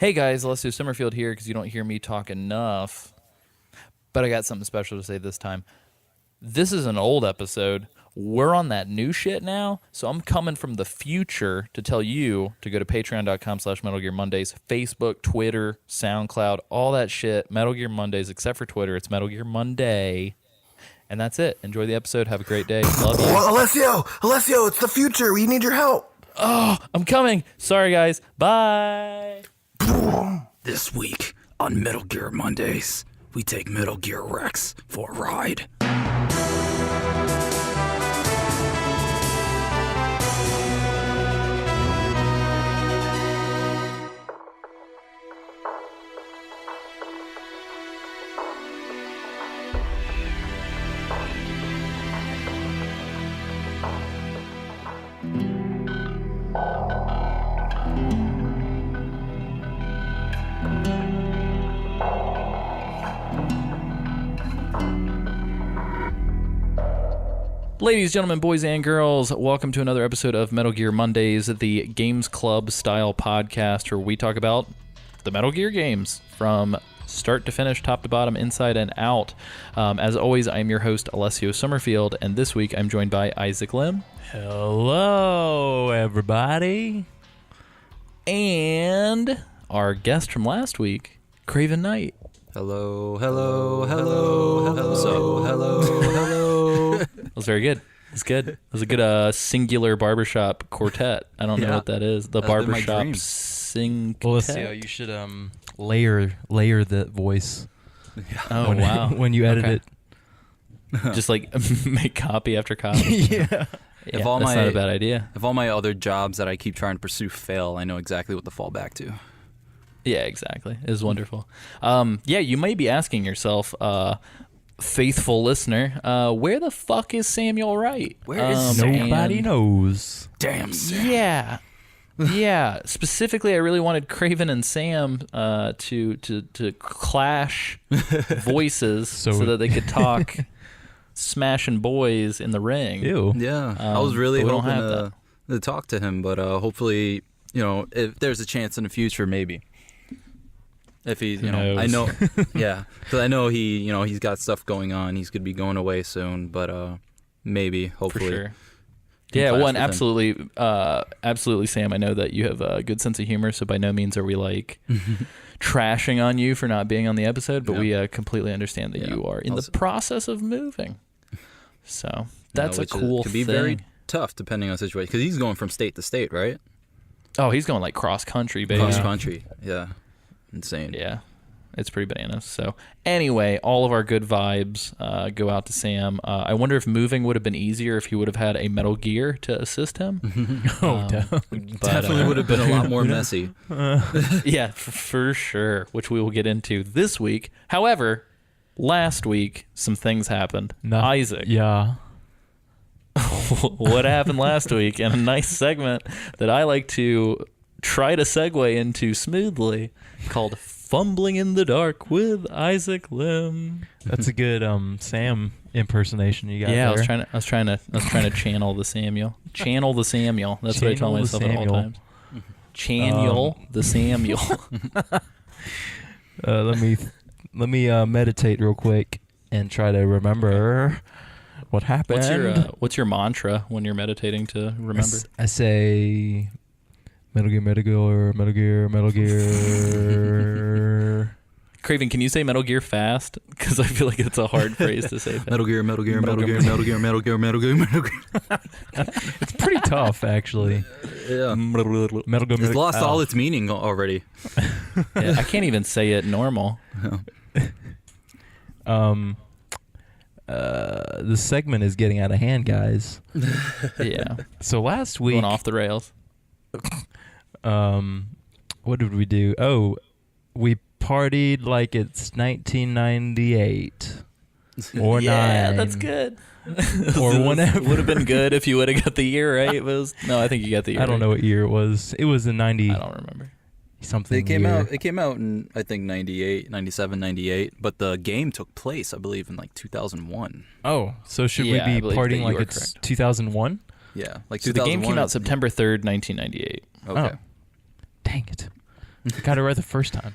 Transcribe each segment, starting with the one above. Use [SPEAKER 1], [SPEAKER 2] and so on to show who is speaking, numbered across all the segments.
[SPEAKER 1] Hey guys, Alessio Summerfield here because you don't hear me talk enough. But I got something special to say this time. This is an old episode. We're on that new shit now, so I'm coming from the future to tell you to go to patreon.com/Metal Gear Mondays, Facebook, Twitter, SoundCloud, all that shit. Metal Gear Mondays, except for Twitter, it's Metal Gear Monday. And that's it. Enjoy the episode. Have a great day. Love you.
[SPEAKER 2] Alessio, it's the future. We need your help.
[SPEAKER 1] Oh, I'm coming. Sorry, guys. Bye.
[SPEAKER 3] This week on Metal Gear Mondays, we take Metal Gear Rex for a ride.
[SPEAKER 1] Ladies, gentlemen, boys, and girls, welcome to another episode of Metal Gear Mondays, the Games Club style podcast where we talk about the Metal Gear games from start to finish, top to bottom, inside and out. As always, I'm your host, Alessio Summerfield, and this week I'm joined by Isaac Lim.
[SPEAKER 4] Hello, everybody.
[SPEAKER 1] And our guest from last week, Craven Knyte.
[SPEAKER 3] Hello.
[SPEAKER 1] That was very good. It's good. It was a good singular barbershop quartet. I don't know what that is. The barbershop sing.
[SPEAKER 4] Well, Alessio, you should layer the voice.
[SPEAKER 1] Oh, wow.
[SPEAKER 4] When you edit it.
[SPEAKER 1] Just like make copy after copy.
[SPEAKER 4] Yeah.
[SPEAKER 1] That's not a bad idea.
[SPEAKER 3] If all my other jobs that I keep trying to pursue fail, I know exactly what to fall back to.
[SPEAKER 1] Yeah, exactly. It was wonderful. Yeah, you may be asking yourself, faithful listener, where the fuck is Samuel Wright?
[SPEAKER 3] Where is
[SPEAKER 4] Nobody knows.
[SPEAKER 3] Damn, Sam.
[SPEAKER 1] Yeah. Yeah. Specifically, I really wanted Craven and Sam to clash voices so that they could talk smashing boys in the ring.
[SPEAKER 4] Ew.
[SPEAKER 3] Yeah, I was really
[SPEAKER 1] but we don't
[SPEAKER 3] hoping
[SPEAKER 1] have
[SPEAKER 3] to talk to him, but hopefully, if there's a chance in the future, maybe. If he, I know, yeah, because I know he's got stuff going on. He's gonna be going away soon, but maybe, hopefully.
[SPEAKER 1] For sure. Yeah, one, absolutely, Sam. I know that you have a good sense of humor, so by no means are we like trashing on you for not being on the episode, but we completely understand that you are in the process of moving. So that's a cool thing.
[SPEAKER 3] Could be very tough depending on the situation, because he's going from state to state, right?
[SPEAKER 1] Oh, he's going like cross country, baby.
[SPEAKER 3] Cross country, yeah. Insane.
[SPEAKER 1] Yeah, it's pretty bananas. So anyway, all of our good vibes go out to Sam. I wonder if moving would have been easier if he would have had a Metal Gear to assist him.
[SPEAKER 3] Definitely would have been a lot more messy.
[SPEAKER 1] Yeah, for sure, which we will get into this week. However, last week, some things happened. Isaac.
[SPEAKER 4] Yeah.
[SPEAKER 1] What happened last week? And a nice segment that I like to try to segue into smoothly, called Fumbling in the Dark with Isaac Lim.
[SPEAKER 4] That's a good Sam impersonation you got there.
[SPEAKER 1] I was trying to channel the Samuel. Channel the Samuel. That's what I tell myself at all times. Channel the Samuel.
[SPEAKER 4] Let me meditate real quick and try to remember what happened.
[SPEAKER 1] What's your mantra when you're meditating to remember?
[SPEAKER 4] I say Metal Gear.
[SPEAKER 1] Craven, can you say Metal Gear fast? Because I feel like it's a hard phrase to say fast.
[SPEAKER 3] Metal Gear.
[SPEAKER 4] It's pretty tough, actually.
[SPEAKER 3] Yeah.
[SPEAKER 4] Metal Gear.
[SPEAKER 3] It's lost all its meaning already.
[SPEAKER 1] Yeah, I can't even say it normal.
[SPEAKER 4] The segment is getting out of hand, guys.
[SPEAKER 1] Yeah.
[SPEAKER 4] So last week,
[SPEAKER 1] going off the rails.
[SPEAKER 4] What did we do? Oh, we partied like it's 1998 or
[SPEAKER 1] yeah,
[SPEAKER 4] 9.
[SPEAKER 1] That's good.
[SPEAKER 4] Or whenever.
[SPEAKER 1] Would have been good if you would have got the year right. No, I think you got the year.
[SPEAKER 4] I don't know what year it was. It was in 90.
[SPEAKER 1] I don't remember.
[SPEAKER 4] Something.
[SPEAKER 3] It came out in I think 98, 97, 98, but the game took place I believe in like 2001.
[SPEAKER 4] Oh, so should we be partying like it's 2001?
[SPEAKER 3] Yeah, like
[SPEAKER 1] so the game came out September 3rd, 1998.
[SPEAKER 3] Okay.
[SPEAKER 4] Oh. Dang it. Got it right the first time.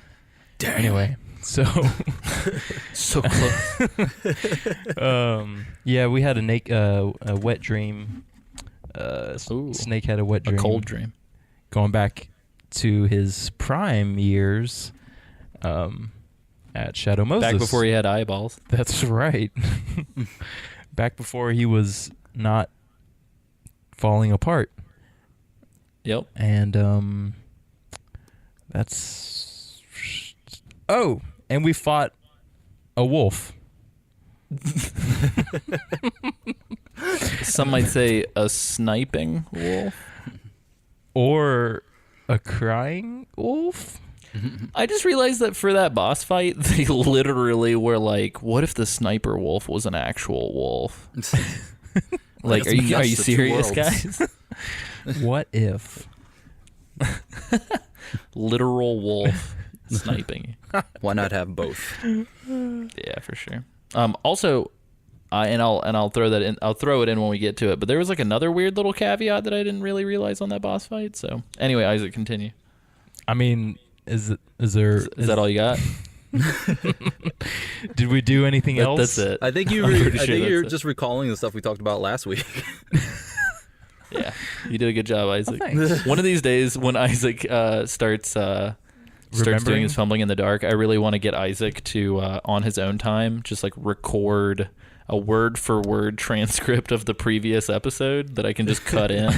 [SPEAKER 2] Damn.
[SPEAKER 4] Anyway, so
[SPEAKER 1] So close.
[SPEAKER 4] yeah, we had a wet dream.
[SPEAKER 1] Ooh,
[SPEAKER 4] Snake had a wet dream.
[SPEAKER 1] a cold dream.
[SPEAKER 4] Going back to his prime years at Shadow Moses.
[SPEAKER 1] Back before he had eyeballs.
[SPEAKER 4] That's right. Back before he was not falling apart.
[SPEAKER 1] Yep.
[SPEAKER 4] And that's... Oh, and we fought a wolf.
[SPEAKER 1] Some might say a sniping wolf.
[SPEAKER 4] Or a crying wolf?
[SPEAKER 1] I just realized that for that boss fight, they literally were like, "What if the sniper wolf was an actual wolf?" Like, are you serious, guys?
[SPEAKER 4] What if?
[SPEAKER 1] Literal wolf sniping.
[SPEAKER 3] Why not have both?
[SPEAKER 1] Yeah, for sure. Also, I'll throw that in. I'll throw it in when we get to it. But there was like another weird little caveat that I didn't really realize on that boss fight. So anyway, Isaac, continue.
[SPEAKER 4] I mean, is
[SPEAKER 1] Is that all you got?
[SPEAKER 4] Did we do anything else?
[SPEAKER 1] That's it.
[SPEAKER 3] I think
[SPEAKER 1] I'm pretty sure
[SPEAKER 3] you're
[SPEAKER 1] that's
[SPEAKER 3] just recalling the stuff we talked about last week.
[SPEAKER 1] Yeah, you did a good job, Isaac.
[SPEAKER 4] thanks.
[SPEAKER 1] One of these days, when Isaac starts doing
[SPEAKER 4] Remembering?
[SPEAKER 1] his fumbling in the dark, I really want to get Isaac to on his own time just like record a word for word transcript of the previous episode that I can just cut in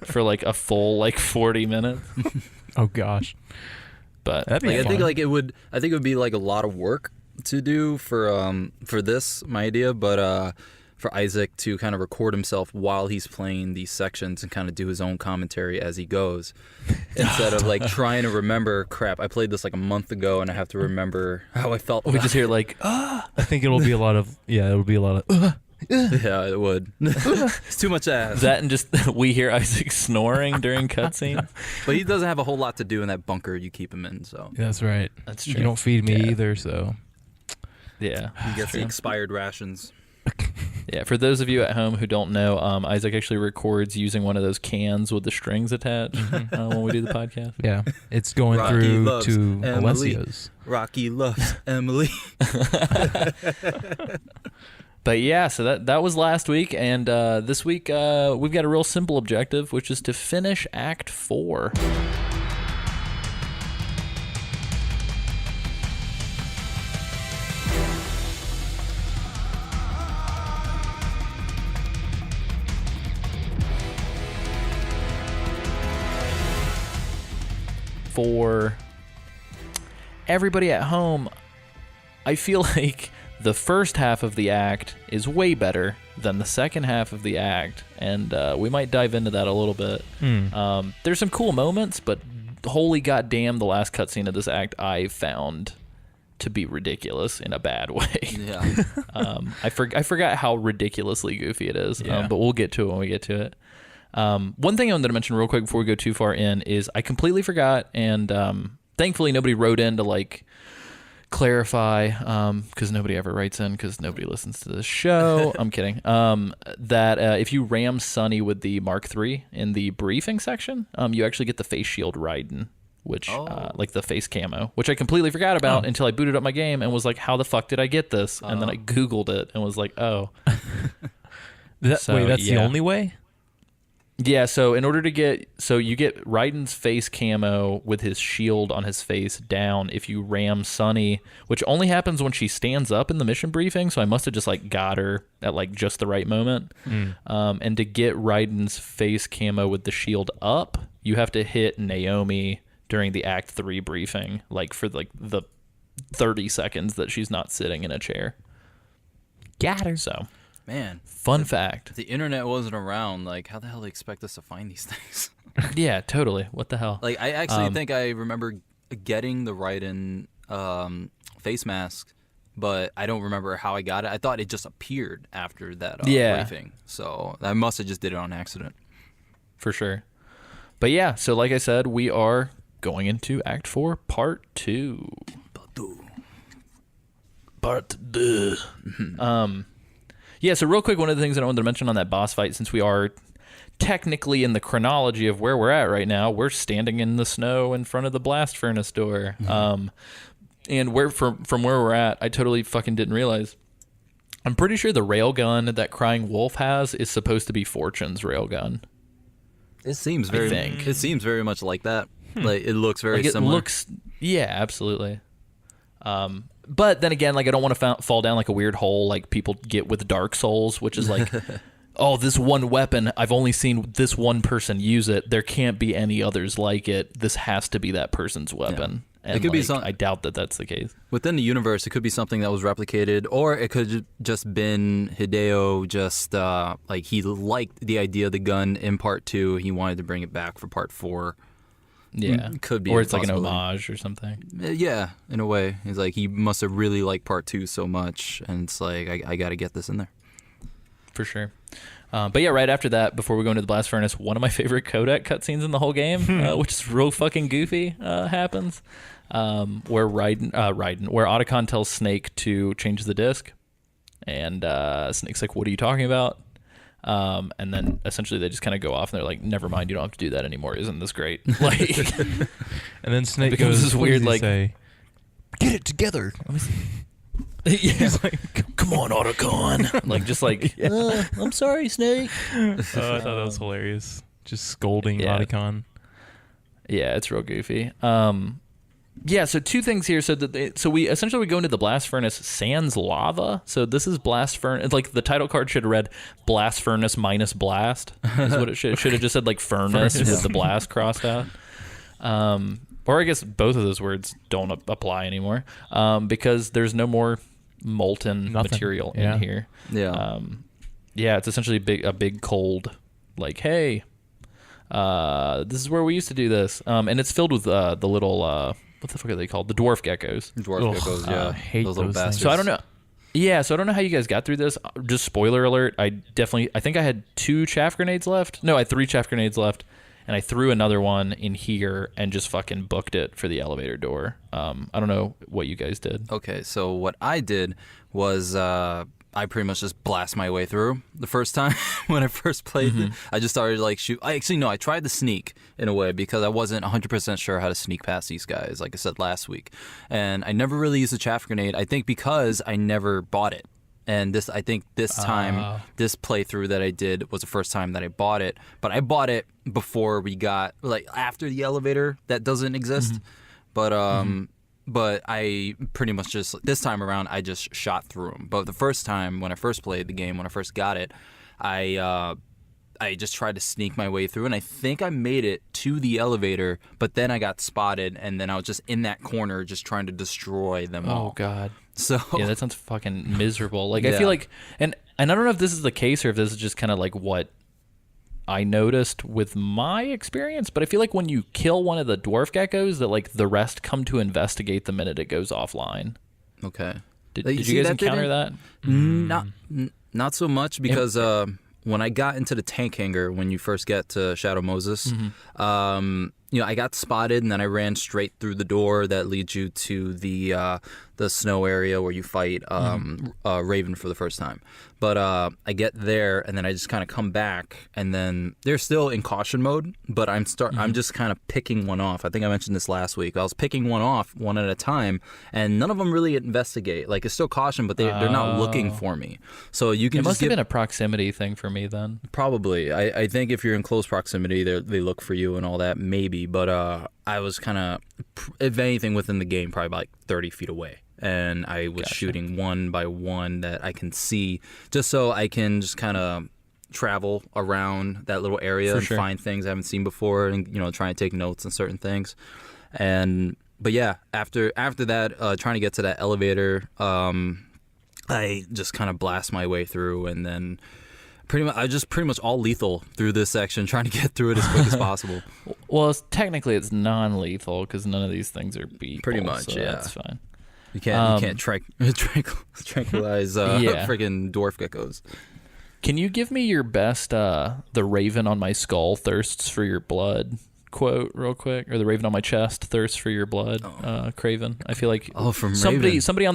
[SPEAKER 1] for like a full like 40 minutes.
[SPEAKER 4] Oh gosh,
[SPEAKER 1] But
[SPEAKER 4] that'd be
[SPEAKER 3] Like, I
[SPEAKER 4] fun.
[SPEAKER 3] think like it would be like a lot of work to do for this, my idea, but for Isaac to kind of record himself while he's playing these sections and kind of do his own commentary as he goes, instead of like trying to remember, crap, I played this like a month ago and I have to remember how I felt.
[SPEAKER 1] we just hear like,
[SPEAKER 4] I think it'll be a lot of
[SPEAKER 3] yeah, it would. It's too much ass.
[SPEAKER 1] that, and just we hear Isaac snoring during cutscenes.
[SPEAKER 3] But he doesn't have a whole lot to do in that bunker you keep him in, so
[SPEAKER 4] That's right.
[SPEAKER 1] That's
[SPEAKER 4] You
[SPEAKER 1] true.
[SPEAKER 4] don't feed me
[SPEAKER 1] Yeah.
[SPEAKER 4] either, so
[SPEAKER 1] Yeah,
[SPEAKER 3] he gets the
[SPEAKER 1] true.
[SPEAKER 3] expired rations.
[SPEAKER 1] Yeah, for those of you at home who don't know, Isaac actually records using one of those cans with the strings attached when we do the podcast.
[SPEAKER 4] yeah, it's going
[SPEAKER 3] Rocky
[SPEAKER 4] through
[SPEAKER 3] loves
[SPEAKER 4] to
[SPEAKER 3] Emily.
[SPEAKER 4] Alessio's.
[SPEAKER 3] Rocky loves Emily.
[SPEAKER 1] But yeah, so that was last week, and this week we've got a real simple objective, which is to finish Act 4. For everybody at home, I feel like the first half of the act is way better than the second half of the act, and we might dive into that a little bit. There's some cool moments, but holy goddamn, the last cutscene of this act I found to be ridiculous in a bad way.
[SPEAKER 3] Yeah.
[SPEAKER 1] I forgot how ridiculously goofy it is,
[SPEAKER 4] Yeah.
[SPEAKER 1] but we'll get to it when we get to it. One thing I wanted to mention real quick before we go too far in is I completely forgot, and thankfully nobody wrote in to like clarify, because nobody ever writes in because nobody listens to this show. I'm kidding. That if you ram Sunny with the Mark III in the briefing section, you actually get the face shield Raiden, which like the face camo, which I completely forgot about until I booted up my game and was like, how the fuck did I get this? And then I Googled it and was like, oh. So,
[SPEAKER 4] wait, that's the
[SPEAKER 1] yeah.
[SPEAKER 4] only way?
[SPEAKER 1] Yeah, so in order to get... So you get Raiden's face camo with his shield on his face down if you ram Sunny, which only happens when she stands up in the mission briefing, so I must have just like got her at like just the right moment. And to get Raiden's face camo with the shield up, you have to hit Naomi during the Act 3 briefing, like for like the 30 seconds that she's not sitting in a chair.
[SPEAKER 4] Got her.
[SPEAKER 1] So,
[SPEAKER 3] Man,
[SPEAKER 1] fun fact.
[SPEAKER 3] if the internet wasn't around, like, how the hell do they expect us to find these things?
[SPEAKER 1] Yeah, totally. What the hell?
[SPEAKER 3] Like, I actually think I remember getting the Raiden face mask, but I don't remember how I got it. I thought it just appeared after that briefing. So I must have just did it on accident.
[SPEAKER 1] For sure. But yeah, so like I said, we are going into Act 4, Part 2. Part 2. Yeah, so real quick, one of the things that I wanted to mention on that boss fight, since we are technically in the chronology of where we're at right now, we're standing in the snow in front of the blast furnace door. And where from where we're at, I totally fucking didn't realize. I'm pretty sure the railgun that Crying Wolf has is supposed to be Fortune's railgun.
[SPEAKER 3] It seems very much like that. Like it looks very similar.
[SPEAKER 1] Yeah, absolutely. But then again, like I don't want to fall down like a weird hole like people get with Dark Souls, which is like, oh, this one weapon, I've only seen this one person use it. There can't be any others like it. This has to be that person's weapon.
[SPEAKER 3] Yeah.
[SPEAKER 1] And
[SPEAKER 3] it could be some,
[SPEAKER 1] I doubt that that's the case.
[SPEAKER 3] Within the universe, it could be something that was replicated, or it could just been Hideo just like he liked the idea of the gun in part 2. He wanted to bring it back for part 4.
[SPEAKER 1] Yeah,
[SPEAKER 3] could be,
[SPEAKER 1] or it's like an homage or something.
[SPEAKER 3] Yeah, in a way, he's like he must have really liked part 2 so much, and it's like I got to get this in there
[SPEAKER 1] for sure. But yeah, right after that, before we go into the blast furnace, one of my favorite codec cutscenes in the whole game, which is real fucking goofy, happens. Where Otacon tells Snake to change the disc, and Snake's like, "What are you talking about?" And then essentially they just kind of go off and they're like, "Never mind, you don't have to do that anymore. Isn't this great?" Like,
[SPEAKER 4] and then Snake
[SPEAKER 1] becomes
[SPEAKER 4] goes
[SPEAKER 1] this weird like,
[SPEAKER 4] say, "Get it together."
[SPEAKER 1] Yeah. He's like, "Come on, Otacon!" Like just like, "I'm sorry, Snake."
[SPEAKER 4] I thought that was hilarious. Just scolding Otacon.
[SPEAKER 1] Yeah, it's real goofy. Yeah, so two things here. So we essentially go into the blast furnace sans lava. So this is blast furnace. Like the title card should have read blast furnace minus blast. Is what it should have just said, like furnace with the blast crossed out. Or I guess both of those words don't apply anymore because there's no more molten material in here.
[SPEAKER 3] Yeah.
[SPEAKER 1] Yeah, it's essentially a big cold, like, hey, this is where we used to do this. And it's filled with the little, what the fuck are they called? The dwarf geckos.
[SPEAKER 3] Geckos, yeah.
[SPEAKER 4] I hate those
[SPEAKER 3] little
[SPEAKER 4] things.
[SPEAKER 3] bastards.
[SPEAKER 1] So I don't know. Yeah, so I don't know how you guys got through this. Just spoiler alert, I think I had 2 chaff grenades left. No, I had 3 chaff grenades left. And I threw another one in here and just fucking booked it for the elevator door. I don't know what you guys did.
[SPEAKER 3] Okay, so what I did was I pretty much just blast my way through the first time when I first played it. I just started like shoot. I tried to sneak in a way because I wasn't 100% sure how to sneak past these guys, like I said last week. And I never really used a chaff grenade, I think because I never bought it. And this time, this playthrough that I did was the first time that I bought it. But I bought it before we got, like, after the elevator that doesn't exist. But I pretty much just, this time around, I just shot through them. But the first time, when I first played the game, when I first got it, I just tried to sneak my way through. And I think I made it to the elevator, but then I got spotted. And then I was just in that corner just trying to destroy them all.
[SPEAKER 1] Oh, God.
[SPEAKER 3] So
[SPEAKER 1] yeah, that sounds fucking miserable. Like I feel like, and I don't know if this is the case or if this is just kind of like what I noticed with my experience, but I feel like when you kill one of the dwarf geckos, that like the rest come to investigate the minute it goes offline.
[SPEAKER 3] Okay.
[SPEAKER 1] Did you guys encounter that?
[SPEAKER 3] Not so much because when I got into the tank hangar when you first get to Shadow Moses, I got spotted and then I ran straight through the door that leads you to the snow area where you fight Raven for the first time. But I get there and then I just kind of come back and then they're still in caution mode, but I'm just kind of picking one off. I think I mentioned this last week. I was picking one off one at a time and none of them really investigate. Like it's still caution, but they're not looking for me. So you can
[SPEAKER 1] It
[SPEAKER 3] just
[SPEAKER 1] must have been a proximity thing for me then.
[SPEAKER 3] Probably. I think if you're in close proximity, they look for you and all that, maybe. But I was kind of, if anything, within the game, probably about like 30 feet away. And I was shooting one by one that I can see, just so I can just kind of travel around that little area find things I haven't seen before, and try and take notes on certain things. But yeah, after that, trying to get to that elevator, I just kind of blast my way through, and then I just pretty much all lethal through this section, trying to get through it as quick as possible.
[SPEAKER 1] Well, technically it's non-lethal because none of these things are people.
[SPEAKER 3] Pretty much,
[SPEAKER 1] so
[SPEAKER 3] yeah.
[SPEAKER 1] That's fine.
[SPEAKER 3] You can't tranquilize freaking dwarf geckos.
[SPEAKER 1] Can you give me your best the raven on my skull thirsts for your blood quote real quick, or the raven on my chest thirsts for your blood, Craven? I feel like
[SPEAKER 3] from
[SPEAKER 1] somebody
[SPEAKER 3] Raven.
[SPEAKER 1] somebody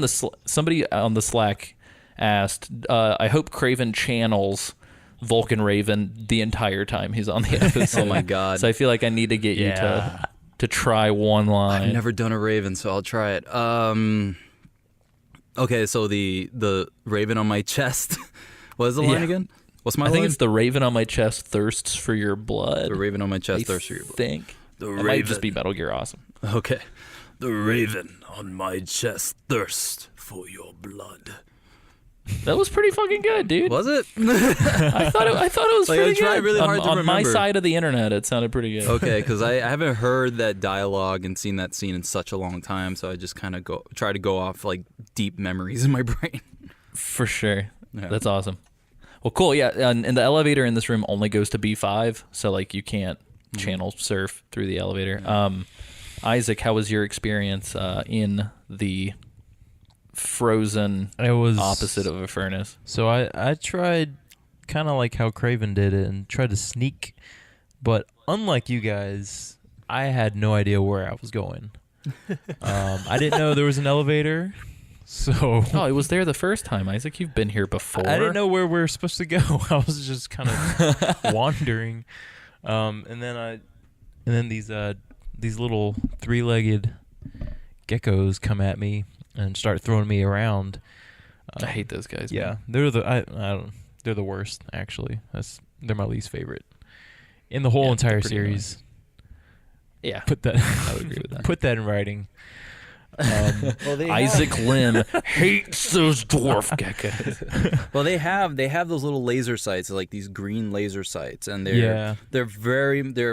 [SPEAKER 1] on the Slack asked, I hope Craven channels Vulcan Raven the entire time he's on the episode.
[SPEAKER 3] Oh my god.
[SPEAKER 1] So I feel like I need to get you to try one line.
[SPEAKER 3] I've never done a Raven, so I'll try it. Okay, so the Raven on my chest. What is the line again? What's my line?
[SPEAKER 1] I think it's the Raven on my chest thirsts for your blood.
[SPEAKER 3] The Raven on my chest thirsts for your blood.
[SPEAKER 1] I think.
[SPEAKER 3] The
[SPEAKER 1] It might just be Metal Gear Awesome.
[SPEAKER 3] Okay. The Raven on my chest thirsts for your blood.
[SPEAKER 1] That was pretty fucking good, dude.
[SPEAKER 3] Was it?
[SPEAKER 1] I thought it was
[SPEAKER 3] Like, I
[SPEAKER 1] pretty
[SPEAKER 3] tried
[SPEAKER 1] good.
[SPEAKER 3] really hard to
[SPEAKER 1] on my
[SPEAKER 3] remember.
[SPEAKER 1] side of the internet, it sounded pretty good.
[SPEAKER 3] Okay, because I haven't heard that dialogue and seen that scene in such a long time, so I just kind of try to go off like deep memories in my brain.
[SPEAKER 1] For sure.
[SPEAKER 3] Yeah.
[SPEAKER 1] That's awesome. Well, cool. Yeah, and the elevator in this room only goes to B5, so like you can't channel surf through the elevator. Isaac, how was your experience in the frozen opposite of a furnace?
[SPEAKER 4] So I tried kind of like how Craven did it and tried to sneak, but unlike you guys, I had no idea where I was going. I didn't know there was an elevator, so
[SPEAKER 1] Oh, it was there the first time, Isaac. You've been here before.
[SPEAKER 4] I didn't know where we were supposed to go. I was just kind of wandering, and then these little three-legged geckos come at me and start throwing me around.
[SPEAKER 1] I hate those guys.
[SPEAKER 4] Yeah,
[SPEAKER 1] man.
[SPEAKER 4] they're they're the worst actually. They're my least favorite in the whole
[SPEAKER 1] Yeah,
[SPEAKER 4] entire
[SPEAKER 1] they're pretty
[SPEAKER 4] series.
[SPEAKER 1] Yeah.
[SPEAKER 4] Put that.
[SPEAKER 1] I would agree with that.
[SPEAKER 4] Put that in writing.
[SPEAKER 1] Isaac Lim hates those dwarf geckos.
[SPEAKER 3] Well, they have those little laser sights, like these green laser sights, and they're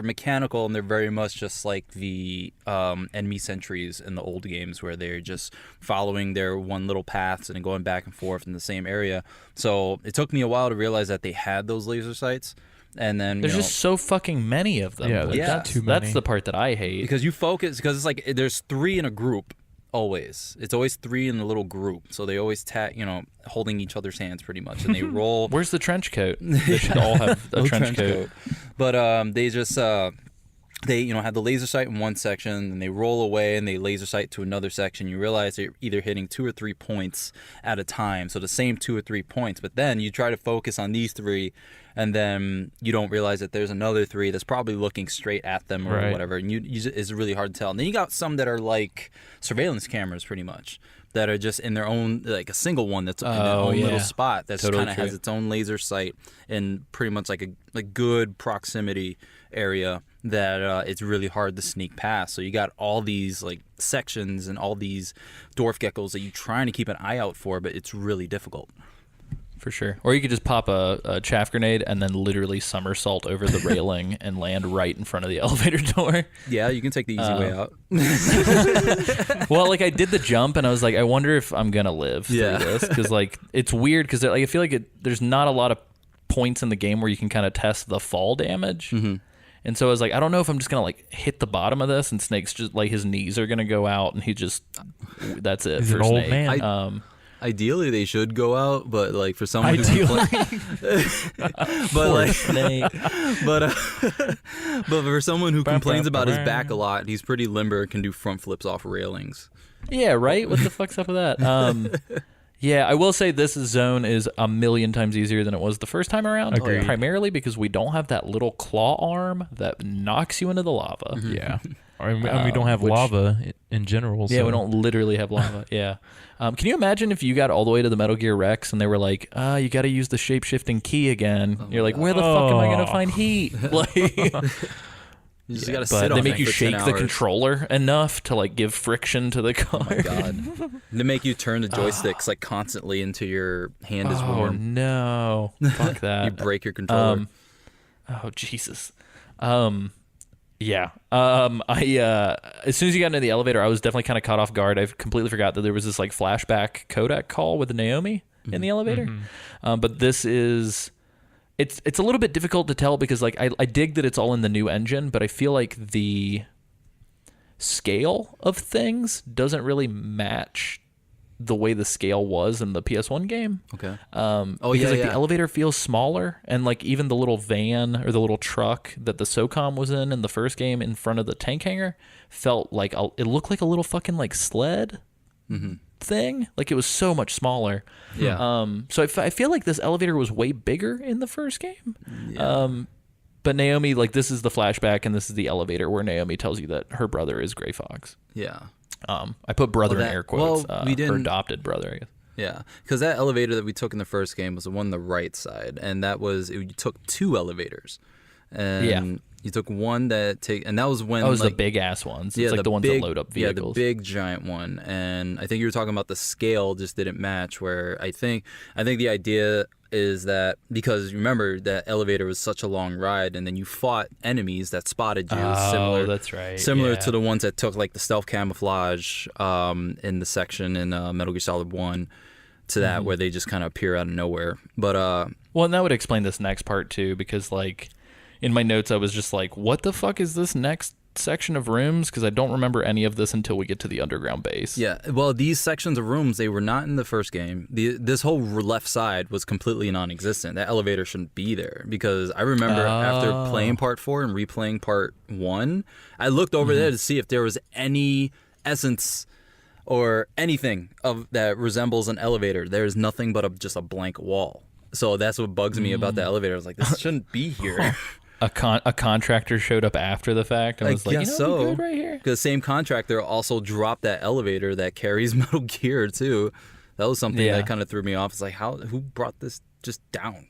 [SPEAKER 3] mechanical, and they're very much just like the enemy sentries in the old games, where they're just following their one little paths and going back and forth in the same area. So it took me a while to realize that they had those laser sights. And then
[SPEAKER 1] There's just so fucking many of them.
[SPEAKER 4] Yeah,
[SPEAKER 1] Like,
[SPEAKER 4] there's
[SPEAKER 1] that's
[SPEAKER 4] too many.
[SPEAKER 1] That's the part that I hate.
[SPEAKER 3] because you focus, because it's like there's 3 in a group. Always. It's always 3 in a little group. So they always holding each other's hands pretty much, and they roll.
[SPEAKER 1] Where's the trench coat? They should all have a
[SPEAKER 3] No
[SPEAKER 1] trench coat.
[SPEAKER 3] But they just they have the laser sight in one section, and they roll away and they laser sight to another section. You realize they're either hitting 2 or 3 points at a time, so the same 2 or 3 points. But then you try to focus on these 3, and then you don't realize that there's another 3 that's probably looking straight at them or whatever, and it's really hard to tell. And then you got some that are like surveillance cameras, pretty much, that are just in their own, like a single one that's in their own little spot that
[SPEAKER 1] Totally
[SPEAKER 3] kind of has its own laser sight in pretty much like a good proximity area that it's really hard to sneak past. So you got all these like sections and all these dwarf geckos that you're trying to keep an eye out for, but it's really difficult.
[SPEAKER 1] For sure. Or you could just pop a chaff grenade and then literally somersault over the railing and land right in front of the elevator door.
[SPEAKER 3] Yeah, you can take the easy way out.
[SPEAKER 1] Well, like I did the jump and I was like, I wonder if I'm going to live through this. Because like it's weird because like, I feel like there's not a lot of points in the game where you can kind of test the fall damage. Mm-hmm. And so I was like, I don't know if I'm just going to like hit the bottom of this and Snake's just like his knees are going to go out and that's it
[SPEAKER 4] He's
[SPEAKER 1] for
[SPEAKER 4] an old
[SPEAKER 1] Snake.
[SPEAKER 4] man.
[SPEAKER 3] Ideally, they should go out, but like for someone but for someone who complains about his back a lot, he's pretty limber and can do front flips off of railings.
[SPEAKER 1] Yeah, right? What the fuck's up with that? Yeah, I will say this zone is a million times easier than it was the first time around.
[SPEAKER 4] Agreed.
[SPEAKER 1] Primarily because we don't have that little claw arm that knocks you into the lava.
[SPEAKER 4] Yeah. And we don't have lava in general.
[SPEAKER 1] Yeah,
[SPEAKER 4] so.
[SPEAKER 1] we don't literally have lava. Yeah. Can you imagine if you got all the way to the Metal Gear Rex and they were like, you got to use the shape-shifting key again. You're like, where the fuck am I going to find heat? Like,
[SPEAKER 3] You just gotta
[SPEAKER 1] but
[SPEAKER 3] sit
[SPEAKER 1] they
[SPEAKER 3] on
[SPEAKER 1] make
[SPEAKER 3] it
[SPEAKER 1] you
[SPEAKER 3] for 10
[SPEAKER 1] shake the
[SPEAKER 3] hours.
[SPEAKER 1] controller enough to like give friction to the car.
[SPEAKER 3] Oh my god. They make you turn the joysticks like constantly into your hand is
[SPEAKER 1] Oh
[SPEAKER 3] warm.
[SPEAKER 1] no. Fuck that.
[SPEAKER 3] You break your controller.
[SPEAKER 1] Oh Jesus. Yeah. I as soon as you got into the elevator, I was definitely kind of caught off guard. I completely forgot that there was this like flashback codec call with Naomi in the elevator. But this is it's a little bit difficult to tell because like I dig that it's all in the new engine, but I feel like the scale of things doesn't really match the way the scale was in the PS1 game.
[SPEAKER 3] Okay.
[SPEAKER 1] Because like the elevator feels smaller, and like even the little van or the little truck that the SOCOM was in the first game in front of the tank hangar felt like it looked like a little fucking like sled. thing. Like it was so much smaller.
[SPEAKER 3] Yeah.
[SPEAKER 1] So I feel like this elevator was way bigger in the first game.
[SPEAKER 3] Yeah.
[SPEAKER 1] But Naomi, like this is the flashback and this is the elevator where Naomi tells you that her brother is Gray Fox.
[SPEAKER 3] Yeah.
[SPEAKER 1] I put brother in air quotes.
[SPEAKER 3] Well, we didn't.
[SPEAKER 1] Her adopted brother, I guess.
[SPEAKER 3] Yeah, because that elevator that we took in the first game was the one on the right side, and that was you took 2 elevators, and you took one and that was when
[SPEAKER 1] that was the big ass ones. It's like the ones that load up vehicles.
[SPEAKER 3] Yeah, the big giant one, and I think you were talking about the scale just didn't match. Where I think the idea is that because remember that elevator was such a long ride, and then you fought enemies that spotted you.
[SPEAKER 1] Oh, that's right.
[SPEAKER 3] Similar to the ones that took like the stealth camouflage in the section in Metal Gear Solid 1 to that where they just kind of appear out of nowhere. But
[SPEAKER 1] well, and that would explain this next part too, because like in my notes I was just like, what the fuck is this next section of rooms? Because I don't remember any of this until we get to the underground base.
[SPEAKER 3] Yeah, well, these sections of rooms, they were not in the first game. This whole left side was completely non-existent. That elevator shouldn't be there because I remember after playing part 4 and replaying part 1, I looked over there to see if there was any essence or anything of that resembles an elevator. There is nothing but just a blank wall. So that's what bugs me about the elevator. I was like, this shouldn't be here.
[SPEAKER 1] A contractor showed up after the fact and was like,
[SPEAKER 3] guess
[SPEAKER 1] you know, so. Good right here.
[SPEAKER 3] Because the same contractor also dropped that elevator that carries Metal Gear too. That was something that kind of threw me off. It's like, who brought this just down?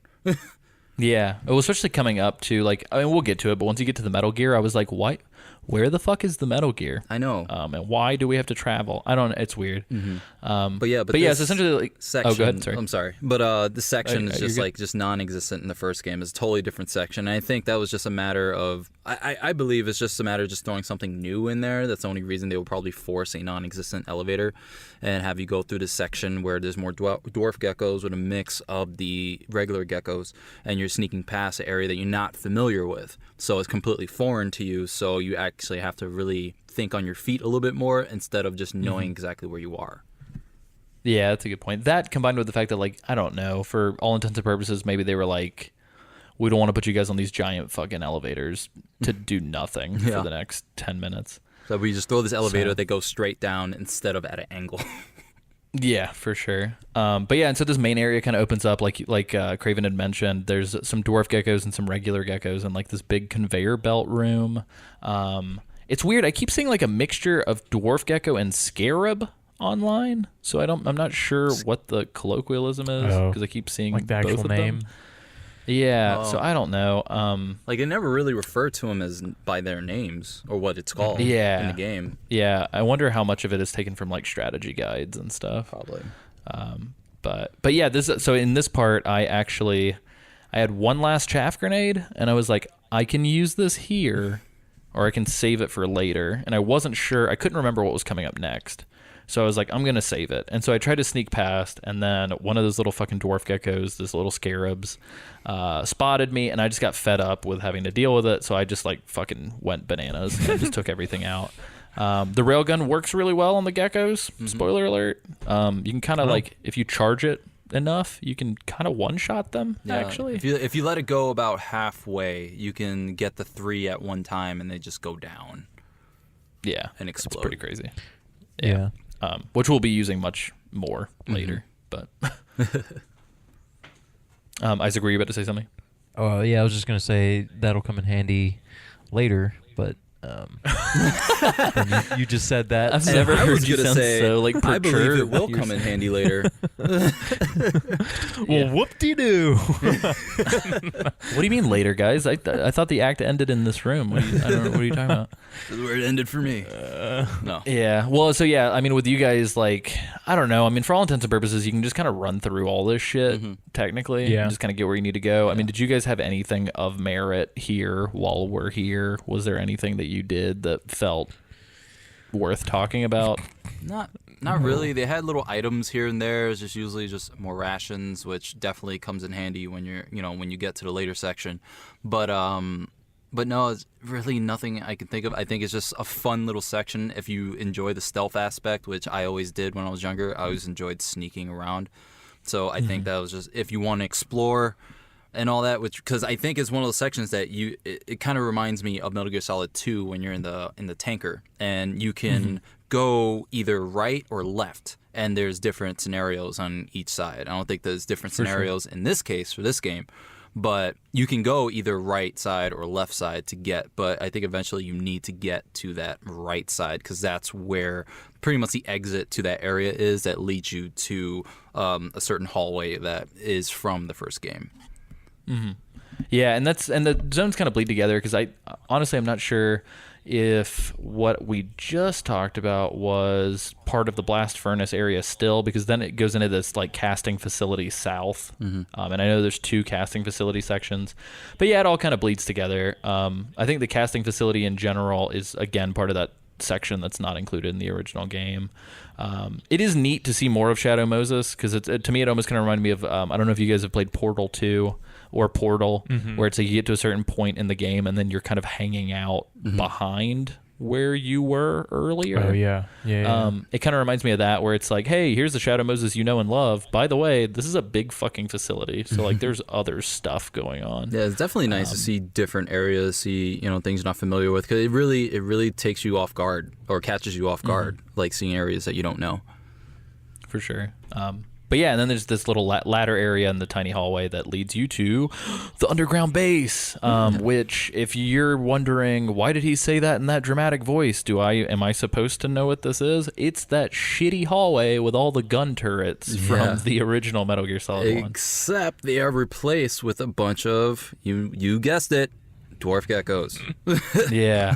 [SPEAKER 1] Yeah, it was especially coming up to like, I mean, we'll get to it, but once you get to the Metal Gear, I was like, why? Where the fuck is the Metal Gear?
[SPEAKER 3] I know.
[SPEAKER 1] And why do we have to travel? I don't. It's weird.
[SPEAKER 3] But yeah,
[SPEAKER 1] it's essentially like
[SPEAKER 3] section.
[SPEAKER 1] Oh, go ahead. Sorry.
[SPEAKER 3] I'm sorry, but this section is just
[SPEAKER 1] good.
[SPEAKER 3] like just non-existent in the first game. It's a totally different section. And I think that was just a matter of. I believe it's just a matter of just throwing something new in there. That's the only reason they will probably force a non-existent elevator and have you go through this section where there's more dwarf geckos with a mix of the regular geckos, and you're sneaking past an area that you're not familiar with. So it's completely foreign to you. So you actually have to really think on your feet a little bit more instead of just knowing exactly where you are.
[SPEAKER 1] Yeah, that's a good point. That combined with the fact that, like, I don't know, for all intents and purposes, maybe they were like, we don't want to put you guys on these giant fucking elevators to do nothing for the next 10 minutes.
[SPEAKER 3] So we just throw this elevator that goes straight down instead of at an angle.
[SPEAKER 1] Yeah, for sure. But yeah, and so this main area kind of opens up, like Craven had mentioned. There's some dwarf geckos and some regular geckos, and like this big conveyor belt room. It's weird. I keep seeing like a mixture of dwarf gecko and scarab online, so I'm not sure what the colloquialism is because I keep seeing
[SPEAKER 4] like the
[SPEAKER 1] both
[SPEAKER 4] actual
[SPEAKER 1] of
[SPEAKER 4] name.
[SPEAKER 1] them. Yeah, so I don't know.
[SPEAKER 3] Like they never really refer to them as by their names or what it's called in the game.
[SPEAKER 1] Yeah, I wonder how much of it is taken from like strategy guides and stuff.
[SPEAKER 3] Probably.
[SPEAKER 1] But yeah, so in this part, I had one last chaff grenade, and I was like, I can use this here, or I can save it for later. And I wasn't sure. I couldn't remember what was coming up next. So I was like, I'm going to save it. And so I tried to sneak past, and then one of those little fucking dwarf geckos, those little scarabs, spotted me, and I just got fed up with having to deal with it. So I just like fucking went bananas and just took everything out. The railgun works really well on the geckos. Spoiler alert. You can kind of like, if you charge it enough, you can kind of one-shot them, actually.
[SPEAKER 3] If you let it go about halfway, you can get the 3 at one time, and they just go down.
[SPEAKER 1] Yeah.
[SPEAKER 3] And explode.
[SPEAKER 1] It's pretty crazy.
[SPEAKER 4] Yeah.
[SPEAKER 1] Which we'll be using much more later. But Isaac, were you about to say something?
[SPEAKER 4] Oh yeah, I was just gonna say that'll come in handy later, but you just said that.
[SPEAKER 1] I've
[SPEAKER 4] so-
[SPEAKER 1] never
[SPEAKER 3] I was
[SPEAKER 1] heard you
[SPEAKER 3] gonna
[SPEAKER 1] sound
[SPEAKER 3] say,
[SPEAKER 1] so like
[SPEAKER 3] I believe it
[SPEAKER 1] perturbed.
[SPEAKER 3] will come in handy later.
[SPEAKER 4] Well, whoop-de-doo.
[SPEAKER 1] What do you mean later, guys? I thought the act ended in this room. I don't know. What are you talking about?
[SPEAKER 3] This is where it ended for me. No.
[SPEAKER 1] Yeah. Well, so yeah, I mean, with you guys, like, I don't know. I mean, for all intents and purposes, you can just kind of run through all this shit, technically.
[SPEAKER 4] Yeah.
[SPEAKER 1] And just kind of get where you need to go. I mean, did you guys have anything of merit here while we're here? Was there anything that you did that felt worth talking about?
[SPEAKER 3] Not really. They had little items here and there. It's just usually just more rations, which definitely comes in handy when when you get to the later section. But no, it's really nothing I can think of. I think it's just a fun little section if you enjoy the stealth aspect, which I always did when I was younger. I always enjoyed sneaking around. So I think that was just if you want to explore and all that, which because I think it's one of those sections that it kind of reminds me of Metal Gear Solid 2 when you're in the tanker and you can go either right or left, and there's different scenarios on each side. I don't think there's different scenarios in this case for this game, but you can go either right side or left side to get, but I think eventually you need to get to that right side because that's where pretty much the exit to that area is that leads you to a certain hallway that is from the first game.
[SPEAKER 1] Mm-hmm. Yeah, and the zones kind of bleed together because I'm not sure if what we just talked about was part of the blast furnace area still, because then it goes into this like casting facility south, and I know there's 2 casting facility sections, but yeah, it all kind of bleeds together. I think the casting facility in general is again part of that section that's not included in the original game. It is neat to see more of Shadow Moses because to me it almost kind of reminded me of I don't know if you guys have played Portal 2 or Portal, where it's like you get to a certain point in the game and then you're kind of hanging out behind where you were earlier.
[SPEAKER 4] Oh yeah.
[SPEAKER 1] It kind of reminds me of that, where it's like, hey, here's the Shadow Moses you know and love. By the way, this is a big fucking facility, so like there's other stuff going on.
[SPEAKER 3] Yeah, it's definitely nice to see different areas, see things you're not familiar with, because it really takes you off guard or catches you off guard, like seeing areas that you don't know.
[SPEAKER 1] For sure. But yeah, and then there's this little ladder area in the tiny hallway that leads you to the underground base, which, if you're wondering, why did he say that in that dramatic voice? Am I supposed to know what this is? It's that shitty hallway with all the gun turrets from the original Metal Gear Solid 1.
[SPEAKER 3] Except they are replaced with a bunch of, you guessed it, dwarf geckos.
[SPEAKER 1] Yeah.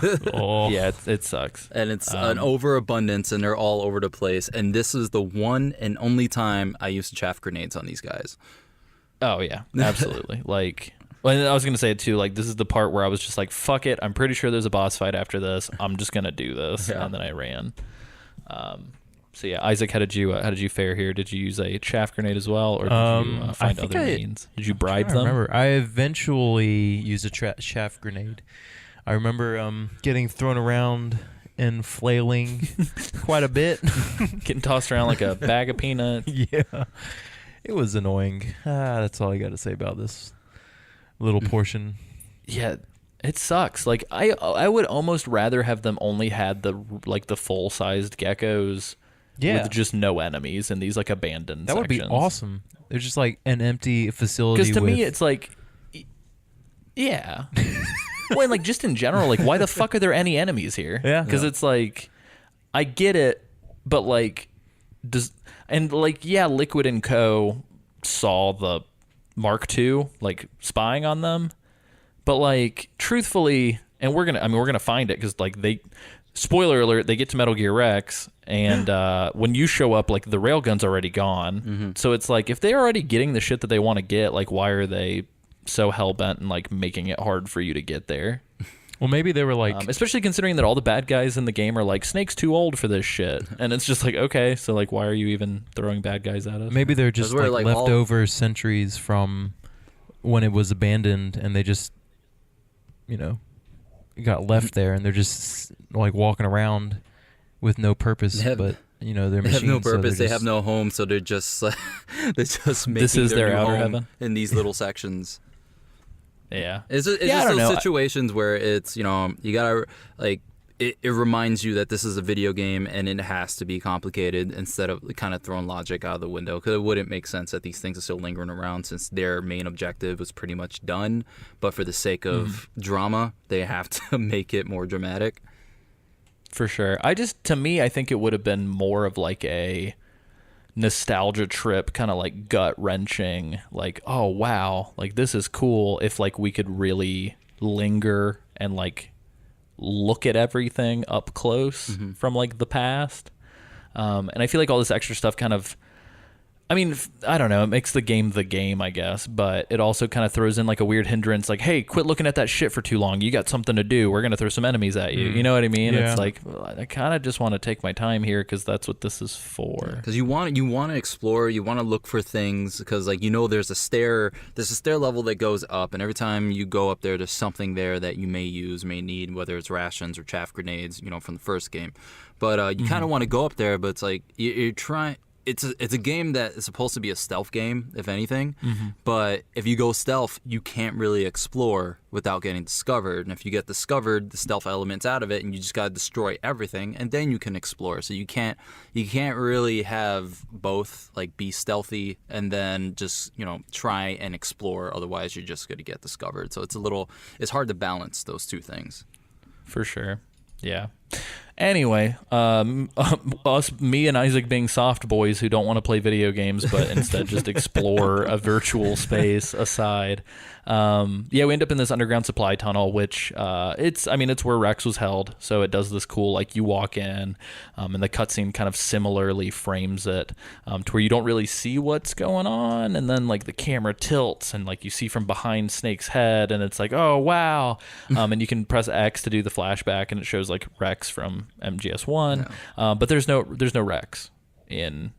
[SPEAKER 1] Yeah, it sucks.
[SPEAKER 3] And it's an overabundance, and they're all over the place. And this is the one and only time I used to chaff grenades on these guys.
[SPEAKER 1] Oh, yeah, absolutely. Like, well, I was going to say it too, like, this is the part where I was just like, fuck it, I'm pretty sure there's a boss fight after this. I'm just going to do this. Yeah. And then I ran. So yeah, Isaac, how did you fare here? Did you use a chaff grenade as well, or did you find other means? Did you bribe them?
[SPEAKER 4] Remember, I eventually used a chaff grenade. I remember getting thrown around and flailing quite a bit,
[SPEAKER 1] getting tossed around like a bag of peanuts.
[SPEAKER 4] Yeah, it was annoying. That's all I got to say about this little portion.
[SPEAKER 1] Yeah. It sucks. Like I would almost rather have them only had the full sized geckos. Yeah. With just no enemies in these like abandoned
[SPEAKER 4] that
[SPEAKER 1] sections.
[SPEAKER 4] Would be awesome. They're just like an empty facility.
[SPEAKER 1] Because to me, it's like, yeah. Well, and like just in general, like why the fuck are there any enemies here?
[SPEAKER 4] Yeah.
[SPEAKER 1] Because it's like, I get it, but like, Liquid and Co. saw the Mark II like spying on them, but like truthfully, and we're gonna find it because like spoiler alert, they get to Metal Gear Rex, and when you show up, like, the railgun's already gone. So it's like, if they're already getting the shit that they want to get, like, why are they so hell-bent and, like, making it hard for you to get there?
[SPEAKER 4] Well, maybe they were like...
[SPEAKER 1] especially considering that all the bad guys in the game are like, Snake's too old for this shit. And it's just like, okay, so, like, why are you even throwing bad guys at us?
[SPEAKER 4] Maybe they're just, like leftover sentries from when it was abandoned, and they just, got left there, and they're just like walking around with no purpose. They're machines.
[SPEAKER 3] They have no purpose. They have no home, so they're just making
[SPEAKER 1] this is their outer
[SPEAKER 3] home
[SPEAKER 1] heaven
[SPEAKER 3] in these little sections.
[SPEAKER 1] Yeah,
[SPEAKER 3] it's just those situations where it's you gotta like. It reminds you that this is a video game and it has to be complicated instead of kind of throwing logic out of the window, because it wouldn't make sense that these things are still lingering around since their main objective was pretty much done. But for the sake of drama, they have to make it more dramatic.
[SPEAKER 1] For sure. To me, I think it would have been more of like a nostalgia trip, kind of like gut wrenching, like, oh, wow, like this is cool if like we could really linger and like look at everything up close from like the past. And I feel like all this extra stuff kind of, I mean, I don't know, it makes the game, I guess, but it also kind of throws in like a weird hindrance, like, hey, quit looking at that shit for too long. You got something to do. We're going to throw some enemies at you. You know what I mean? Yeah. It's like, well, I kind of just want to take my time here because that's what this is for.
[SPEAKER 3] Because you want to explore, you want to look for things, because like, there's a stair level that goes up, and every time you go up there, there's something there that you may need, whether it's rations or chaff grenades, from the first game. But you kind of want to go up there, but it's like, you're trying... it's a game that is supposed to be a stealth game, if anything. But if you go stealth, you can't really explore without getting discovered. And if you get discovered, the stealth element's out of it, and you just gotta destroy everything, and then you can explore. So you can't really have both, like, be stealthy and then just, you know, try and explore. Otherwise, you're just gonna get discovered. So it's hard to balance those two things.
[SPEAKER 1] For sure. Yeah. Anyway, me and Isaac being soft boys who don't want to play video games but instead just explore a virtual space aside. We end up in this underground supply tunnel, which it's where Rex was held. So it does this cool, like, you walk in, and the cutscene kind of similarly frames it to where you don't really see what's going on, and then, like, the camera tilts and, like, you see from behind Snake's head, and it's like, oh wow, and you can press X to do the flashback, and it shows, like, Rex from MGS1, but there's no Rex in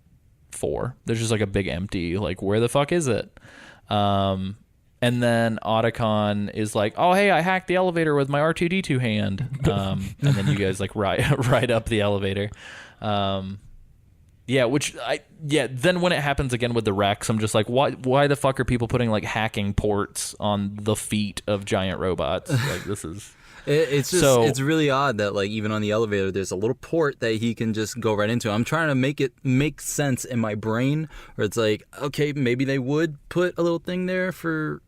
[SPEAKER 1] 4. There's just, like, a big empty, like, where the fuck is it? And then Otacon is like, oh, hey, I hacked the elevator with my R2-D2 hand. And then you guys, like, ride up the elevator. Then when it happens again with the Rex, I'm just like, why the fuck are people putting, like, hacking ports on the feet of giant robots? Like, this is...
[SPEAKER 3] It's just it's really odd that, like, even on the elevator there's a little port that he can just go right into. I'm trying to make it make sense in my brain, where it's like, okay, maybe they would put a little thing there for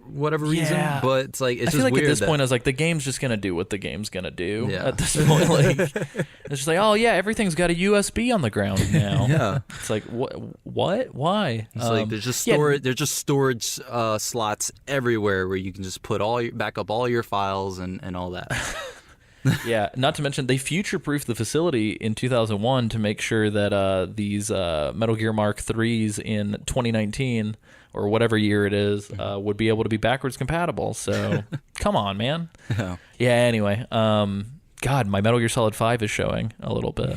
[SPEAKER 3] whatever reason, but it's like, it's
[SPEAKER 1] I
[SPEAKER 3] just
[SPEAKER 1] feel like
[SPEAKER 3] weird
[SPEAKER 1] at this
[SPEAKER 3] that,
[SPEAKER 1] point I was like, the game's just gonna do what the game's gonna do at this point. Like, it's just like, oh yeah, everything's got a USB on the ground now.
[SPEAKER 3] Yeah,
[SPEAKER 1] it's like, what why?
[SPEAKER 3] It's like there's just storage slots everywhere where you can just put back up all your files and all that.
[SPEAKER 1] Yeah, not to mention they future-proofed the facility in 2001 to make sure that these Metal Gear Mark IIIs in 2019 or whatever year it is would be able to be backwards compatible. So come on, man. Yeah. Anyway, God, my Metal Gear Solid 5 is showing a little bit.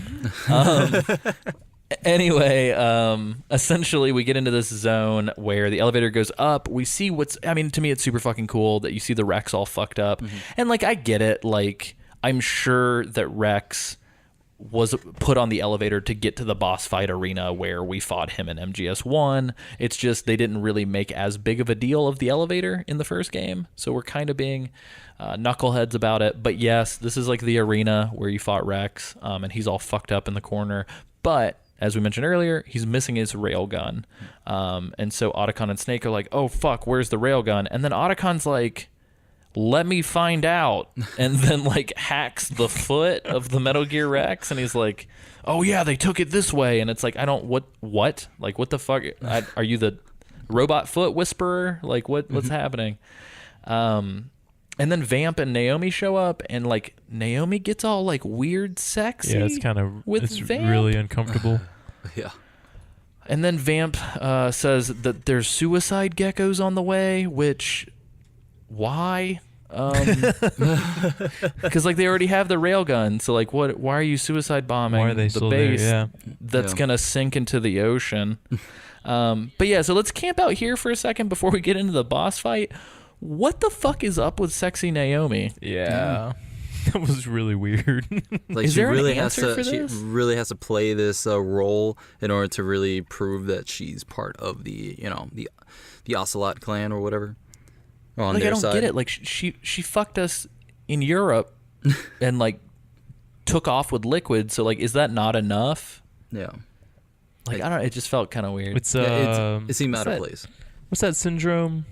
[SPEAKER 1] Essentially we get into this zone where the elevator goes up. We see to me it's super fucking cool that you see the Rex all fucked up. And, like, I get it. Like, I'm sure that Rex was put on the elevator to get to the boss fight arena where we fought him in MGS1. It's just they didn't really make as big of a deal of the elevator in the first game. So we're kind of being knuckleheads about it. But yes, this is like the arena where you fought Rex, and he's all fucked up in the corner. But as we mentioned earlier, he's missing his railgun. And so Otacon and Snake are like, oh, fuck, where's the railgun? And then Otacon's like, let me find out, and then, like, hacks the foot of the Metal Gear Rex, and he's like, oh yeah, they took it this way. And it's like, I don't, what like, what the fuck, are you the robot foot whisperer? Like, what's happening? And then Vamp and Naomi show up, and, like, Naomi gets all, like, weird sexy.
[SPEAKER 4] Yeah, it's
[SPEAKER 1] Vamp.
[SPEAKER 4] Really uncomfortable.
[SPEAKER 3] Yeah.
[SPEAKER 1] And then Vamp says that there's suicide geckos on the way, which, why? Because, like, they already have the railgun, so, like, why are you suicide bombing
[SPEAKER 4] why are they
[SPEAKER 1] the
[SPEAKER 4] still
[SPEAKER 1] base
[SPEAKER 4] there?
[SPEAKER 1] that's gonna sink into the ocean? But yeah, so let's camp out here for a second before we get into the boss fight. What the fuck is up with sexy Naomi?
[SPEAKER 4] Yeah. That was really weird.
[SPEAKER 3] Like,
[SPEAKER 1] is
[SPEAKER 3] she
[SPEAKER 1] there
[SPEAKER 3] really
[SPEAKER 1] an answer for this?
[SPEAKER 3] She really has to play this role in order to really prove that she's part of the Ocelot clan or whatever. On
[SPEAKER 1] like,
[SPEAKER 3] their
[SPEAKER 1] I don't
[SPEAKER 3] side.
[SPEAKER 1] get it. Like, she fucked us in Europe and, like, took off with Liquid. So, like, is that not enough?
[SPEAKER 3] Yeah.
[SPEAKER 1] Like, I don't know. It just felt kind of weird.
[SPEAKER 4] It's
[SPEAKER 3] it seemed out of place.
[SPEAKER 4] What's that syndrome?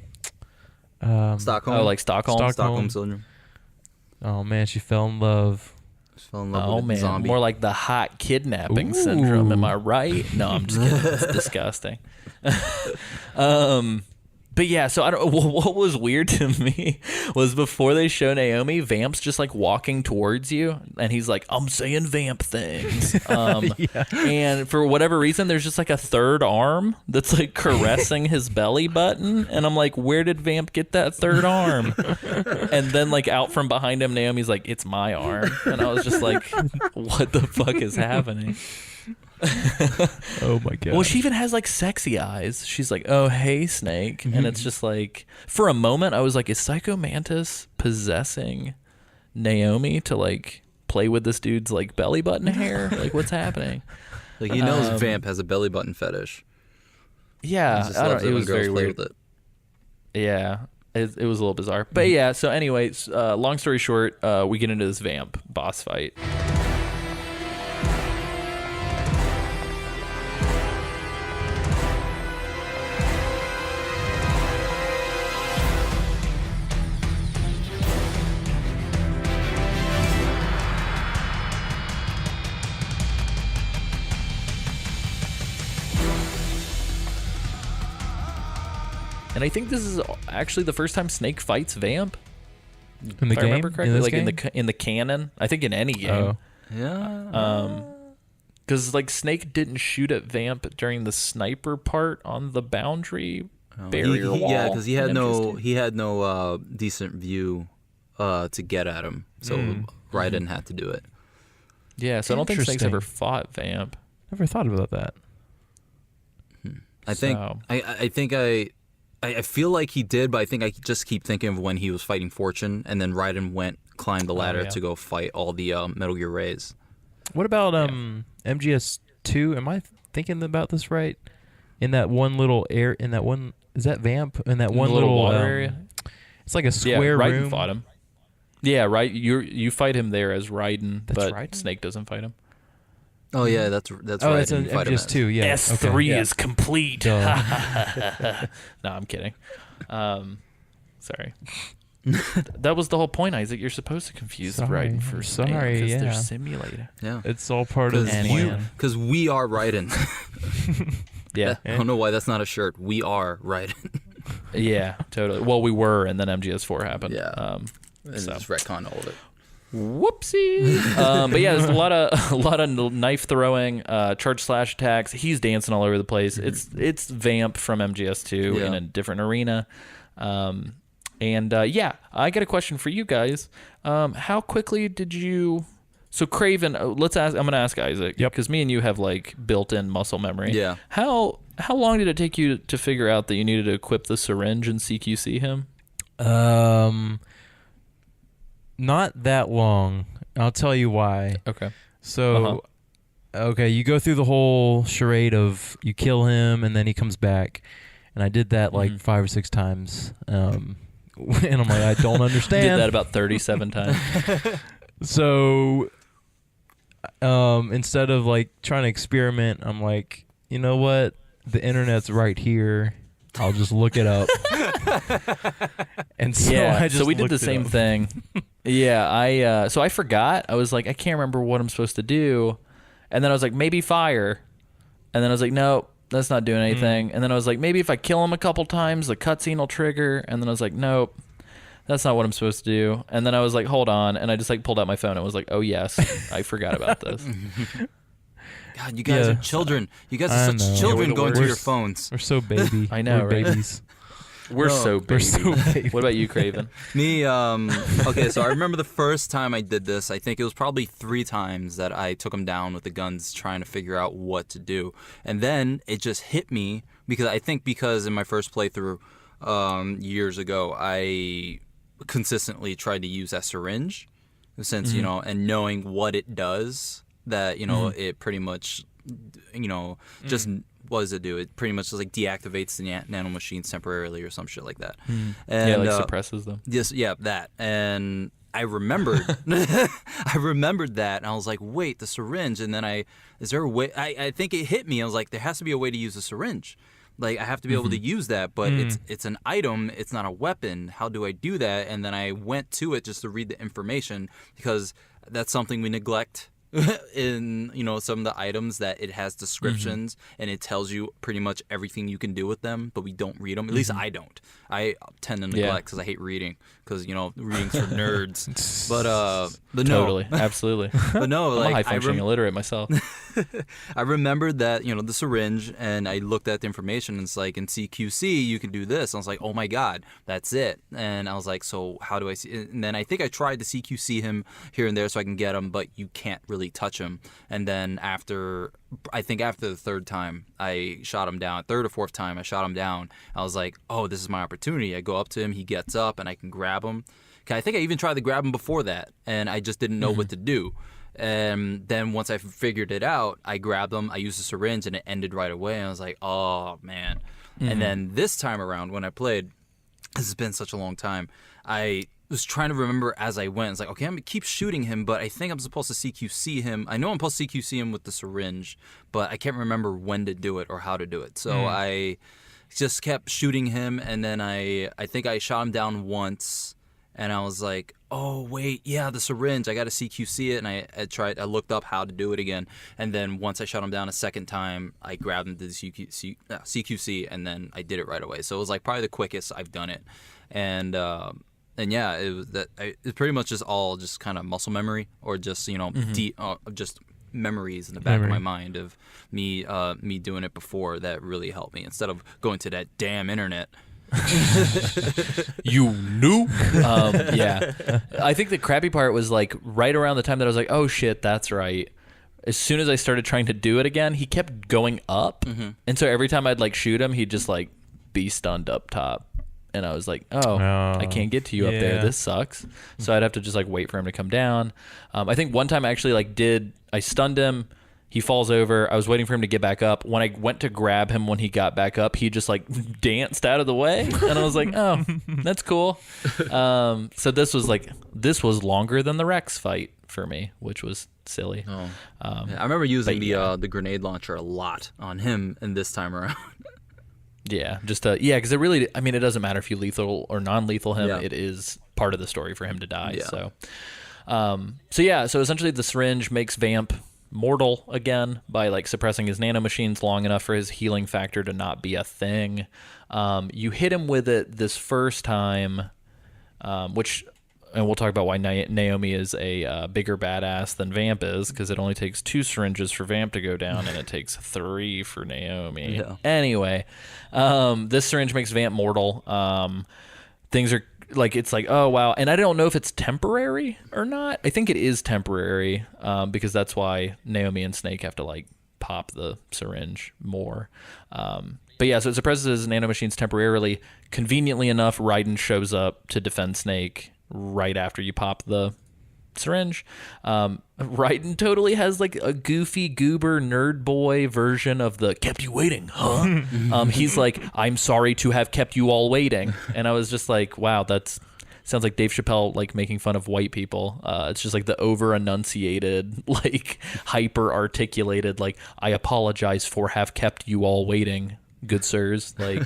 [SPEAKER 3] Stockholm.
[SPEAKER 1] Oh, like Stockholm?
[SPEAKER 3] Stockholm syndrome.
[SPEAKER 4] Oh man, she fell in love.
[SPEAKER 3] She fell in love with a zombie.
[SPEAKER 1] More like the hot kidnapping syndrome. Am I right? No, I'm just kidding. It's disgusting. But yeah, so what was weird to me was before they show Naomi, Vamp's just, like, walking towards you, and he's like, I'm saying Vamp things. And for whatever reason, there's just, like, a third arm that's, like, caressing his belly button, and I'm like, where did Vamp get that third arm? And then, like, out from behind him, Naomi's like, it's my arm. And I was just like, what the fuck is happening?
[SPEAKER 4] Oh my god.
[SPEAKER 1] Well, she even has, like, sexy eyes. She's like, oh, hey, Snake. And it's just like, for a moment I was like, is Psycho Mantis possessing Naomi to, like, play with this dude's, like, belly button hair? Like, what's happening?
[SPEAKER 3] Like he knows Vamp has a belly button fetish.
[SPEAKER 1] Yeah,
[SPEAKER 3] He just
[SPEAKER 1] I
[SPEAKER 3] loves
[SPEAKER 1] don't. It
[SPEAKER 3] when
[SPEAKER 1] was
[SPEAKER 3] girls
[SPEAKER 1] very
[SPEAKER 3] play
[SPEAKER 1] weird.
[SPEAKER 3] with it.
[SPEAKER 1] Yeah, it was a little bizarre. But yeah, so anyways, long story short, we get into this Vamp boss fight. And I think this is actually the first time Snake fights Vamp.
[SPEAKER 4] In the
[SPEAKER 1] If I
[SPEAKER 4] game?
[SPEAKER 1] remember correctly,
[SPEAKER 4] In this
[SPEAKER 1] like
[SPEAKER 4] game?
[SPEAKER 1] in the canon. I think in any game.
[SPEAKER 4] Oh.
[SPEAKER 3] Yeah.
[SPEAKER 1] Because like Snake didn't shoot at Vamp during the sniper part on the boundary barrier wall.
[SPEAKER 3] Yeah, because he had
[SPEAKER 1] in MGS2.
[SPEAKER 3] he had no decent view to get at him, so Raiden had to do it.
[SPEAKER 1] Yeah, so I don't think Snake's
[SPEAKER 4] Interesting.
[SPEAKER 1] ever fought Vamp.
[SPEAKER 4] Never thought about that.
[SPEAKER 3] I think
[SPEAKER 1] So-
[SPEAKER 3] I think I feel like he did, but I think I just keep thinking of when he was fighting Fortune, and then Raiden climbed the ladder
[SPEAKER 1] yeah.
[SPEAKER 3] to go fight all the Metal Gear Rays.
[SPEAKER 4] What about MGS2? Am I thinking about this right? In that one little is that Vamp? In that one
[SPEAKER 1] little water
[SPEAKER 4] um,
[SPEAKER 1] area?
[SPEAKER 4] It's like a
[SPEAKER 1] Yeah,
[SPEAKER 4] square
[SPEAKER 1] Raiden
[SPEAKER 4] room.
[SPEAKER 1] fought him. Yeah, right. You fight him there as Raiden,
[SPEAKER 4] That's
[SPEAKER 1] but
[SPEAKER 4] Raiden?
[SPEAKER 1] Snake doesn't fight him.
[SPEAKER 3] Oh yeah, that's
[SPEAKER 4] Oh,
[SPEAKER 3] right.
[SPEAKER 4] that's in MGS2. Yeah.
[SPEAKER 1] S3
[SPEAKER 4] okay.
[SPEAKER 1] is complete.
[SPEAKER 4] Duh.
[SPEAKER 1] No, I'm kidding. Sorry. That was the whole point, Isaac. You're supposed to confuse
[SPEAKER 4] Sorry,
[SPEAKER 1] Raiden for
[SPEAKER 4] I'm
[SPEAKER 1] Snake
[SPEAKER 4] sorry,
[SPEAKER 1] because they're
[SPEAKER 4] yeah.
[SPEAKER 1] simulated.
[SPEAKER 3] Yeah,
[SPEAKER 4] It's all part of the plan.
[SPEAKER 3] because we are Raiden.
[SPEAKER 1] Yeah,
[SPEAKER 3] I don't know why that's not a shirt. We are Raiden.
[SPEAKER 1] yeah, totally. Well, we were, and then MGS4 happened.
[SPEAKER 3] Yeah. And
[SPEAKER 1] So.
[SPEAKER 3] just retcon all of it.
[SPEAKER 1] Whoopsie. But yeah, there's a lot of knife throwing, charge slash attacks. He's dancing all over the place. It's Vamp from MGS2
[SPEAKER 3] Yeah.
[SPEAKER 1] in a different arena. Yeah, I got a question for you guys. How quickly did you? So Craven, let's ask. I'm gonna ask Isaac.
[SPEAKER 4] Yep.
[SPEAKER 1] Because me and you have like built-in muscle memory.
[SPEAKER 3] Yeah.
[SPEAKER 1] How long did it take you to figure out that you needed to equip the syringe and CQC him?
[SPEAKER 4] Not that long. I'll tell you why.
[SPEAKER 1] Okay.
[SPEAKER 4] So, okay, you go through the whole charade of you kill him and then he comes back, and I did that like 5 or 6 times. And I'm like, I don't understand.
[SPEAKER 1] Did that about 37 times.
[SPEAKER 4] So, instead of like trying to experiment, I'm like, you know what? The internet's right here. I'll just look it up. And so
[SPEAKER 1] Yeah,
[SPEAKER 4] I just
[SPEAKER 1] so we did
[SPEAKER 4] looked
[SPEAKER 1] the
[SPEAKER 4] it
[SPEAKER 1] same
[SPEAKER 4] up.
[SPEAKER 1] thing. Yeah, I forgot. I was like, I can't remember what I'm supposed to do. And then I was like, maybe fire. And then I was like, nope, that's not doing anything. And then I was like, maybe if I kill him a couple times, the cutscene will trigger. And then I was like, nope, that's not what I'm supposed to do. And then I was like, hold on. And I just like pulled out my phone and was like, oh yes, I forgot about this.
[SPEAKER 3] God, you guys
[SPEAKER 4] Yeah.
[SPEAKER 3] are children. You guys
[SPEAKER 4] I
[SPEAKER 3] are
[SPEAKER 4] know.
[SPEAKER 3] such
[SPEAKER 1] Yeah,
[SPEAKER 3] children
[SPEAKER 1] we're the
[SPEAKER 3] going to
[SPEAKER 1] worst.
[SPEAKER 3] your phones.
[SPEAKER 4] We're so baby.
[SPEAKER 1] I know,
[SPEAKER 4] We're
[SPEAKER 1] right?
[SPEAKER 4] babies.
[SPEAKER 1] We're so baby.
[SPEAKER 4] We're so baby.
[SPEAKER 1] What about you, Craven?
[SPEAKER 3] Me, okay, so I remember the first time I did this, I think it was probably 3 times that I took him down with the guns trying to figure out what to do. And then it just hit me because in my first playthrough years ago, I consistently tried to use that syringe since, and knowing what it does, that, it pretty much, just what does it do? It pretty much just like deactivates the nanomachines temporarily or some shit like that. And,
[SPEAKER 1] Yeah, like suppresses them.
[SPEAKER 3] that. And I remembered, I remembered that, and I was like, wait, the syringe. And then is there a way? I think it hit me. I was like, there has to be a way to use a syringe. Like I have to be able to use that, but it's an item. It's not a weapon. How do I do that? And then I went to it just to read the information because that's something we neglect in some of the items, that it has descriptions and it tells you pretty much everything you can do with them, but we don't read them. At least I don't. I tend to neglect because I hate reading, because reading's for nerds. But no,
[SPEAKER 1] Totally, absolutely.
[SPEAKER 3] but no,
[SPEAKER 1] I'm
[SPEAKER 3] like
[SPEAKER 1] a high functioning illiterate myself.
[SPEAKER 3] I remembered that, the syringe, and I looked at the information, and it's like in CQC you can do this. I was like, oh my god, that's it. And I was like, so how do I see? And then I think I tried to CQC him here and there so I can get him, but you can't really touch him. And then after the third time I shot him down, third or fourth time I shot him down, I was like, oh, this is my opportunity. I go up to him, he gets up, and I can grab him. I think I even tried to grab him before that, and I just didn't know what to do. And then once I figured it out, I grabbed them, I used the syringe, and it ended right away. And I was like, oh, man. And then this time around when I played, this has been such a long time, I was trying to remember as I went. It's like, okay, I'm going to keep shooting him, but I think I'm supposed to CQC him. I know I'm supposed to CQC him with the syringe, but I can't remember when to do it or how to do it. So I just kept shooting him, and then I think I shot him down once, and I was like, oh, wait, yeah, the syringe. I got to CQC it, and I looked up how to do it again. And then once I shot him down a second time, I grabbed him to the CQC, and then I did it right away. So it was like probably the quickest I've done it. And yeah, it's pretty much just all just kind of muscle memory, or just, just memories in the back of my mind of me doing it before that really helped me, instead of going to that damn internet.
[SPEAKER 1] You knew? Yeah. I think the crappy part was like right around the time that I was like, oh shit, that's right. As soon as I started trying to do it again, he kept going up. And so every time I'd like shoot him, he'd just like be stunned up top. And I was like, I can't get to you up there. This sucks. So I'd have to just like wait for him to come down. I think one time I actually I stunned him. He falls over. I was waiting for him to get back up. When I went to grab him when he got back up, he just like danced out of the way. And I was like, oh, that's cool. So this was longer than the Rex fight for me, which was silly.
[SPEAKER 3] I remember using the grenade launcher a lot on him, and this time around.
[SPEAKER 1] Yeah, because it really, I mean, it doesn't matter if you lethal or non-lethal him.
[SPEAKER 3] Yeah.
[SPEAKER 1] It is part of the story for him to die.
[SPEAKER 3] Yeah.
[SPEAKER 1] So essentially the syringe makes Vamp mortal again by like suppressing his nanomachines long enough for his healing factor to not be a thing. You hit him with it this first time, and we'll talk about why Naomi is a bigger badass than Vamp is, because it only takes 2 syringes for Vamp to go down, and it takes 3 for Naomi.
[SPEAKER 3] Yeah.
[SPEAKER 1] Anyway, this syringe makes Vamp mortal. Things are like, it's like, oh wow, and I don't know if it's temporary or not. I think it is temporary, because that's why Naomi and Snake have to like pop the syringe more. But yeah, so it suppresses his nanomachines temporarily. Conveniently enough, Raiden shows up to defend Snake right after you pop the syringe. Raiden totally has like a goofy goober nerd boy version of the "kept you waiting, huh?" He's like, "I'm sorry to have kept you all waiting," and I was just like, wow, that's sounds like Dave Chappelle like making fun of white people. It's just like the over enunciated, like hyper articulated, like, "I apologize for have kept you all waiting, good sirs," like.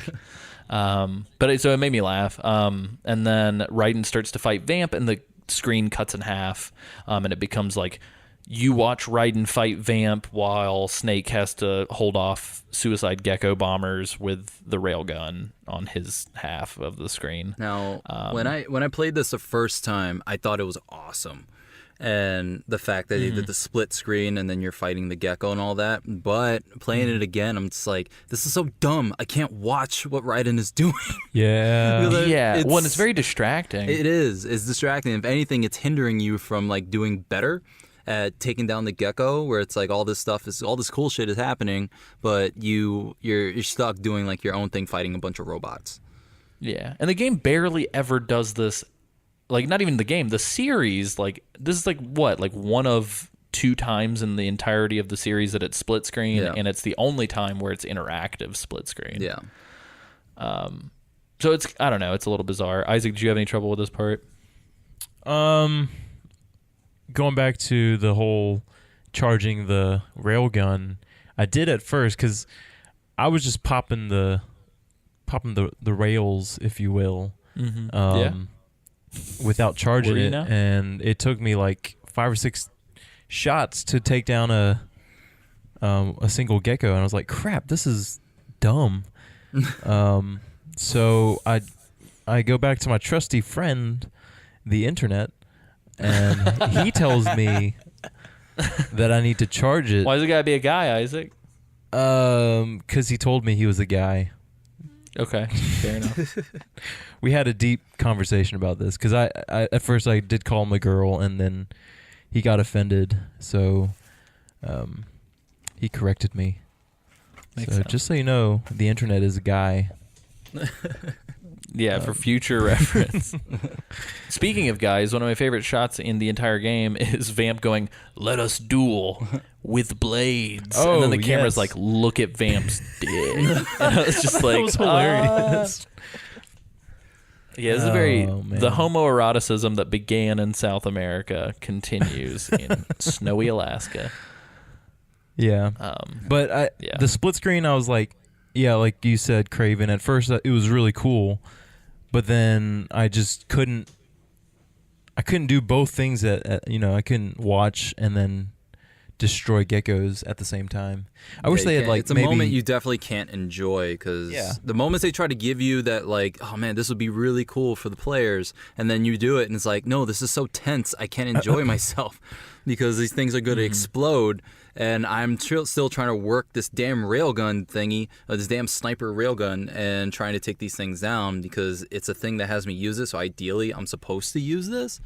[SPEAKER 1] So it made me laugh. And then Raiden starts to fight Vamp, and the screen cuts in half, and it becomes like you watch Raiden fight Vamp while Snake has to hold off Suicide Gecko bombers with the railgun on his half of the screen.
[SPEAKER 3] Now, when I played this the first time, I thought it was awesome. And the fact that they did the split screen and then you're fighting the gecko and all that. But playing it again, I'm just like, this is so dumb. I can't watch what Raiden is doing.
[SPEAKER 4] Yeah.
[SPEAKER 1] It's very distracting.
[SPEAKER 3] It is. It's distracting. If anything, it's hindering you from like doing better at taking down the gecko, where it's like all this cool shit is happening, but you're stuck doing like your own thing, fighting a bunch of robots.
[SPEAKER 1] Yeah. And the game barely ever does this. Like, not even the game, the series, like, this is like what, like one of 2 times in the entirety of the series that it's split screen, and it's the only time where it's interactive split screen.
[SPEAKER 3] Yeah.
[SPEAKER 1] So it's, I don't know, it's a little bizarre. Isaac, did you have any trouble with this part?
[SPEAKER 4] Going back to the whole charging the railgun, I did at first because I was just popping the rails, if you will. Without charging it, and it took me like 5 or 6 shots to take down a single gecko, and I was like, crap, this is dumb. So I go back to my trusty friend, the internet, and he tells me that I need to charge it.
[SPEAKER 1] Why does it gotta be a guy, Isaac?
[SPEAKER 4] Because he told me he was a guy.
[SPEAKER 1] Okay, fair enough.
[SPEAKER 4] We had a deep conversation about this because I at first I did call him a girl, and then he got offended, so he corrected me.
[SPEAKER 1] Makes sense.
[SPEAKER 4] Just so you know, the internet is a guy.
[SPEAKER 1] Yeah, for future reference. Speaking of guys, one of my favorite shots in the entire game is Vamp going, "Let us duel with blades." And then the camera's like, "Look at Vamp's dick." And I was just like,
[SPEAKER 4] that was hilarious.
[SPEAKER 1] Yeah, this is the homoeroticism that began in South America continues in snowy Alaska.
[SPEAKER 4] Yeah. But the split screen, I was like, yeah, like you said, Craven, at first it was really cool, but then I just couldn't do both things I couldn't watch and then destroy geckos at the same time. I wish they had like
[SPEAKER 3] it's a moment you definitely can't enjoy because the moments they try to give you that like, oh man, this would be really cool for the players, and then you do it and it's like, no, this is so tense, I can't enjoy myself because these things are going to explode. And I'm still trying to work this damn railgun thingy, this damn sniper railgun, and trying to take these things down because it's a thing that has me use it. So ideally, I'm supposed to use this,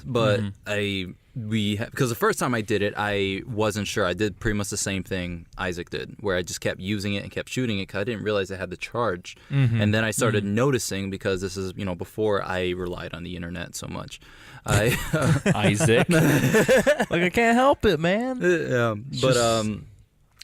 [SPEAKER 3] but because the first time I did it, I wasn't sure. I did pretty much the same thing Isaac did, where I just kept using it and kept shooting it because I didn't realize I had the charge. And then I started noticing, because this is before I relied on the internet so much.
[SPEAKER 1] Isaac,
[SPEAKER 4] like I can't help it, man.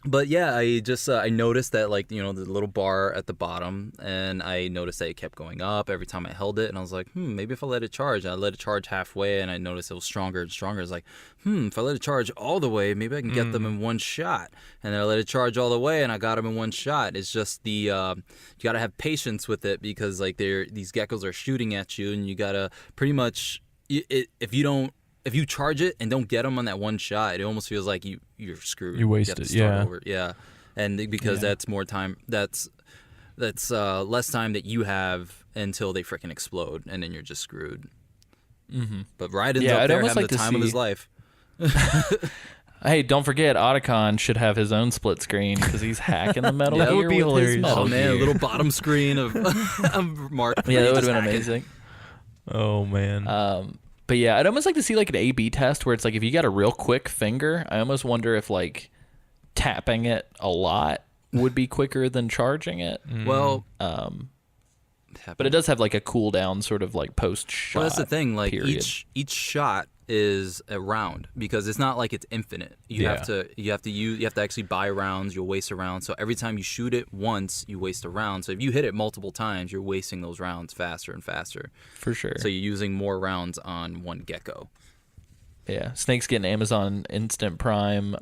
[SPEAKER 3] But yeah, I just I noticed that the little bar at the bottom, and I noticed that it kept going up every time I held it, and I was like, maybe if I let it charge. And I let it charge halfway, and I noticed it was stronger and stronger. I was like, if I let it charge all the way, maybe I can get them in one shot. And then I let it charge all the way, and I got them in one shot. It's just you got to have patience with it because these geckos are shooting at you, and you got to pretty much if you charge it and don't get them on that one shot, it almost feels like you're screwed.
[SPEAKER 4] You wasted,
[SPEAKER 3] yeah. And because that's more time, that's less time that you have until they freaking explode, and then you're just screwed. But Raiden's up there having the time of his life.
[SPEAKER 1] Hey, don't forget, Otacon should have his own split screen because he's hacking the Metal Gear.
[SPEAKER 4] That would be hilarious.
[SPEAKER 3] Oh man, a little bottom screen of Mark.
[SPEAKER 1] Yeah, that would have been amazing.
[SPEAKER 4] Oh man.
[SPEAKER 1] But yeah, I'd almost like to see like an A/B test where it's like if you got a real quick finger, I almost wonder if like tapping it a lot would be quicker than charging it.
[SPEAKER 3] Well,
[SPEAKER 1] but it does have like a cooldown sort of like post shot.
[SPEAKER 3] Well, that's the thing. Like
[SPEAKER 1] period.
[SPEAKER 3] each shot is a round because it's not like it's infinite. You have to actually buy rounds. You'll waste a round. So every time you shoot it once, you waste a round. So if you hit it multiple times, you're wasting those rounds faster and faster.
[SPEAKER 1] For sure.
[SPEAKER 3] So you're using more rounds on one gecko.
[SPEAKER 1] Yeah, Snake's getting Amazon Instant Prime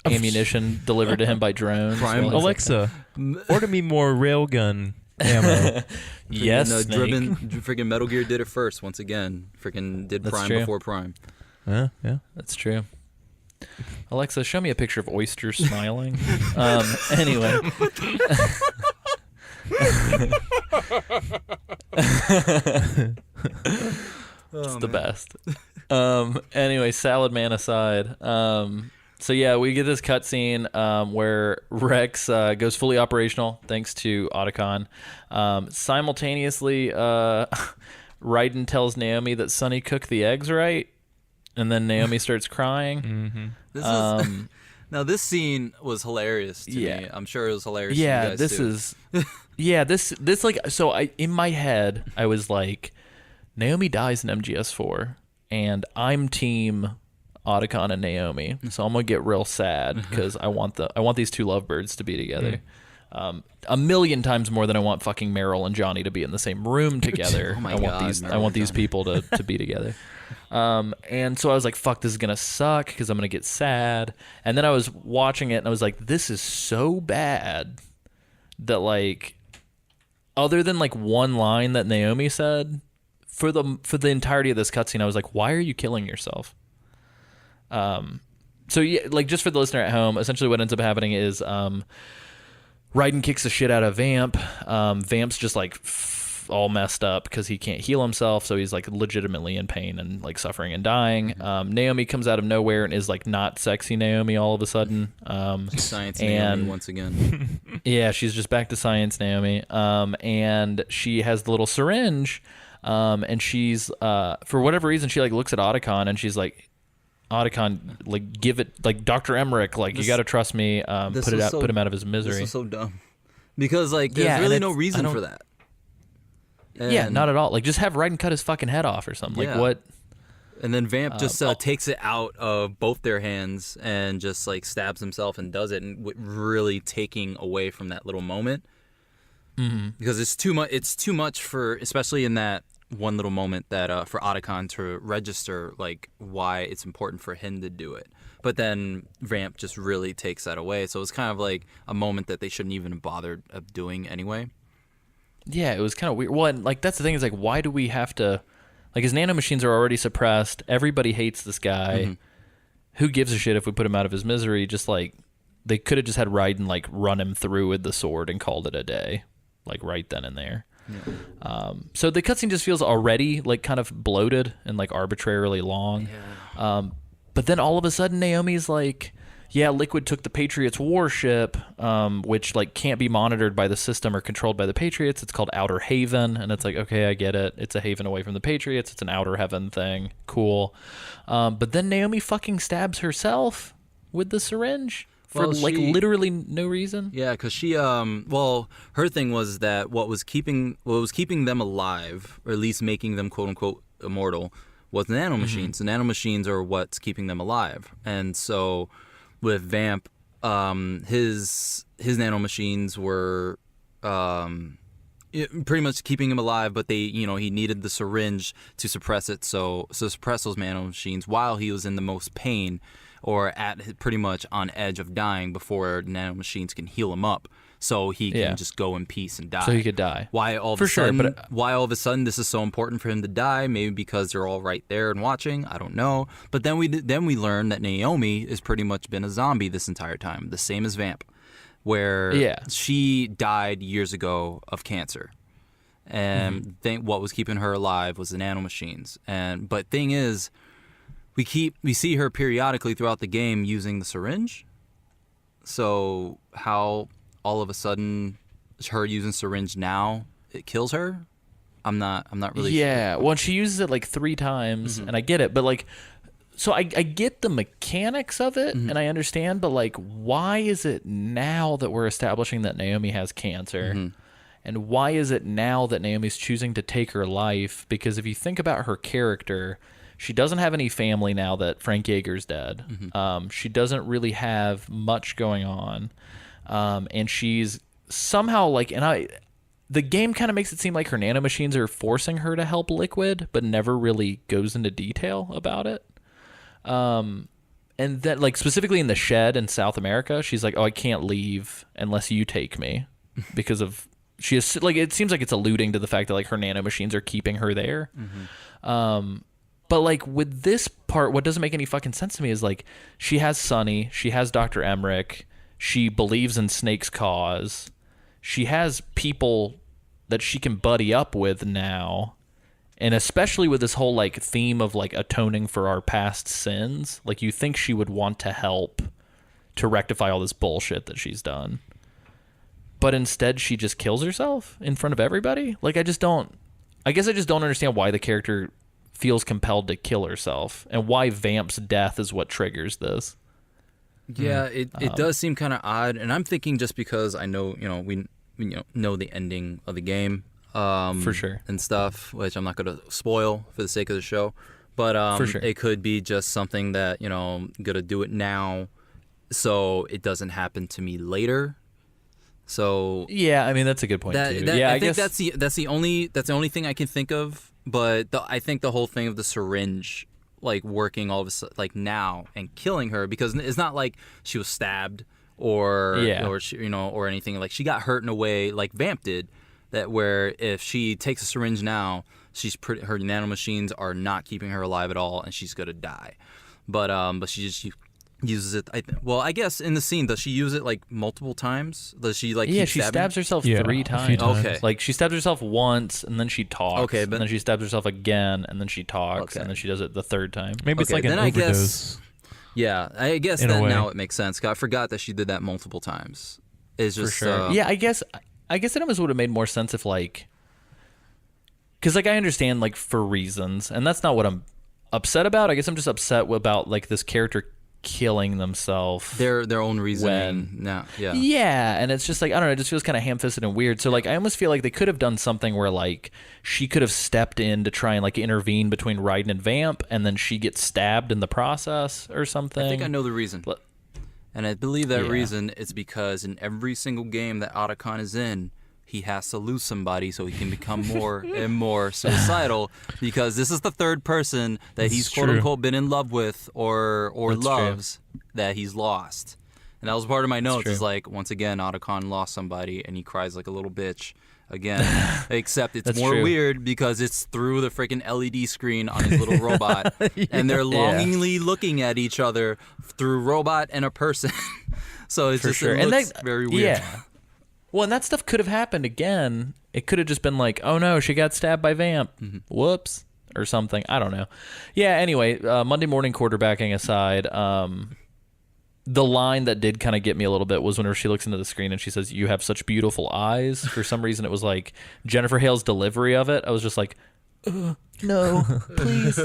[SPEAKER 1] ammunition delivered to him by drone.
[SPEAKER 4] Alexa, order me more railgun ammo.
[SPEAKER 1] Yes,
[SPEAKER 3] freaking Metal Gear did it first. Once again, freaking did Prime before Prime.
[SPEAKER 4] Yeah,
[SPEAKER 1] that's true. Alexa, show me a picture of oysters smiling. Anyway. It's the best. Anyway, Salad Man aside. So yeah, we get this cutscene where Rex goes fully operational thanks to Otacon. Simultaneously, Raiden tells Naomi that Sonny cooked the eggs right, and then Naomi starts crying.
[SPEAKER 3] Now this scene was hilarious to me. I'm sure it was hilarious to you guys
[SPEAKER 1] too. This like, so in my head I was like, Naomi dies in MGS4 and I'm team Otacon and Naomi, so I'm gonna get real sad because I want these two lovebirds to be together. A million times more than I want fucking Meryl and Johnny to be in the same room together. I want these people to be together. And so I was like, fuck, this is gonna suck because I'm gonna get sad. And then I was watching it and I was like, this is so bad that like, other than like one line that Naomi said, for the entirety of this cutscene, I was like, why are you killing yourself? So yeah, like just for the listener at home, essentially what ends up happening is Raiden kicks the shit out of Vamp. Vamp's just like all messed up because he can't heal himself, so he's like legitimately in pain and like suffering and dying. Naomi comes out of nowhere and is like not sexy Naomi all of a sudden.
[SPEAKER 3] Science Naomi once again.
[SPEAKER 1] Yeah, she's just back to Science Naomi. And she has the little syringe, and she's for whatever reason she like looks at Otacon and she's like, Otacon, like give it, like Dr. Emmerich, like you got to trust me. Put him out of his misery.
[SPEAKER 3] This is so dumb because like there's really no reason for that.
[SPEAKER 1] Yeah, not at all. Like, just have Raiden cut his fucking head off or something.
[SPEAKER 3] Yeah.
[SPEAKER 1] Like, what?
[SPEAKER 3] And then Vamp just takes it out of both their hands and just like stabs himself and does it, and really taking away from that little moment. Because it's too much. It's too much for, especially in that one little moment that for Otacon to register like why it's important for him to do it. But then Vamp just really takes that away. So it's kind of like a moment that they shouldn't even have bothered of doing anyway.
[SPEAKER 1] Yeah, it was kind of weird. Well, and, like, that's the thing is, like, why do we have to... Like, his nanomachines are already suppressed. Everybody hates this guy. Who gives a shit if we put him out of his misery? Just, like, they could have just had Raiden, like, run him through with the sword and called it a day. Like, right then and there. Yeah. So the cutscene just feels already, like, kind of bloated and, like, arbitrarily long. Yeah. But then all of a sudden, Naomi's like... Yeah, Liquid took the Patriots' warship, which like can't be monitored by the system or controlled by the Patriots. It's called Outer Haven, and it's like, okay, I get it. It's a haven away from the Patriots. It's an Outer Heaven thing. Cool. But then Naomi fucking stabs herself with the syringe for literally no reason.
[SPEAKER 3] Yeah, because she, her thing was that what was keeping them alive, or at least making them quote unquote immortal, was the nanomachines. The nanomachines are what's keeping them alive, and so. With Vamp, his nanomachines were pretty much keeping him alive, but he needed the syringe to suppress it, so suppress those nanomachines while he was in the most pain or at pretty much on edge of dying before nanomachines can heal him up. So he can just go in peace and die.
[SPEAKER 1] So he could die.
[SPEAKER 3] Why all of a sudden this is so important for him to die? Maybe because they're all right there and watching. I don't know. But then we learn that Naomi has pretty much been a zombie this entire time, the same as Vamp, where she died years ago of cancer, and what was keeping her alive was the nanomachines. But thing is, we see her periodically throughout the game using the syringe. So how? All of a sudden, her using syringe now, it kills her? I'm not really sure.
[SPEAKER 1] Yeah, well, she uses it like 3 times, and I get it, but like, so I get the mechanics of it, and I understand, but like, why is it now that we're establishing that Naomi has cancer? And why is it now that Naomi's choosing to take her life? Because if you think about her character, she doesn't have any family now that Frank Yeager's dead. She doesn't really have much going on. And she's somehow like, the game kind of makes it seem like her nanomachines are forcing her to help Liquid, but never really goes into detail about it. And then like specifically in the shed in South America, she's like, oh, I can't leave unless you take me because of, she is like, it seems like it's alluding to the fact that like her nanomachines are keeping her there. But like with this part, what doesn't make any fucking sense to me is like, she has Sonny, she has Dr. Emmerich, she believes in Snake's cause. She has people that she can buddy up with now. And especially with this whole like theme of like atoning for our past sins, like you think she would want to help to rectify all this bullshit that she's done. But instead she just kills herself in front of everybody. Like I guess I just don't understand why the character feels compelled to kill herself and why Vamp's death is what triggers this.
[SPEAKER 3] Yeah, it does seem kind of odd, and I'm thinking just because I know, we know the ending of the game,
[SPEAKER 1] for sure,
[SPEAKER 3] and stuff, which I'm not going to spoil for the sake of the show, but
[SPEAKER 1] for sure.
[SPEAKER 3] It could be just something that I'm gonna do it now, so it doesn't happen to me later. So
[SPEAKER 1] yeah, I mean that's a good point too.
[SPEAKER 3] I think that's the only thing I can think of, but I think the whole thing of the syringe. Like working all of a sudden, like now and killing her because it's not like she was stabbed or she, or anything. Like she got hurt in a way like Vamp did, that where if she takes a syringe now, her nanomachines are not keeping her alive at all and she's gonna die. But she just uses it. I guess in the scene, does she use it like multiple times? Does she like?
[SPEAKER 1] Yeah, she stabs herself 3 times.
[SPEAKER 3] Okay,
[SPEAKER 1] like she stabs herself once and then she talks. Okay, and then she stabs herself again and then she talks and then she does it the 3rd time.
[SPEAKER 4] Maybe it's like an overdose.
[SPEAKER 3] I guess then now it makes sense. I forgot that she did that multiple times. It's just
[SPEAKER 1] for sure. I guess it almost would have made more sense if like, because like I understand like for reasons, and that's not what I'm upset about. I guess I'm just upset about like this character killing themselves.
[SPEAKER 3] Their own reasoning.
[SPEAKER 1] Yeah, and it's just like, I don't know, it just feels kind of ham-fisted and weird. So like I almost feel like they could have done something where like she could have stepped in to try and like intervene between Raiden and Vamp, and then she gets stabbed in the process or something.
[SPEAKER 3] I think I know the reason. And I believe that reason is because in every single game that Otacon is in, he has to lose somebody so he can become more and more suicidal, because this is the third person that he's quote unquote been in love with or loves that he's lost. And that was part of my notes. Is like, once again, Otacon lost somebody and he cries like a little bitch again. Except it's more weird because it's through the freaking LED screen on his little robot, and they're longingly looking at each other through robot and a person. So it's it looks very weird.
[SPEAKER 1] Yeah. Well, and that stuff could have happened again. It could have just been like, oh no, she got stabbed by Vamp. Whoops. Or something. I don't know. Yeah, anyway, Monday morning quarterbacking aside, the line that did kind of get me a little bit was whenever she looks into the screen and she says, "You have such beautiful eyes." For some reason, it was like Jennifer Hale's delivery of it. I was just like, no, please.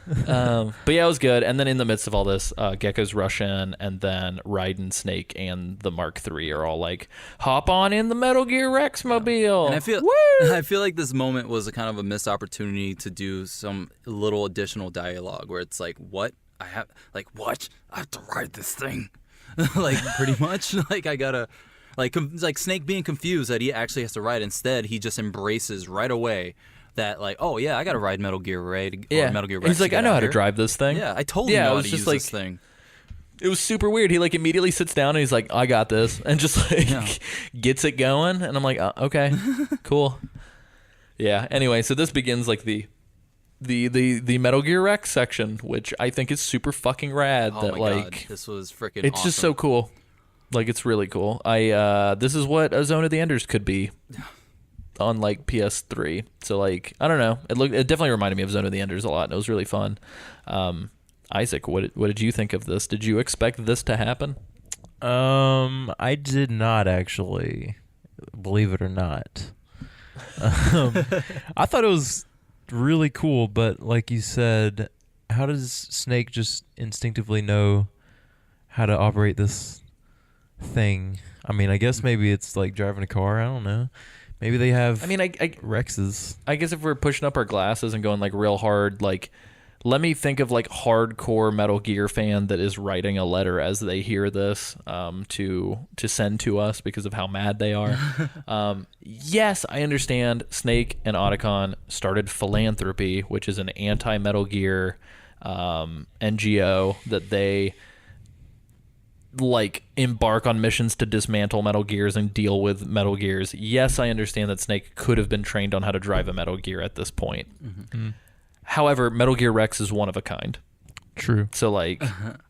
[SPEAKER 1] But yeah, it was good. And then in the midst of all this, Gecko's rush in, and then Raiden, Snake, and the Mark III are all like, hop on in the Metal Gear Rex mobile.
[SPEAKER 3] And I feel like this moment was a kind of a missed opportunity to do some little additional dialogue where it's like, what? I have to ride this thing. Like, pretty much. Like, I gotta... Like Snake being confused that he actually has to ride. Instead, he just embraces right away that, like, oh yeah, I gotta ride Metal Gear Raid or Metal Gear Rex.
[SPEAKER 1] He's like, I know how to drive this thing.
[SPEAKER 3] Yeah, I totally know how to use this thing.
[SPEAKER 1] It was super weird. He like immediately sits down and he's like, I got this, and just like gets it going. And I'm like, okay, cool. Yeah. Anyway, so this begins like the Metal Gear Rex section, which I think is super fucking rad.
[SPEAKER 3] Oh my god, this was freaking.
[SPEAKER 1] It's just so cool. Like, it's really cool. This is what a Zone of the Enders could be on like PS3. So like, I don't know. It definitely reminded me of Zone of the Enders a lot, and it was really fun. Isaac, what did you think of this? Did you expect this to happen?
[SPEAKER 4] I did not actually, believe it or not. I thought it was really cool, but like you said, how does Snake just instinctively know how to operate this thing? I mean, I guess maybe it's like driving a car. I don't know. Maybe they have. I mean, I Rexes.
[SPEAKER 1] I guess if we're pushing up our glasses and going like real hard, like, let me think of like hardcore Metal Gear fan that is writing a letter as they hear this to send to us because of how mad they are. Yes, I understand. Snake and Otacon started Philanthropy, which is an anti-Metal Gear NGO that they like embark on missions to dismantle Metal Gears and deal with Metal Gears. Yes, I understand that Snake could have been trained on how to drive a Metal Gear at this point. Mm-hmm. However, Metal Gear Rex is one of a kind.
[SPEAKER 4] True.
[SPEAKER 1] So, like,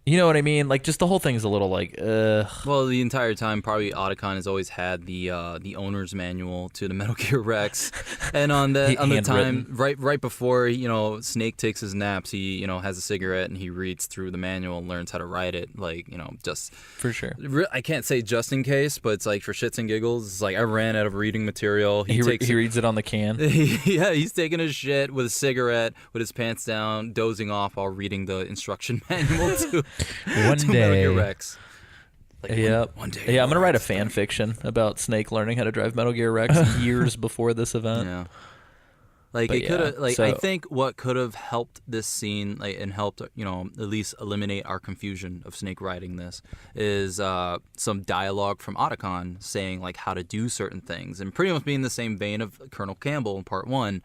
[SPEAKER 1] you know what I mean? Like, just the whole thing is a little like,
[SPEAKER 3] Well, the entire time, probably Otacon has always had the owner's manual to the Metal Gear Rex, and on the time right before Snake takes his naps, he has a cigarette and he reads through the manual and learns how to ride it. Like, just
[SPEAKER 1] for sure.
[SPEAKER 3] I can't say just in case, but it's like for shits and giggles. It's like I ran out of reading material.
[SPEAKER 1] He reads it on the can.
[SPEAKER 3] Yeah, he's taking his shit with a cigarette, with his pants down, dozing off while reading the instruction manual to Metal Gear Rex.
[SPEAKER 1] Like, one day. Yeah, I'm gonna write a fan fiction about Snake learning how to drive Metal Gear Rex years before this event.
[SPEAKER 3] Yeah. Like, it could have, I think what could have helped this scene, like, and helped, at least eliminate our confusion of Snake riding this, is some dialogue from Otacon saying, like, how to do certain things, and pretty much being the same vein of Colonel Campbell in Part 1.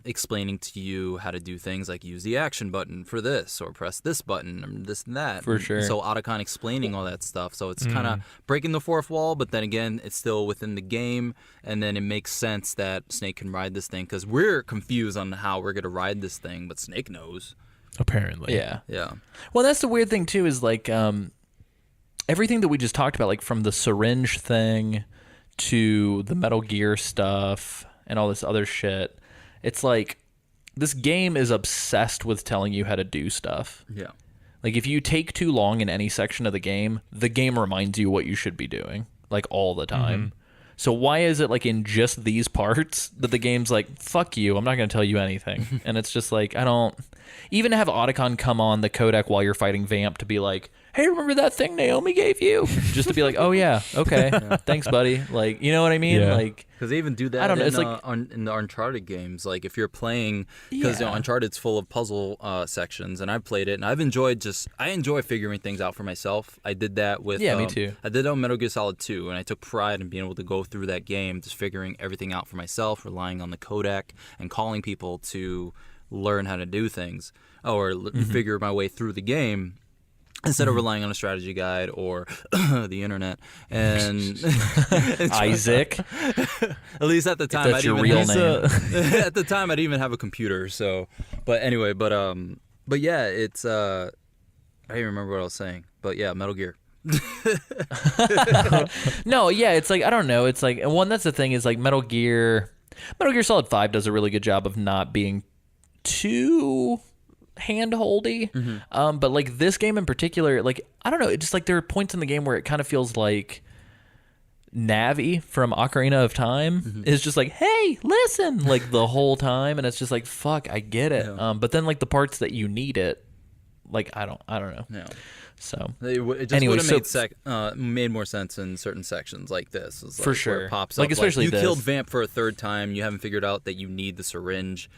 [SPEAKER 3] Explaining to you how to do things like use the action button for this or press this button and this and that.
[SPEAKER 1] For sure.
[SPEAKER 3] So Otacon explaining all that stuff. So it's kind of breaking the fourth wall, but then again, it's still within the game. And then it makes sense that Snake can ride this thing because we're confused on how we're going to ride this thing, but Snake knows.
[SPEAKER 4] Apparently.
[SPEAKER 1] Yeah.
[SPEAKER 3] Yeah.
[SPEAKER 1] Well, that's the weird thing, too, is like everything that we just talked about, like from the syringe thing to the Metal Gear stuff and all this other shit. It's like this game is obsessed with telling you how to do stuff.
[SPEAKER 3] Yeah.
[SPEAKER 1] Like if you take too long in any section of the game reminds you what you should be doing, like all the time. So why is it like in just these parts that the game's like, fuck you, I'm not going to tell you anything? And it's just like, I don't even have Otacon come on the codec while you're fighting Vamp to be like, hey, remember that thing Naomi gave you? Just to be like, oh yeah, okay, thanks, buddy. Like, you know what I mean?
[SPEAKER 4] Yeah.
[SPEAKER 1] Like,
[SPEAKER 3] because they even do that
[SPEAKER 1] I don't know,
[SPEAKER 3] in,
[SPEAKER 1] it's like,
[SPEAKER 3] in the Uncharted games. Like if you're playing, because Uncharted's full of puzzle sections, and I've played it, and I've enjoyed I enjoy figuring things out for myself. I did that with
[SPEAKER 1] me too.
[SPEAKER 3] I did that on Metal Gear Solid 2, and I took pride in being able to go through that game, just figuring everything out for myself, relying on the codec, and calling people to learn how to do things or figure my way through the game. Instead of relying on a strategy guide or the internet, and
[SPEAKER 1] Isaac,
[SPEAKER 3] at least at the time,
[SPEAKER 1] that's your real name.
[SPEAKER 3] At the time, I didn't even have a computer. So, but anyway, but yeah, it's I don't even remember what I was saying, but yeah, Metal Gear.
[SPEAKER 1] No, yeah, it's like, I don't know. It's like, and one, that's the thing is like Metal Gear Solid 5 does a really good job of not being too hand-holdy. But like this game in particular, like, I don't know, it just like there are points in the game where it kind of feels like Navi from Ocarina of Time is just like, hey, listen, like the whole time, and it's just like, fuck, I get it. But then like the parts that you need it, like I don't know.
[SPEAKER 3] Yeah.
[SPEAKER 1] So
[SPEAKER 3] it just
[SPEAKER 1] anyway,
[SPEAKER 3] would have made more sense in certain sections like this. It's like
[SPEAKER 1] for
[SPEAKER 3] where
[SPEAKER 1] sure,
[SPEAKER 3] it pops
[SPEAKER 1] like
[SPEAKER 3] up,
[SPEAKER 1] especially
[SPEAKER 3] like, you
[SPEAKER 1] this.
[SPEAKER 3] killed Vamp for a third time. You haven't figured out that you need the syringe.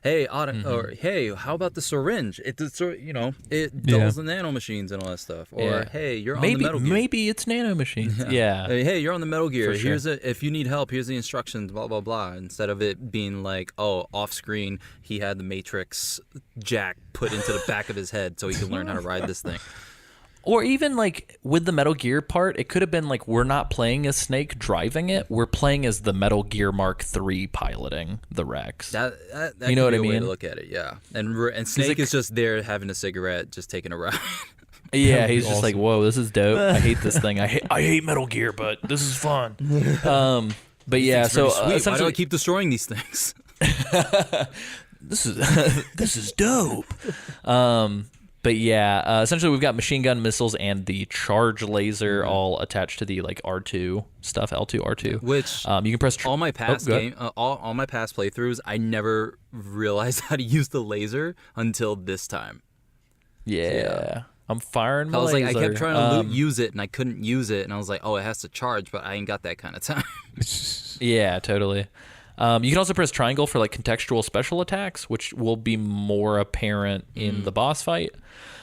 [SPEAKER 3] Hey, or hey, how about the syringe? It dulls the nano machines and all that stuff. Or hey, you're on the Metal Gear.
[SPEAKER 1] Maybe it's nano machines. Yeah.
[SPEAKER 3] Hey, you're on the Metal Gear.
[SPEAKER 1] For sure.
[SPEAKER 3] If you need help, here's the instructions. Blah blah blah. Instead of it being like, oh, off screen, he had the Matrix jack put into the back of his head so he could learn how to ride this thing.
[SPEAKER 1] Or even like with the Metal Gear part, it could have been like, we're not playing as Snake driving it. We're playing as the Metal Gear Mark III piloting the Rex.
[SPEAKER 3] That
[SPEAKER 1] you know what I
[SPEAKER 3] way
[SPEAKER 1] mean?
[SPEAKER 3] to look at it, yeah. And Snake is just there having a cigarette, just taking a ride.
[SPEAKER 1] Yeah, he's just like, whoa, this is dope. I hate this thing. I hate Metal Gear, but this is fun. But yeah, so
[SPEAKER 3] why do I keep destroying these things?
[SPEAKER 1] this is dope. But yeah, essentially we've got machine gun, missiles, and the charge laser all attached to the like R2 stuff, L2, R2.
[SPEAKER 3] Which
[SPEAKER 1] you can press.
[SPEAKER 3] All my past all my past playthroughs, I never realized how to use the laser until this time.
[SPEAKER 1] Yeah. I'm firing my
[SPEAKER 3] I was
[SPEAKER 1] laser.
[SPEAKER 3] like, I kept trying to use it, and I couldn't use it, and I was like, oh, it has to charge, but I ain't got that kind of time.
[SPEAKER 1] Yeah, totally. You can also press triangle for like contextual special attacks, which will be more apparent in the boss fight.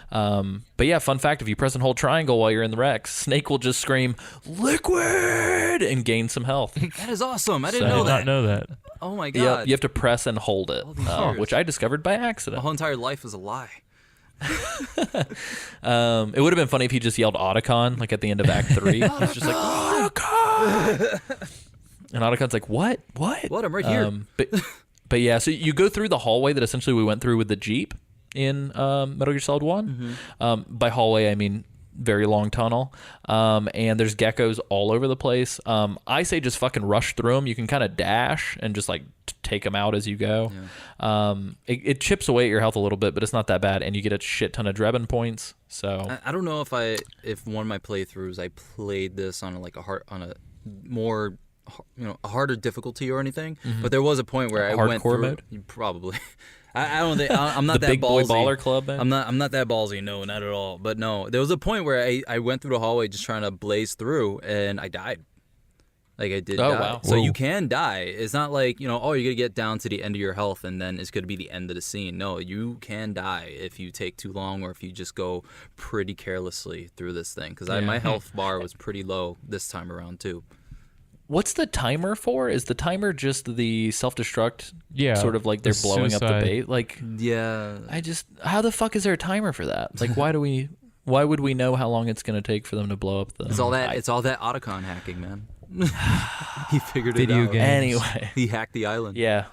[SPEAKER 1] But yeah, fun fact, if you press and hold triangle while you're in the Rex, Snake will just scream, liquid, and gain some health.
[SPEAKER 3] That is awesome. I didn't
[SPEAKER 4] I
[SPEAKER 3] know
[SPEAKER 4] did
[SPEAKER 3] that.
[SPEAKER 4] not know that.
[SPEAKER 3] Oh my god.
[SPEAKER 1] Yeah, you have to press and hold it, which I discovered by accident.
[SPEAKER 3] My whole entire life is a lie.
[SPEAKER 1] It would have been funny if he just yelled Otacon like at the end of Act 3. It's just like, Otacon! And Otacon's like, what?
[SPEAKER 3] What? I'm right here.
[SPEAKER 1] But yeah, so you go through the hallway that essentially we went through with the Jeep in Metal Gear Solid 1. By hallway, I mean very long tunnel. And there's geckos all over the place. I say just fucking rush through them. You can kind of dash and just like take them out as you go. Yeah. It chips away at your health a little bit, but it's not that bad. And you get a shit ton of Drebin points. So
[SPEAKER 3] I don't know if one of my playthroughs I played this on a harder difficulty or anything, but there was a point where I went through
[SPEAKER 1] mode?
[SPEAKER 3] Probably. I don't think I'm not
[SPEAKER 1] the
[SPEAKER 3] that
[SPEAKER 1] big boy
[SPEAKER 3] ballsy.
[SPEAKER 1] baller club, man?
[SPEAKER 3] I'm not that ballsy. No, not at all. But no, there was a point where I went through the hallway just trying to blaze through, and I died. Like I did die.
[SPEAKER 1] Wow.
[SPEAKER 3] So
[SPEAKER 4] Whoa.
[SPEAKER 3] you can die. It's not like, you're going to get down to the end of your health and then it's going to be the end of the scene. No, you can die if you take too long or if you just go pretty carelessly through this thing. Because my health bar was pretty low this time around too.
[SPEAKER 1] What's the timer for? Is the timer just the self-destruct?
[SPEAKER 4] Yeah,
[SPEAKER 1] Sort of like they're blowing up the
[SPEAKER 4] suicide.
[SPEAKER 1] bait? Like,
[SPEAKER 3] Yeah.
[SPEAKER 1] how the fuck is there a timer for that? Like, why would we know how long it's going to take for them to blow up the...
[SPEAKER 3] It's all that Otacon hacking, man. He figured
[SPEAKER 4] Video
[SPEAKER 3] it out.
[SPEAKER 4] games.
[SPEAKER 1] Anyway.
[SPEAKER 3] He hacked the island.
[SPEAKER 1] Yeah.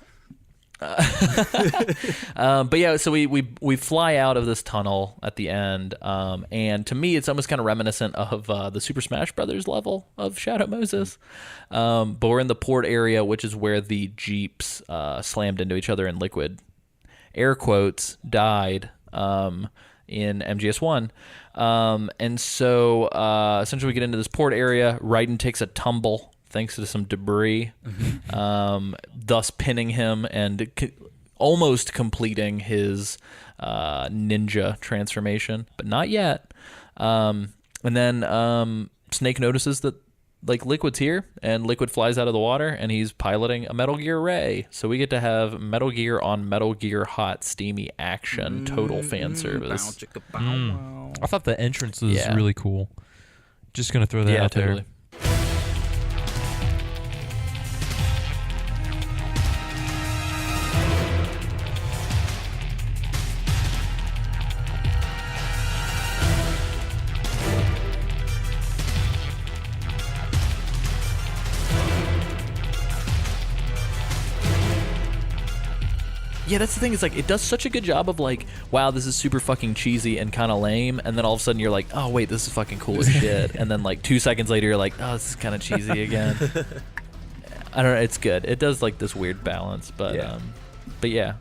[SPEAKER 1] But yeah, so we fly out of this tunnel at the end, and to me, it's almost kind of reminiscent of the Super Smash Brothers level of Shadow Moses. But we're in the port area, which is where the Jeeps slammed into each other in Liquid, air quotes, died in MGS1. And so essentially we get into this port area. Raiden takes a tumble thanks to some debris, thus pinning him and almost completing his ninja transformation, but not yet. And then Snake notices that like Liquid's here, and Liquid flies out of the water, and he's piloting a Metal Gear Ray. So we get to have Metal Gear on Metal Gear hot steamy action, total fan service.
[SPEAKER 4] I thought the entrance was really cool. Just gonna throw that out
[SPEAKER 1] totally.
[SPEAKER 4] there.
[SPEAKER 1] Yeah, that's the thing. Is like it does such a good job of like, wow, this is super fucking cheesy and kind of lame, and then all of a sudden you're like, oh wait, this is fucking cool as shit, and then like 2 seconds later you're like, oh, this is kind of cheesy again. I don't know. It's good. It does like this weird balance, but yeah,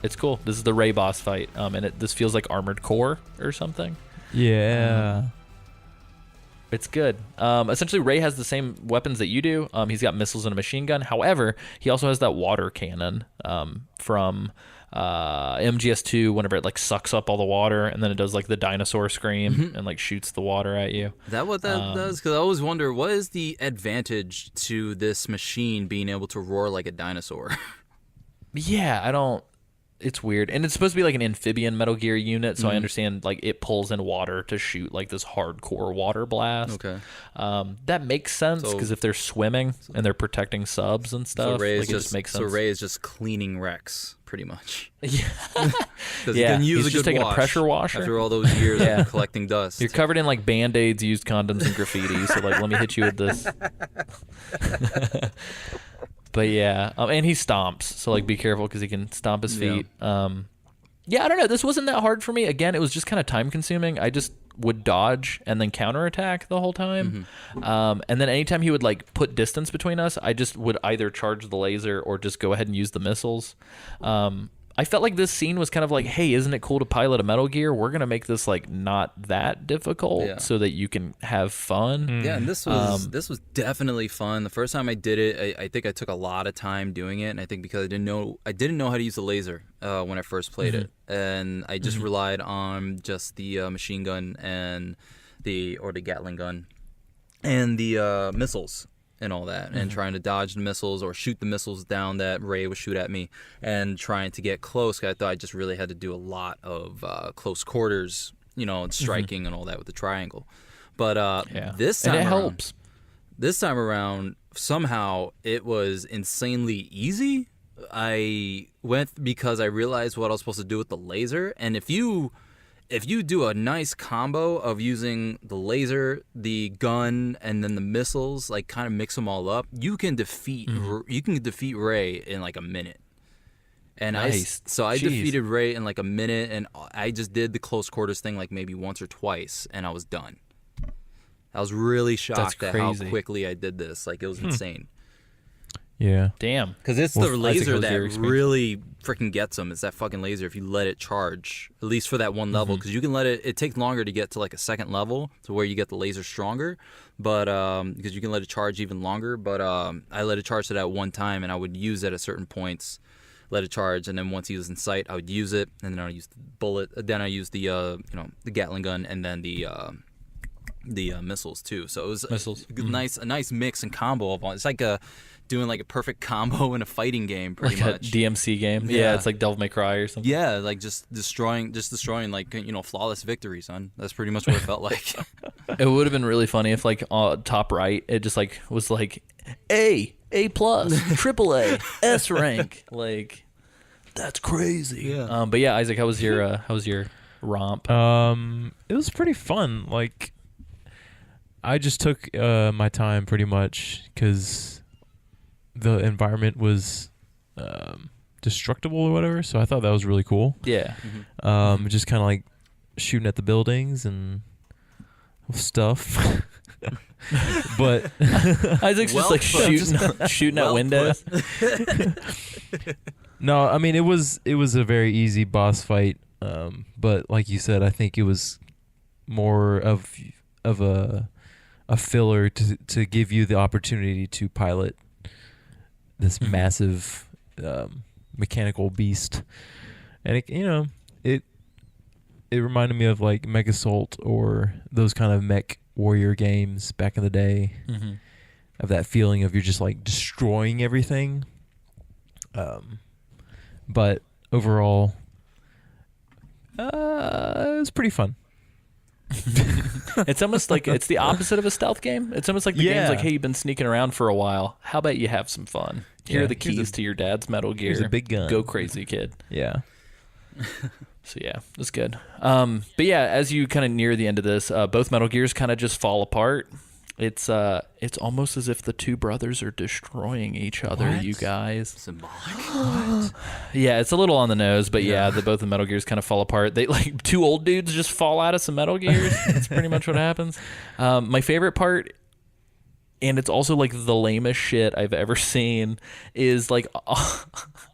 [SPEAKER 1] it's cool. This is the Ray boss fight, and this feels like Armored Core or something.
[SPEAKER 4] Yeah.
[SPEAKER 1] It's good. Essentially, Ray has the same weapons that you do. He's got missiles and a machine gun. However, he also has that water cannon from MGS2 whenever it like sucks up all the water, and then it does like the dinosaur scream and like shoots the water at you.
[SPEAKER 3] Is that what that does? Because I always wonder, what is the advantage to this machine being able to roar like a dinosaur?
[SPEAKER 1] Yeah, I don't... It's weird. And it's supposed to be like an amphibian Metal Gear unit, so I understand like it pulls in water to shoot like this hardcore water blast.
[SPEAKER 3] Okay.
[SPEAKER 1] That makes sense because if they're swimming and they're protecting subs and stuff,
[SPEAKER 3] Ray
[SPEAKER 1] like, it just makes sense.
[SPEAKER 3] So Ray is just cleaning wrecks, pretty much.
[SPEAKER 1] Yeah.
[SPEAKER 3] Because he can use
[SPEAKER 1] he's
[SPEAKER 3] a
[SPEAKER 1] just
[SPEAKER 3] good
[SPEAKER 1] taking
[SPEAKER 3] wash
[SPEAKER 1] a pressure washer.
[SPEAKER 3] after all those years of collecting dust.
[SPEAKER 1] You're covered in like Band-Aids, used condoms, and graffiti, so like let me hit you with this. But yeah, and he stomps, so like be careful because he can stomp his feet. Yeah, I don't know. This wasn't that hard for me. Again, it was just kind of time consuming. I just would dodge and then counterattack the whole time. And then anytime he would like put distance between us, I just would either charge the laser or just go ahead and use the missiles. I felt like this scene was kind of like, hey, isn't it cool to pilot a Metal Gear? We're gonna make this like not that difficult so that you can have fun.
[SPEAKER 3] Yeah, and this was definitely fun. The first time I did it, I think I took a lot of time doing it, and I think because I didn't know how to use the laser when I first played it, and I just relied on just the machine gun and the Gatling gun and the missiles and all that, and trying to dodge the missiles or shoot the missiles down that Ray would shoot at me, and trying to get close. 'Cause I thought I just really had to do a lot of close quarters, and striking and all that with the triangle. But this time
[SPEAKER 1] and it
[SPEAKER 3] around,
[SPEAKER 1] helps.
[SPEAKER 3] This time around, somehow it was insanely easy. I went because I realized what I was supposed to do with the laser, and if you do a nice combo of using the laser, the gun, and then the missiles, like kind of mix them all up, you can defeat Ray in like a minute. And
[SPEAKER 1] nice.
[SPEAKER 3] I defeated Ray in like a minute, and I just did the close quarters thing like maybe once or twice, and I was done. I was really shocked at how quickly I did this. Like, it was insane.
[SPEAKER 4] Yeah.
[SPEAKER 1] Damn.
[SPEAKER 3] Because it's the laser that really freaking gets them. It's that fucking laser if you let it charge, at least for that one level. Because you can let it takes longer to get to like a second level to where you get the laser stronger. But because you can let it charge even longer. But I let it charge to that one time, and I would use it at certain points, let it charge. And then once he was in sight, I would use it. And then I would use the bullet. Then I used the the Gatling gun, and then the missiles too. So it was a nice mix and combo of all. It's like doing like a perfect combo in a fighting game, pretty
[SPEAKER 1] like
[SPEAKER 3] much.
[SPEAKER 1] A DMC game. Yeah, it's like Devil May Cry or something.
[SPEAKER 3] Yeah, like just destroying like flawless victory, son. That's pretty much what it felt like.
[SPEAKER 1] It would have been really funny if like top right it just like was like A plus, triple A, S rank. Like that's crazy.
[SPEAKER 3] Yeah.
[SPEAKER 1] But yeah, Isaac, how was your romp?
[SPEAKER 4] It was pretty fun. Like, I just took my time pretty much because the environment was destructible or whatever, so I thought that was really cool.
[SPEAKER 1] Yeah.
[SPEAKER 4] Just kind of like shooting at the buildings and stuff. But
[SPEAKER 1] Isaac's just like shooting at windows.
[SPEAKER 4] No, I mean it was a very easy boss fight. But like you said, I think it was more of a a filler to give you the opportunity to pilot this massive mechanical beast. And it reminded me of like Megasalt or those kind of mech warrior games back in the day.
[SPEAKER 1] Mm-hmm.
[SPEAKER 4] Of that feeling of you're just like destroying everything. But overall, it was pretty fun.
[SPEAKER 1] It's almost like it's the opposite of a stealth game. It's almost like the game's like, hey, you've been sneaking around for a while. How about you have some fun? Here are the keys to your dad's Metal Gear.
[SPEAKER 4] Here's a big gun.
[SPEAKER 1] Go crazy, kid.
[SPEAKER 4] Yeah.
[SPEAKER 1] So yeah, it's good. But yeah, as you kind of near the end of this, both Metal Gears kind of just fall apart. It's almost as if the two brothers are destroying each other.
[SPEAKER 3] What?
[SPEAKER 1] You guys.
[SPEAKER 3] Symbolic.
[SPEAKER 1] Yeah, it's a little on the nose, but yeah, both the Metal Gears kind of fall apart. They like two old dudes just fall out of some Metal Gears. That's pretty much what happens. My favorite part, and it's also like the lamest shit I've ever seen, is like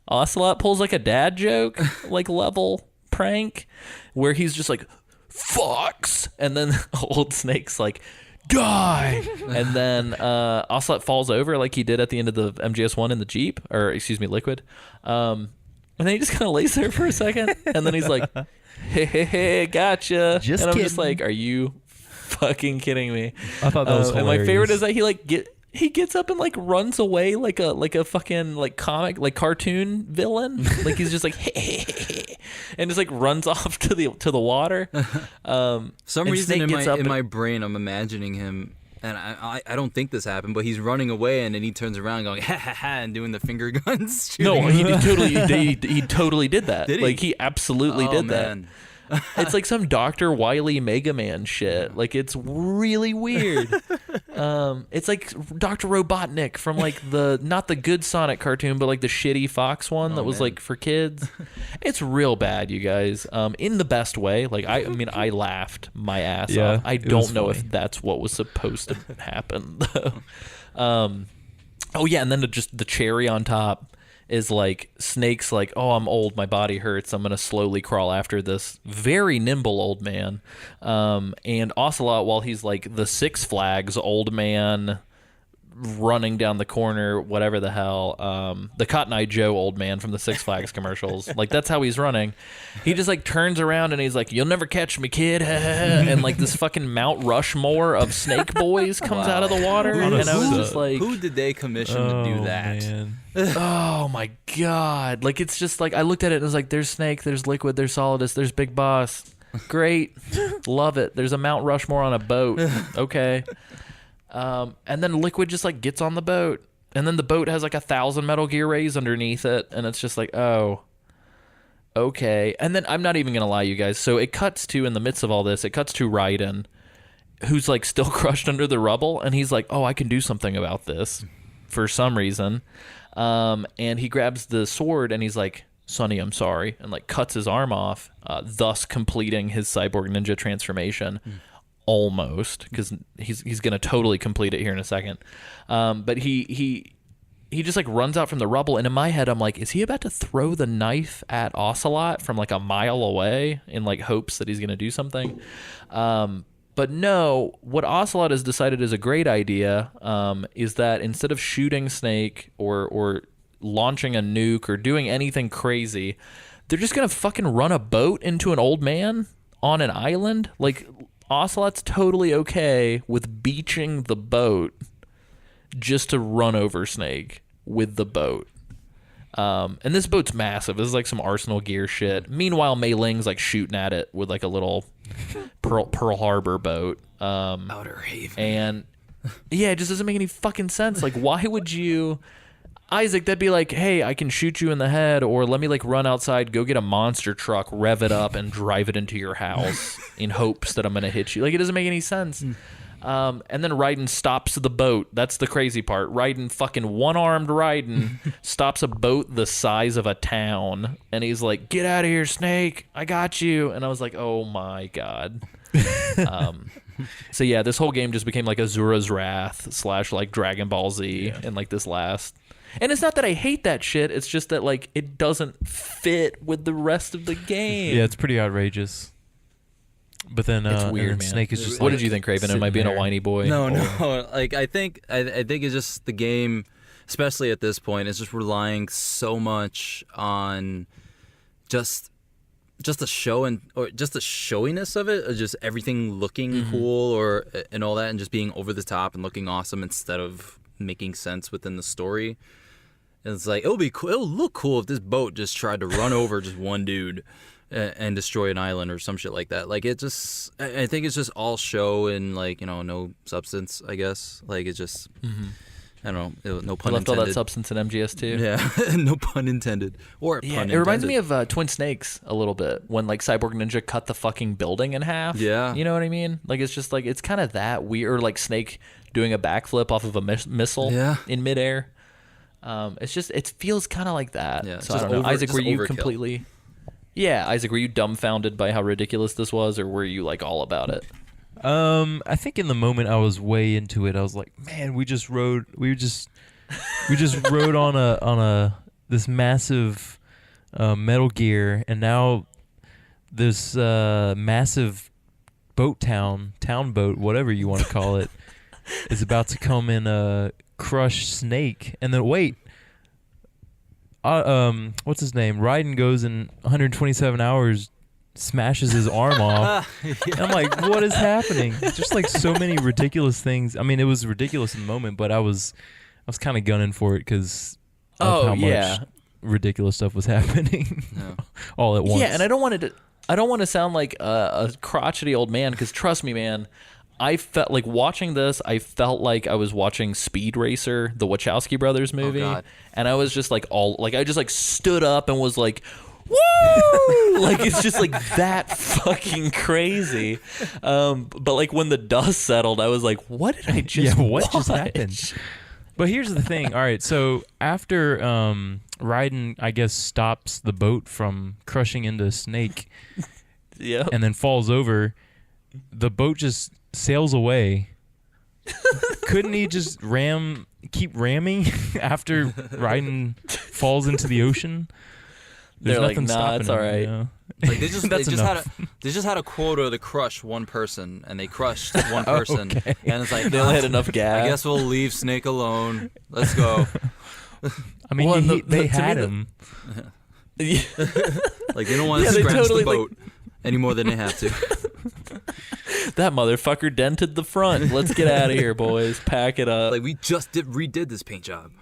[SPEAKER 1] Ocelot pulls like a dad joke, like level prank, where he's just like, "Fox," and then old Snake's like, "Die!" And then Ocelot falls over like he did at the end of the MGS1 in the Jeep, or excuse me, Liquid. And then he just kind of lays there for a second, and then he's like, "Hey, gotcha."
[SPEAKER 4] Just
[SPEAKER 1] and I'm
[SPEAKER 4] kidding.
[SPEAKER 1] just like, "Are you fucking kidding me?"
[SPEAKER 4] I thought that was
[SPEAKER 1] And
[SPEAKER 4] hilarious.
[SPEAKER 1] my favorite is that he gets up and like runs away like a fucking like comic like cartoon villain. Like he's just like and just like runs off to the water.
[SPEAKER 3] Some
[SPEAKER 1] and
[SPEAKER 3] reason
[SPEAKER 1] Snake gets up
[SPEAKER 3] in
[SPEAKER 1] and-
[SPEAKER 3] my brain, I'm imagining him, and I don't think this happened, but he's running away, and then he turns around going ha ha ha and doing the finger guns.
[SPEAKER 1] No,
[SPEAKER 3] shooting.
[SPEAKER 1] he totally did that.
[SPEAKER 3] Did he?
[SPEAKER 1] Like he absolutely
[SPEAKER 3] Oh,
[SPEAKER 1] did
[SPEAKER 3] man.
[SPEAKER 1] that. It's like some Dr. Wily Mega Man shit. Like it's really weird. It's like Dr. Robotnik from like not the good Sonic cartoon, but like the shitty Fox one that was
[SPEAKER 3] man.
[SPEAKER 1] like for kids. It's real bad, you guys. In the best way. Like I mean, I laughed my ass
[SPEAKER 4] Yeah,
[SPEAKER 1] off. I
[SPEAKER 4] it was
[SPEAKER 1] don't know
[SPEAKER 4] funny.
[SPEAKER 1] if that's what was supposed to happen though. Oh yeah, and then just the cherry on top is like Snake's like, "Oh, I'm old, my body hurts, I'm gonna slowly crawl after this very nimble old man." And Ocelot, while he's like the Six Flags old man running down the corner, whatever the hell, the Cotton Eye Joe old man from the Six Flags commercials, like that's how he's running. He just like turns around and he's like, "You'll never catch me, kid." And like this fucking Mount Rushmore of Snake boys comes out of the water, and I was just like,
[SPEAKER 3] Who did they commission to do that?
[SPEAKER 4] Man.
[SPEAKER 1] oh my god, like it's just like I looked at it and it was like, there's Snake, there's Liquid, there's Solidus, there's Big Boss, great, love it. There's a Mount Rushmore on a boat, okay. And then Liquid just like gets on the boat, and then the boat has like 1,000 Metal Gear rays underneath it, and it's just like, oh, okay. And then I'm not even gonna lie, you guys, so it cuts to, in the midst of all this, it cuts to Raiden, who's like still crushed under the rubble, and he's like, oh, I can do something about this for some reason. And he grabs the sword and he's like, "Sonny, I'm sorry," and like cuts his arm off, thus completing his cyborg ninja transformation. Almost, because he's gonna totally complete it here in a second. But he just like runs out from the rubble, and in my head I'm like, is he about to throw the knife at Ocelot from like a mile away in like hopes that he's gonna do something? But no, what Ocelot has decided is a great idea, is that instead of shooting Snake or launching a nuke or doing anything crazy, they're just gonna fucking run a boat into an old man on an island. Like Ocelot's totally okay with beaching the boat just to run over Snake with the boat. And this boat's massive. This is like some Arsenal gear shit. Meanwhile, Mei Ling's like shooting at it with like a little Pearl Harbor boat.
[SPEAKER 3] Outer Haven.
[SPEAKER 1] And yeah, it just doesn't make any fucking sense. Like, why would you, Isaac? That'd be like, hey, I can shoot you in the head, or let me like run outside, go get a monster truck, rev it up, and drive it into your house in hopes that I'm gonna hit you. Like, it doesn't make any sense. And then Raiden stops the boat. That's the crazy part. Raiden, fucking one-armed Raiden, stops a boat the size of a town, and he's like, "Get out of here, Snake! I got you!" And I was like, "Oh my god." So yeah, this whole game just became like Azura's Wrath / like Dragon Ball Z, and like this last. And it's not that I hate that shit. It's just that like it doesn't fit with the rest of the game.
[SPEAKER 4] Yeah, it's pretty outrageous. But then
[SPEAKER 1] It's weird,
[SPEAKER 4] and then
[SPEAKER 1] man.
[SPEAKER 4] Snake is just
[SPEAKER 1] What
[SPEAKER 4] like,
[SPEAKER 1] did you think, Craven? Am I
[SPEAKER 4] sitting
[SPEAKER 1] being a
[SPEAKER 4] there.
[SPEAKER 1] whiny boy?
[SPEAKER 3] No,
[SPEAKER 1] Or-
[SPEAKER 3] no. Like I think it's just the game, especially at this point, is just relying so much on just the show or just the showiness of it, or just everything looking cool and all that, and just being over the top and looking awesome instead of making sense within the story. And it's like it'll be cool. It'll look cool if this boat just tried to run over just one dude and destroy an island or some shit like that. Like it just, I think it's just all show and like no substance. I guess like it's just, I don't know, no
[SPEAKER 1] I
[SPEAKER 3] pun
[SPEAKER 1] left all
[SPEAKER 3] intended.
[SPEAKER 1] that substance in MGS2.
[SPEAKER 3] Yeah, no pun intended. Or
[SPEAKER 1] Yeah,
[SPEAKER 3] pun
[SPEAKER 1] it reminds me
[SPEAKER 3] intended.
[SPEAKER 1] of Twin Snakes a little bit when like Cyborg Ninja cut the fucking building in half.
[SPEAKER 3] Yeah.
[SPEAKER 1] You know what I mean? Like it's just like it's kind of that weird, or like Snake doing a backflip off of a missile
[SPEAKER 3] Yeah.
[SPEAKER 1] in midair. It's just it feels kind of like that.
[SPEAKER 3] Yeah,
[SPEAKER 1] so I
[SPEAKER 3] just
[SPEAKER 1] don't know. Isaac,
[SPEAKER 3] just
[SPEAKER 1] were you
[SPEAKER 3] overkill.
[SPEAKER 1] completely? Yeah, Isaac, were you dumbfounded by how ridiculous this was, or were you like all about it?
[SPEAKER 4] I think in the moment I was way into it. I was like, man, we just rode on this massive Metal Gear, and now this massive town boat, whatever you want to call it, is about to come and crush Snake. And then wait, what's his name? Raiden goes in 127 hours, smashes his arm off. And I'm like, what is happening? Just like so many ridiculous things. I mean, it was ridiculous in the moment, but I was kind of gunning for it because of how much ridiculous stuff was happening all at once.
[SPEAKER 1] Yeah, and I don't want to sound like a crotchety old man, because trust me, man, I felt like watching this. I felt like I was watching Speed Racer, the Wachowski brothers movie,
[SPEAKER 3] God.
[SPEAKER 1] and I was just like I just like stood up and was like, woo! Like it's just like that fucking crazy. But like when the dust settled, I was like, what did I just
[SPEAKER 4] what just
[SPEAKER 1] watch?
[SPEAKER 4] happened? But here's the thing. All right, so after Raiden, I guess, stops the boat from crushing into Snake
[SPEAKER 1] Yeah.
[SPEAKER 4] and then falls over, the boat just sails away. Couldn't he just keep ramming after Raiden falls into the ocean? There's
[SPEAKER 1] They're like,
[SPEAKER 4] nothing
[SPEAKER 1] nah,
[SPEAKER 4] stopping
[SPEAKER 1] it's
[SPEAKER 4] him,
[SPEAKER 1] all right.
[SPEAKER 4] you know?
[SPEAKER 3] Like they just
[SPEAKER 4] That's enough.
[SPEAKER 3] had a quota to crush one person, and they crushed one person,
[SPEAKER 4] Okay.
[SPEAKER 3] and it's like
[SPEAKER 1] They only had enough gas.
[SPEAKER 3] I guess we'll leave Snake alone. Let's go.
[SPEAKER 4] I mean,
[SPEAKER 1] Well,
[SPEAKER 4] they
[SPEAKER 1] to
[SPEAKER 4] had
[SPEAKER 1] me,
[SPEAKER 4] him.
[SPEAKER 3] Like they don't want
[SPEAKER 1] Yeah,
[SPEAKER 3] to
[SPEAKER 1] they
[SPEAKER 3] scratch
[SPEAKER 1] totally,
[SPEAKER 3] the boat any more than they have to.
[SPEAKER 1] That motherfucker dented the front. Let's get out of here, boys. Pack it up.
[SPEAKER 3] Like we just redid this paint job.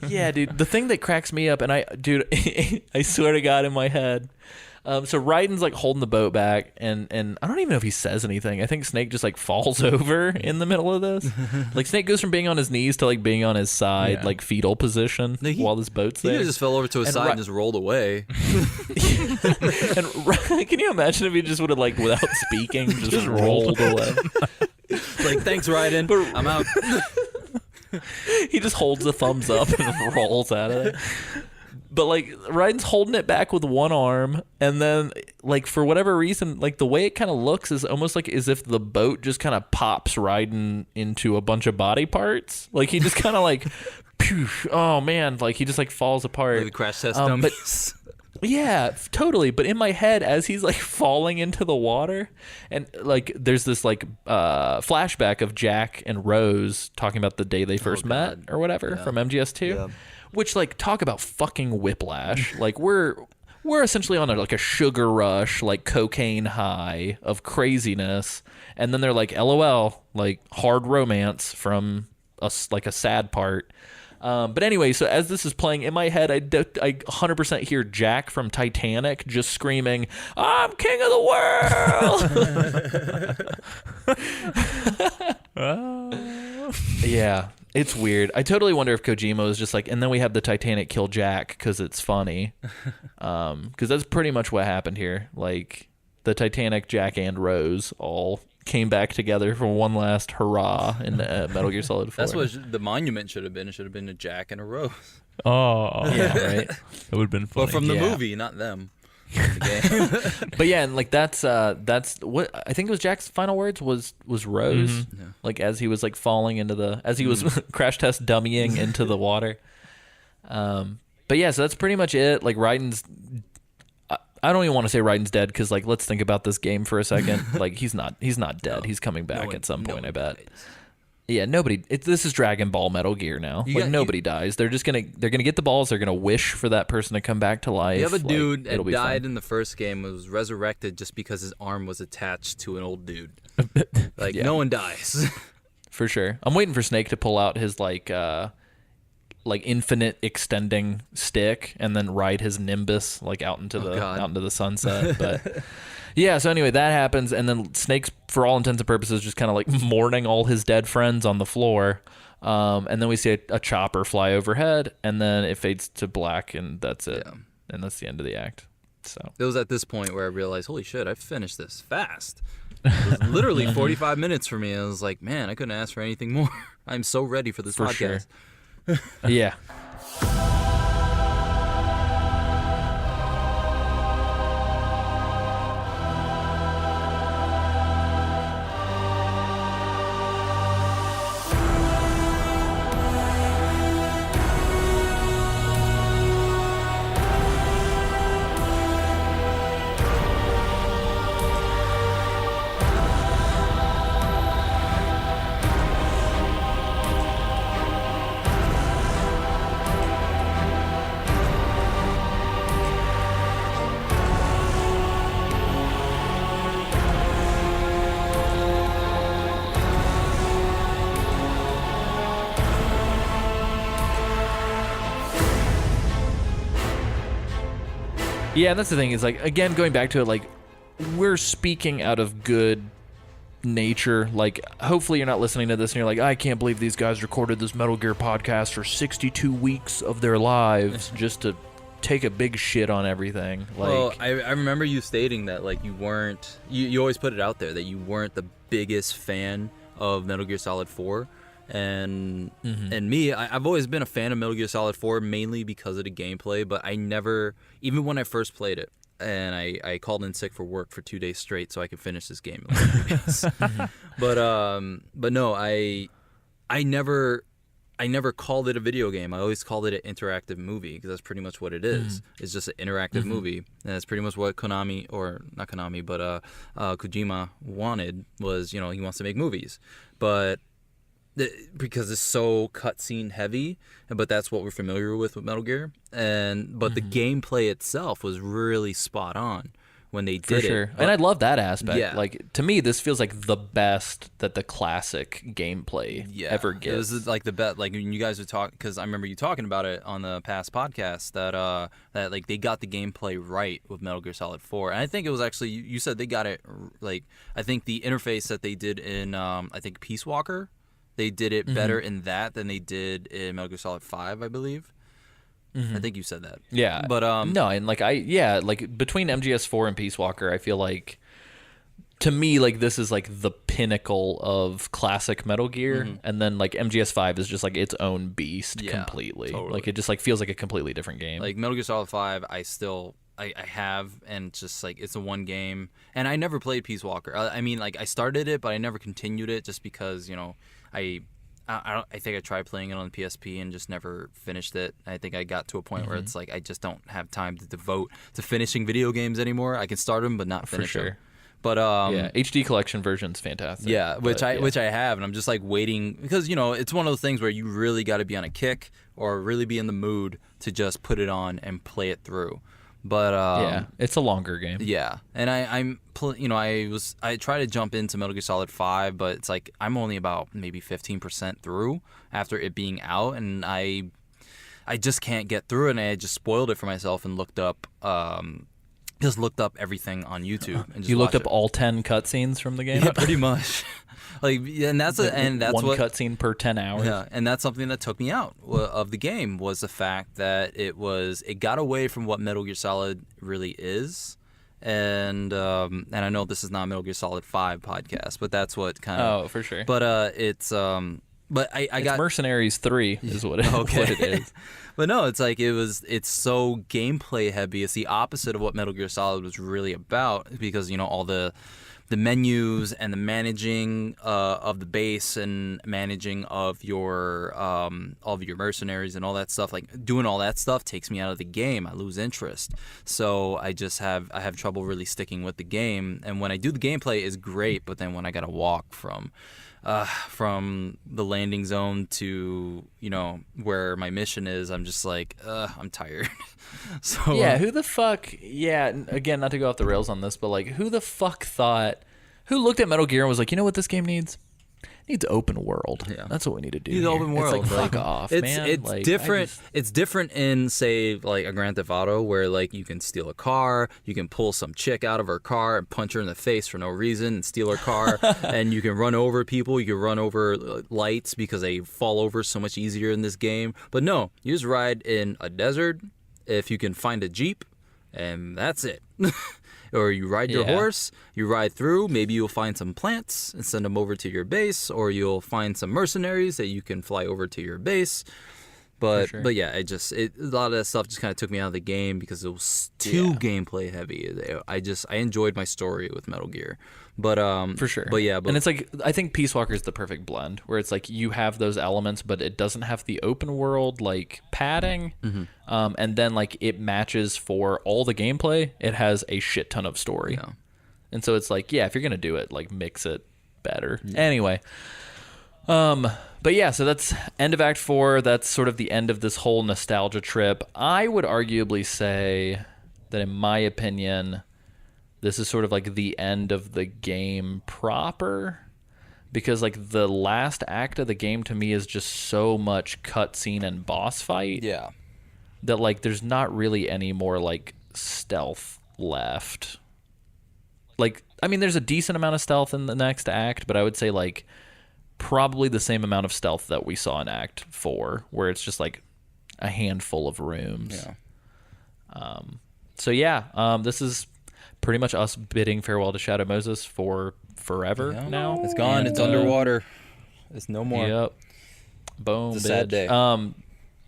[SPEAKER 1] Yeah, dude. The thing that cracks me up, and I swear to God, in my head. So Raiden's like holding the boat back, and I don't even know if he says anything. I think Snake just like falls over in the middle of this. Like Snake goes from being on his knees to like being on his side,
[SPEAKER 4] Yeah.
[SPEAKER 1] like fetal position,
[SPEAKER 3] No,
[SPEAKER 1] while this boat's
[SPEAKER 3] He
[SPEAKER 1] there.
[SPEAKER 3] just fell over to his
[SPEAKER 1] And
[SPEAKER 3] side
[SPEAKER 1] Ra-
[SPEAKER 3] and just rolled away.
[SPEAKER 1] And can you imagine if he just would have like without speaking just rolled away?
[SPEAKER 3] Like thanks, Raiden. I'm out.
[SPEAKER 1] He just holds the thumbs up and rolls out of it. But like Raiden's holding it back with one arm, and then like for whatever reason, like the way it kind of looks is almost like as if the boat just kind of pops Raiden into a bunch of body parts. Like he just kind of like, phew, oh man, like he just like falls apart.
[SPEAKER 3] Like the crash test
[SPEAKER 1] But
[SPEAKER 3] dummies.
[SPEAKER 1] yeah, totally. But in my head, as he's like falling into the water, and like there's this like flashback of Jack and Rose talking about the day they first met or whatever from MGS2,
[SPEAKER 3] Yeah.
[SPEAKER 1] which like talk about fucking whiplash. Like we're essentially on like a sugar rush, like cocaine high of craziness, and then they're like, LOL, like hard romance from like a sad part. But anyway, so as this is playing in my head, I 100% hear Jack from Titanic just screaming, "I'm king of the world!" Yeah, it's weird. I totally wonder if Kojima was just like, and then we have the Titanic kill Jack because it's funny. Because that's pretty much what happened here. Like the Titanic, Jack, and Rose all came back together for one last hurrah in Metal Gear Solid 4.
[SPEAKER 3] That's what the monument should have been. It should have been a Jack and a Rose.
[SPEAKER 4] Oh,
[SPEAKER 1] Yeah, right.
[SPEAKER 4] That would have been funny.
[SPEAKER 3] But from the
[SPEAKER 1] Yeah.
[SPEAKER 3] movie, not them. The game.
[SPEAKER 1] But yeah, and like that's what I think it was Jack's final words was Rose,
[SPEAKER 3] Yeah.
[SPEAKER 1] like as he was like falling into the as he was crash test dummying into the water. But yeah, so that's pretty much it. Like Raiden's, I don't even want to say Raiden's dead because, like, let's think about this game for a second. Like, he's not dead.
[SPEAKER 3] No.
[SPEAKER 1] He's coming back at some point, I bet.
[SPEAKER 3] Dies.
[SPEAKER 1] Yeah, nobody. This is Dragon Ball Metal Gear now. Nobody dies. They're gonna get the balls. They're gonna wish for that person to come back to life.
[SPEAKER 3] You have a dude
[SPEAKER 1] it'll
[SPEAKER 3] that
[SPEAKER 1] be
[SPEAKER 3] died
[SPEAKER 1] fun.
[SPEAKER 3] in the first game, was resurrected just because his arm was attached to an old dude. Like,
[SPEAKER 1] Yeah.
[SPEAKER 3] no one dies.
[SPEAKER 1] For sure. I'm waiting for Snake to pull out his like infinite extending stick and then ride his Nimbus like out into the sunset. But yeah, so anyway, that happens, and then Snake's, for all intents and purposes, just kind of like mourning all his dead friends on the floor. And then we see a chopper fly overhead, and then it fades to black, and that's it.
[SPEAKER 3] Yeah.
[SPEAKER 1] And that's the end of the act. So
[SPEAKER 3] It was at this point where I realized, holy shit, I finished this fast. It was literally 45 minutes for me. I was like, man, I couldn't ask for anything more. I'm so ready for this
[SPEAKER 1] for
[SPEAKER 3] podcast.
[SPEAKER 1] sure. Yeah. Yeah, and that's the thing, is like, again, going back to it, like, we're speaking out of good nature. Like, hopefully you're not listening to this and you're like, I can't believe these guys recorded this Metal Gear podcast for 62 weeks of their lives just to take a big shit on everything. Like,
[SPEAKER 3] Well, I remember you stating that, like, you weren't, you always put it out there that you weren't the biggest fan of Metal Gear Solid 4. And me, I've always been a fan of Metal Gear Solid 4, mainly because of the gameplay, but I never, even when I first played it, and I called in sick for work for 2 days straight so I could finish this game in like 3 days. But no, I never called it a video game. I always called it an interactive movie, because that's pretty much what it is. It's just an interactive movie, and that's pretty much what Konami, or not Konami, but Kojima wanted, was, you know, he wants to make movies, but because it's so cutscene heavy, but that's what we're familiar with Metal Gear, but the gameplay itself was really spot on when they did
[SPEAKER 1] for sure.
[SPEAKER 3] it.
[SPEAKER 1] And I love that aspect.
[SPEAKER 3] Yeah.
[SPEAKER 1] Like, to me, this feels like the best that the classic gameplay ever
[SPEAKER 3] It
[SPEAKER 1] gets.
[SPEAKER 3] was like the best. Like, when you guys were talking, because I remember you talking about it on the past podcast, that like they got the gameplay right with Metal Gear Solid 4, and I think it was actually, you said they got it, like, I think the interface that they did in I think Peace Walker, they did it better in that than they did in Metal Gear Solid 5, I believe. I think you said that.
[SPEAKER 1] Yeah.
[SPEAKER 3] But
[SPEAKER 1] no, and like like between MGS4 and Peace Walker, I feel like, to me, like, this is like the pinnacle of classic Metal Gear, and then like MGS5 is just like its own beast completely.
[SPEAKER 3] totally.
[SPEAKER 1] Like, it just like feels like a completely different game.
[SPEAKER 3] Like Metal Gear Solid 5, I have, and it's just like, it's a one game, and I never played Peace Walker. I mean, like, I started it, but I never continued it, just because, you know, I think I tried playing it on the PSP and just never finished it. I think I got to a point where it's like, I just don't have time to devote to finishing video games anymore. I can start them, but not finish them. But
[SPEAKER 1] yeah, HD collection version's fantastic.
[SPEAKER 3] Yeah, which
[SPEAKER 1] but,
[SPEAKER 3] I have, and I'm just like waiting, because, you know, it's one of those things where you really got to be on a kick or really be in the mood to just put it on and play it through. But
[SPEAKER 1] yeah, it's a longer game.
[SPEAKER 3] Yeah, and I try to jump into Metal Gear Solid 5, but it's like I'm only about maybe 15% through after it being out, and I just can't get through it, and I just spoiled it for myself and looked up everything on YouTube. And just
[SPEAKER 1] You looked
[SPEAKER 3] watched
[SPEAKER 1] up all 10 cutscenes from the game?
[SPEAKER 3] Yeah, pretty much. Like, and that's
[SPEAKER 1] one
[SPEAKER 3] what
[SPEAKER 1] cutscene per 10 hours.
[SPEAKER 3] Yeah, and that's something that took me out of the game, was the fact that it got away from what Metal Gear Solid really is, and I know this is not Metal Gear Solid 5 podcast, but that's what kind of.
[SPEAKER 1] Oh, for sure.
[SPEAKER 3] But but I got
[SPEAKER 1] Mercenaries 3 is what it,
[SPEAKER 3] okay.
[SPEAKER 1] what it is.
[SPEAKER 3] But no, it's like it's so gameplay heavy. It's the opposite of what Metal Gear Solid was really about, because, you know, all the menus and the managing of the base and managing of your mercenaries and all that stuff, like doing all that stuff takes me out of the game. I lose interest. So I have trouble really sticking with the game. And when I do the gameplay is great, but then when I gotta walk from the landing zone to where my mission is, I'm just like I'm tired. So
[SPEAKER 1] yeah, who the fuck? Yeah, again, not to go off the rails on this, but like, who the fuck who looked at Metal Gear and was like, you know what this game needs? It needs open world.
[SPEAKER 3] Yeah.
[SPEAKER 1] That's what we need to do.
[SPEAKER 3] Needs open world.
[SPEAKER 1] It's like, fuck off, man.
[SPEAKER 3] It's
[SPEAKER 1] like,
[SPEAKER 3] different. It's different in, say, like a Grand Theft Auto, where like you can steal a car, you can pull some chick out of her car and punch her in the face for no reason and steal her car, and you can run over people, you can run over lights because they fall over so much easier in this game. But no, you just ride in a desert if you can find a Jeep, and that's it. Or you ride your horse, you ride through, maybe you'll find some plants and send them over to your base, or you'll find some mercenaries that you can fly over to your base. But yeah, a lot of that stuff just kind of took me out of the game because it was too gameplay heavy. I enjoyed my story with Metal Gear. But
[SPEAKER 1] for sure.
[SPEAKER 3] But yeah,
[SPEAKER 1] and it's like, I think Peace Walker is the perfect blend, where it's like you have those elements, but it doesn't have the open world like padding. And then like it matches for all the gameplay. It has a shit ton of story.
[SPEAKER 3] Yeah.
[SPEAKER 1] And so it's like, yeah, if you're gonna do it, like mix it better. Yeah. Anyway. But yeah, so that's end of Act 4. That's sort of the end of this whole nostalgia trip. I would arguably say that, in my opinion, this is sort of like the end of the game proper, because like the last act of the game to me is just so much cutscene and boss fight.
[SPEAKER 3] Yeah.
[SPEAKER 1] That like there's not really any more like stealth left. Like, I mean, there's a decent amount of stealth in the next act, but I would say like probably the same amount of stealth that we saw in Act 4, where it's just like a handful of rooms.
[SPEAKER 3] Yeah.
[SPEAKER 1] So yeah, this is pretty much us bidding farewell to Shadow Moses for forever now.
[SPEAKER 3] It's gone.
[SPEAKER 1] And,
[SPEAKER 3] it's underwater. It's no more.
[SPEAKER 1] Yep. Boom.
[SPEAKER 3] It's a sad day.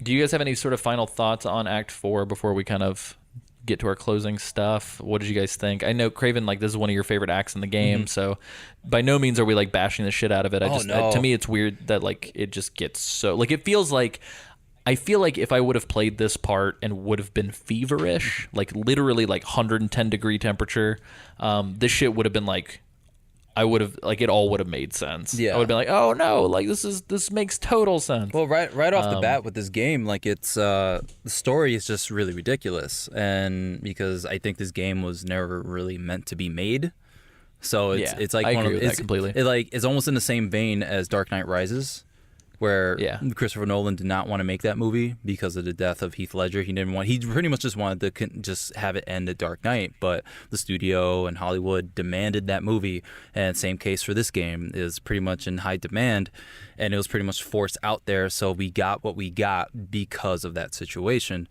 [SPEAKER 1] Do you guys have any sort of final thoughts on Act 4 before we kind of get to our closing stuff? What did you guys think? I know, Craven, like, this is one of your favorite acts in the game, so by no means are we like bashing the shit out of it. To me, it's weird that like it just gets so like, it feels like, I feel like if I would have played this part and would have been feverish, like literally like 110 degree temperature, this shit would have been like, I would have, like, it all would have made sense.
[SPEAKER 3] Yeah.
[SPEAKER 1] I would have been like, oh no, like this makes total sense.
[SPEAKER 3] Well, right off the bat with this game, like, it's the story is just really ridiculous, and because I think this game was never really meant to be made, so it's like
[SPEAKER 1] I
[SPEAKER 3] one
[SPEAKER 1] agree
[SPEAKER 3] of
[SPEAKER 1] with that completely.
[SPEAKER 3] It's almost in the same vein as Dark Knight Rises, where Christopher Nolan did not want to make that movie because of the death of Heath Ledger. He pretty much just wanted to just have it end at Dark Knight, but the studio and Hollywood demanded that movie, and same case for this game, is pretty much in high demand, and it was pretty much forced out there, so we got what we got because of that situation.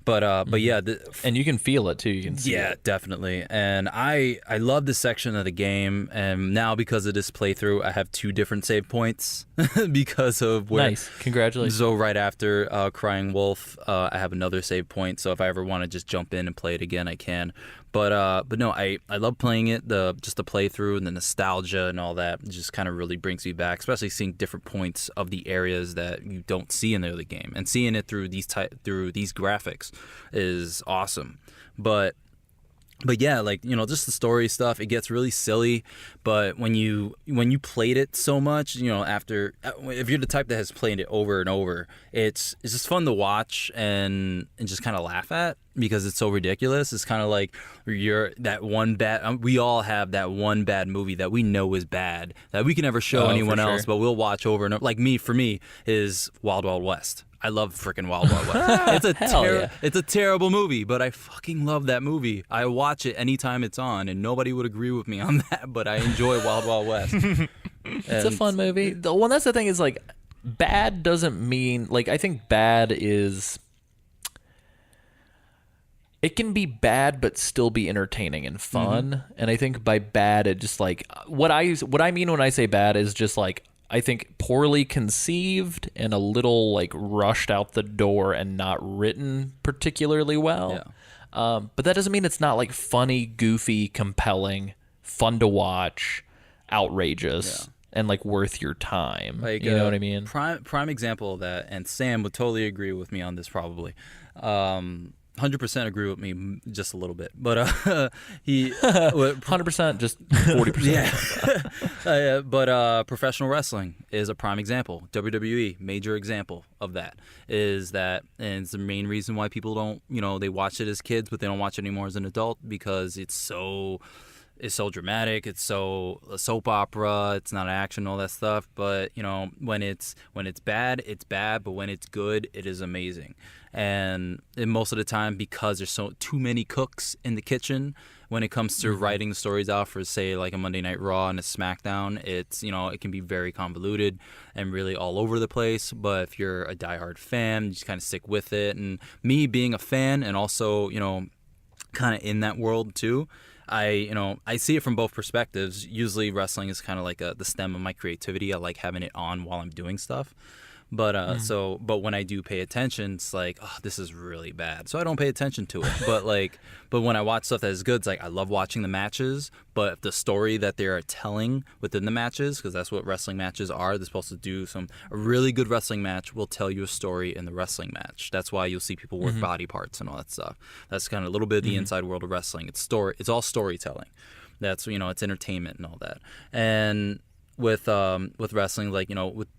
[SPEAKER 3] But yeah,
[SPEAKER 1] and you can feel it too. You can see it.
[SPEAKER 3] Yeah, definitely. And I love this section of the game, and now because of this playthrough, I have 2 different save points because of where.
[SPEAKER 1] Nice, congratulations.
[SPEAKER 3] So right after Crying Wolf, I have another save point. So if I ever want to just jump in and play it again, I can. But no, I love playing it. Just the playthrough and the nostalgia and all that just kind of really brings me back, especially seeing different points of the areas that you don't see in the other game, and seeing it through these graphics is awesome. But yeah, like, just the story stuff, it gets really silly, but when you played it so much, after, if you're the type that has played it over and over, it's just fun to watch and just kind of laugh at, because it's so ridiculous. It's kind of like we all have that one bad movie that we know is bad, that we can never show anyone else, but we'll watch over and over. Like for me is Wild Wild West. I love freaking Wild Wild West. It's a terrible movie, but I fucking love that movie. I watch it anytime it's on, and nobody would agree with me on that, but I enjoy Wild Wild West.
[SPEAKER 1] It's a fun movie. Well, that's the thing, is like, bad doesn't mean, like, I think bad is, it can be bad but still be entertaining and fun. And I think by bad, it just like, what I mean when I say bad is just like, I think poorly conceived and a little like rushed out the door and not written particularly well. Yeah. But that doesn't mean it's not like funny, goofy, compelling, fun to watch, outrageous, and like worth your time.
[SPEAKER 3] Like,
[SPEAKER 1] you know what I mean?
[SPEAKER 3] Prime example of that, and Sam would totally agree with me on this probably. 100% agree with me just a little bit, but he
[SPEAKER 1] 100%, just 40%.
[SPEAKER 3] yeah. But professional wrestling is a prime example. WWE, major example of that, is that, and it's the main reason why people don't, they watch it as kids, but they don't watch it anymore as an adult, because it's so dramatic. It's so a soap opera. It's not action, all that stuff. But when it's bad, it's bad. But when it's good, it is amazing. And most of the time, because there's too many cooks in the kitchen when it comes to writing the stories out for, say, like a Monday Night Raw and a SmackDown, it's it can be very convoluted and really all over the place. But if you're a diehard fan, you just kind of stick with it. And me being a fan and also kind of in that world too, I see it from both perspectives. Usually wrestling is kind of like the stem of my creativity. I like having it on while I'm doing stuff. But but when I do pay attention, it's like, oh, this is really bad. So I don't pay attention to it. But when I watch stuff that is good, it's like I love watching the matches. But if the story that they are telling within the matches, because that's what wrestling matches are, they're supposed to do a really good wrestling match will tell you a story in the wrestling match. That's why you'll see people work body parts and all that stuff. That's kind of a little bit of the inside world of wrestling. It's all storytelling. That's it's entertainment and all that. And with wrestling, like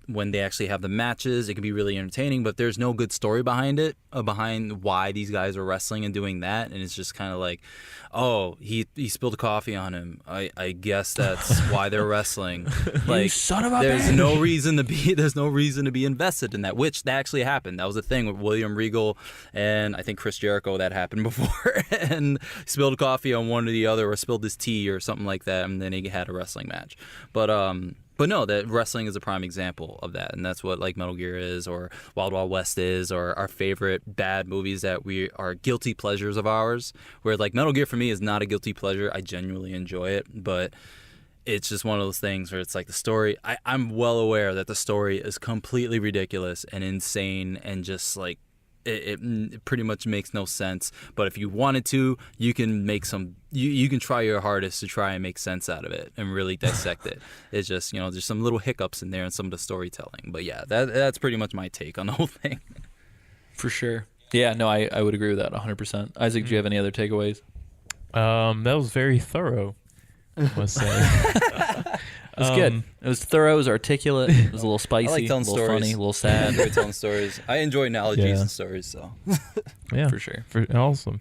[SPEAKER 3] when they actually have the matches, it can be really entertaining, but there's no good story behind it, behind why these guys are wrestling and doing that, and it's just kind of like, oh, he spilled coffee on him. I guess that's why they're wrestling. Like,
[SPEAKER 1] you son of a
[SPEAKER 3] there's
[SPEAKER 1] bitch.
[SPEAKER 3] no reason to be invested in that, which that actually happened. That was a thing with William Regal and I think Chris Jericho. That happened before, and he spilled coffee on one or the other, or spilled his tea or something like that, and then he had a wrestling match. But no, that wrestling is a prime example of that, and that's what like Metal Gear is, or Wild Wild West is, or our favorite bad movies that we are guilty pleasures of ours. Where like Metal Gear for me is not a guilty pleasure. I genuinely enjoy it, but it's just one of those things where it's like the story. I'm well aware that the story is completely ridiculous and insane, and just like it pretty much makes no sense. But if you wanted to, you can make you can try your hardest to try and make sense out of it and really dissect it. It's just there's some little hiccups in there and some of the storytelling. But yeah, that's pretty much my take on the whole thing.
[SPEAKER 1] For sure. Yeah, no, I would agree with that 100%. Isaac, do you have any other takeaways?
[SPEAKER 4] That was very thorough, I must say.
[SPEAKER 1] It was good. It was thorough. It was articulate. It was a little spicy,
[SPEAKER 3] I like telling
[SPEAKER 1] a little
[SPEAKER 3] stories.
[SPEAKER 1] funny, a little
[SPEAKER 3] I
[SPEAKER 1] sad.
[SPEAKER 3] enjoy telling stories. I enjoy analogies
[SPEAKER 4] Yeah.
[SPEAKER 3] and stories. So
[SPEAKER 4] Yeah,
[SPEAKER 1] For sure.
[SPEAKER 4] Awesome.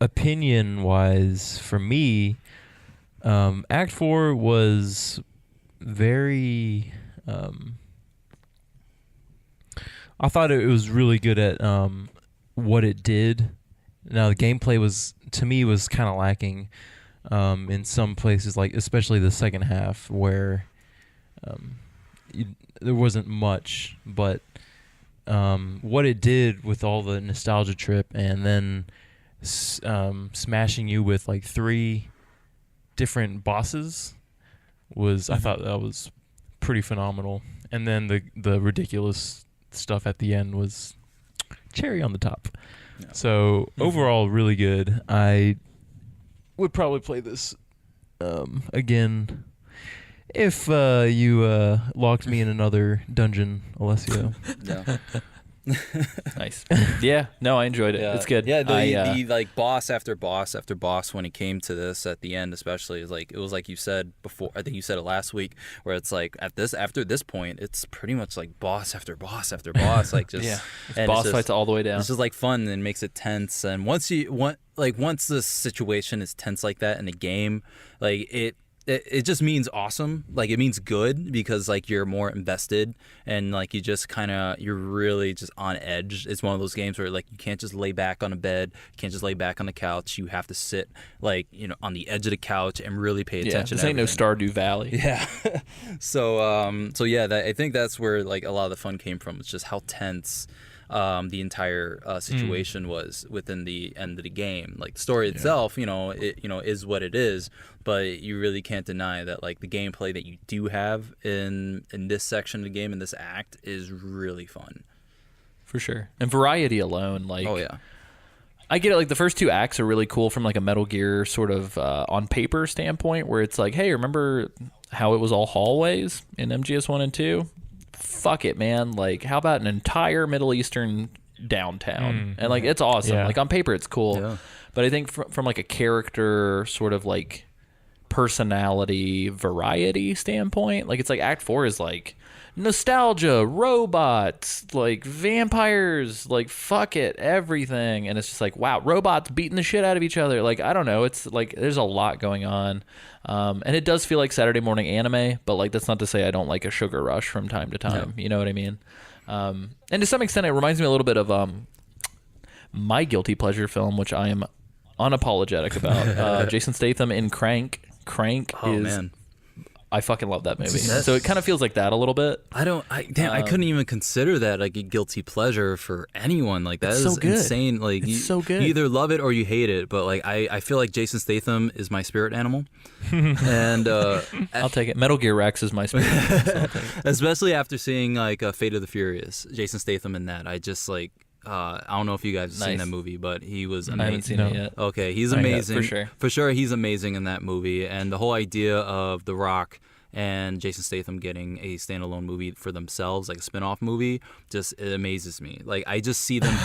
[SPEAKER 4] Opinion-wise, for me, Act 4 was very... I thought it was really good at what it did. Now, the gameplay was kind of lacking in some places, like especially the second half, where there wasn't much. But what it did with all the nostalgia trip, and then smashing you with like 3 different bosses, I thought that was pretty phenomenal. And then the ridiculous stuff at the end was cherry on the top.
[SPEAKER 3] Yeah.
[SPEAKER 4] So overall, really good. I would probably play this again if you locked me in another dungeon, Alessio.
[SPEAKER 3] yeah.
[SPEAKER 1] Nice. Yeah, no, I enjoyed it.
[SPEAKER 3] Yeah.
[SPEAKER 1] It's good.
[SPEAKER 3] Yeah, the like boss after boss after boss when it came to this at the end, especially, is like, it was like you said before. I think you said it last week, where it's like after this point, it's pretty much like boss after boss after boss, like just
[SPEAKER 1] Yeah,
[SPEAKER 3] and
[SPEAKER 1] boss
[SPEAKER 3] it's just,
[SPEAKER 1] fights all the way down.
[SPEAKER 3] It's just like fun and makes it tense. And once the situation is tense like that in a game, like it just means awesome. Like, it means good, because like you're more invested, and like you're really just on edge. It's one of those games where like you can't just lay back on a bed, you can't just lay back on the couch. You have to sit like on the edge of the couch and really pay attention.
[SPEAKER 1] This ain't no
[SPEAKER 3] everything.
[SPEAKER 1] Stardew Valley.
[SPEAKER 3] Yeah. so yeah, I think that's where like a lot of the fun came from. It's just how tense the entire situation was within the end of the game. Like, the story itself, it is what it is, but you really can't deny that like the gameplay that you do have in this section of the game, in this act, is really fun.
[SPEAKER 1] For sure. And variety alone, like,
[SPEAKER 3] Oh yeah.
[SPEAKER 1] I get it. Like the first 2 acts are really cool from like a Metal Gear sort of on paper standpoint, where it's like, hey, remember how it was all hallways in MGS 1 and 2? Fuck it, man. Like, how about an entire Middle Eastern downtown? And like, it's awesome.
[SPEAKER 4] Yeah.
[SPEAKER 1] Like on paper, it's cool.
[SPEAKER 3] Yeah.
[SPEAKER 1] But I think from like a character sort of like personality variety standpoint, like it's like Act 4 is like nostalgia, robots, like vampires, like fuck it, everything. And it's just like, wow, robots beating the shit out of each other. Like, I don't know, it's like there's a lot going on. And it does feel like Saturday morning anime, but like that's not to say I don't like a sugar rush from time to time. You know what I mean? And to some extent it reminds me a little bit of my guilty pleasure film, which I am unapologetic about. Jason Statham in Crank.
[SPEAKER 3] Oh,
[SPEAKER 1] is
[SPEAKER 3] man.
[SPEAKER 1] I fucking love that movie. So it kind of feels like that a little bit.
[SPEAKER 3] I couldn't even consider that like a guilty pleasure for anyone. Like that
[SPEAKER 1] It's
[SPEAKER 3] is
[SPEAKER 1] so good.
[SPEAKER 3] insane. Like
[SPEAKER 1] It's so good.
[SPEAKER 3] You either love it or you hate it. But like I feel like Jason Statham is my spirit animal, and
[SPEAKER 1] I'll take it. Metal Gear Rex is my spirit. So I'll take it.
[SPEAKER 3] especially after seeing like Fate of the Furious, Jason Statham in that. I just like I don't know if you guys have seen
[SPEAKER 1] Nice.
[SPEAKER 3] that movie, but he was
[SPEAKER 1] I
[SPEAKER 3] amazing.
[SPEAKER 1] haven't seen it yet.
[SPEAKER 3] Okay, he's
[SPEAKER 1] I got it,
[SPEAKER 3] amazing.
[SPEAKER 1] for sure.
[SPEAKER 3] For sure, he's amazing in that movie. And the whole idea of The Rock and Jason Statham getting a standalone movie for themselves, like a spin-off movie, just it amazes me. Like I just see them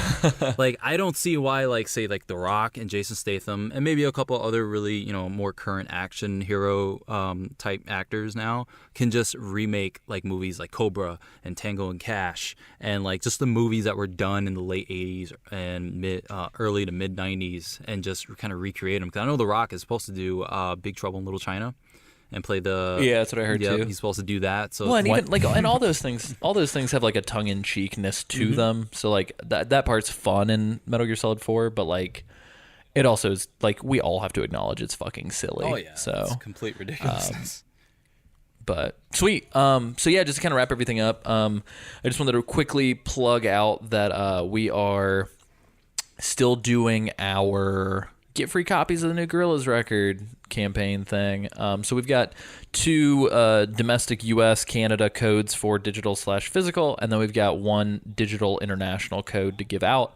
[SPEAKER 3] like I don't see why like say like The Rock and Jason Statham and maybe a couple other really, you know, more current action hero type actors now can just remake like movies like Cobra and Tango and Cash and like just the movies that were done in the late 80s and early to mid 90s and just kind of recreate them. Because I know The Rock is supposed to do Big Trouble in Little China and play the
[SPEAKER 1] That's what I heard too.
[SPEAKER 3] He's supposed to do that. So
[SPEAKER 1] Well, and even like, and all those things have like a tongue in cheekness to them. So like that part's fun in Metal Gear Solid 4, but like it also is like we all have to acknowledge it's fucking silly.
[SPEAKER 3] oh yeah,
[SPEAKER 1] So
[SPEAKER 3] it's complete ridiculousness.
[SPEAKER 1] but sweet. So yeah, just to kind of wrap everything up. I just wanted to quickly plug out that we are still doing our get free copies of the new Gorillaz record campaign thing. So we've got 2 domestic US Canada codes for digital/physical, and then we've got 1 digital international code to give out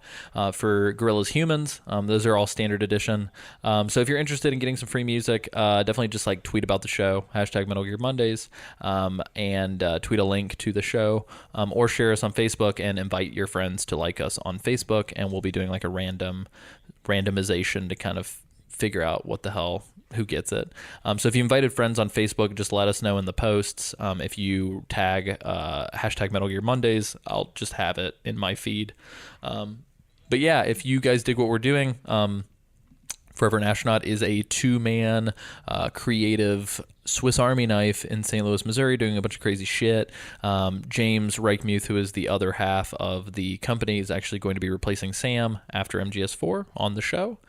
[SPEAKER 1] for Gorillaz Humans. Those are all standard edition. So if you're interested in getting some free music, definitely just like tweet about the show, #Metal Gear Mondays, and tweet a link to the show, or share us on Facebook and invite your friends to like us on Facebook, and we'll be doing like a randomization to kind of figure out what the hell, who gets it. So if you invited friends on Facebook, just let us know in the posts. If you tag #Metal Gear Mondays, I'll just have it in my feed. But yeah, if you guys dig what we're doing, Forever an Astronaut is a 2-man creative Swiss Army knife in St. Louis, Missouri, doing a bunch of crazy shit. James Reichmuth, who is the other half of the company, is actually going to be replacing Sam after MGS4 on the show.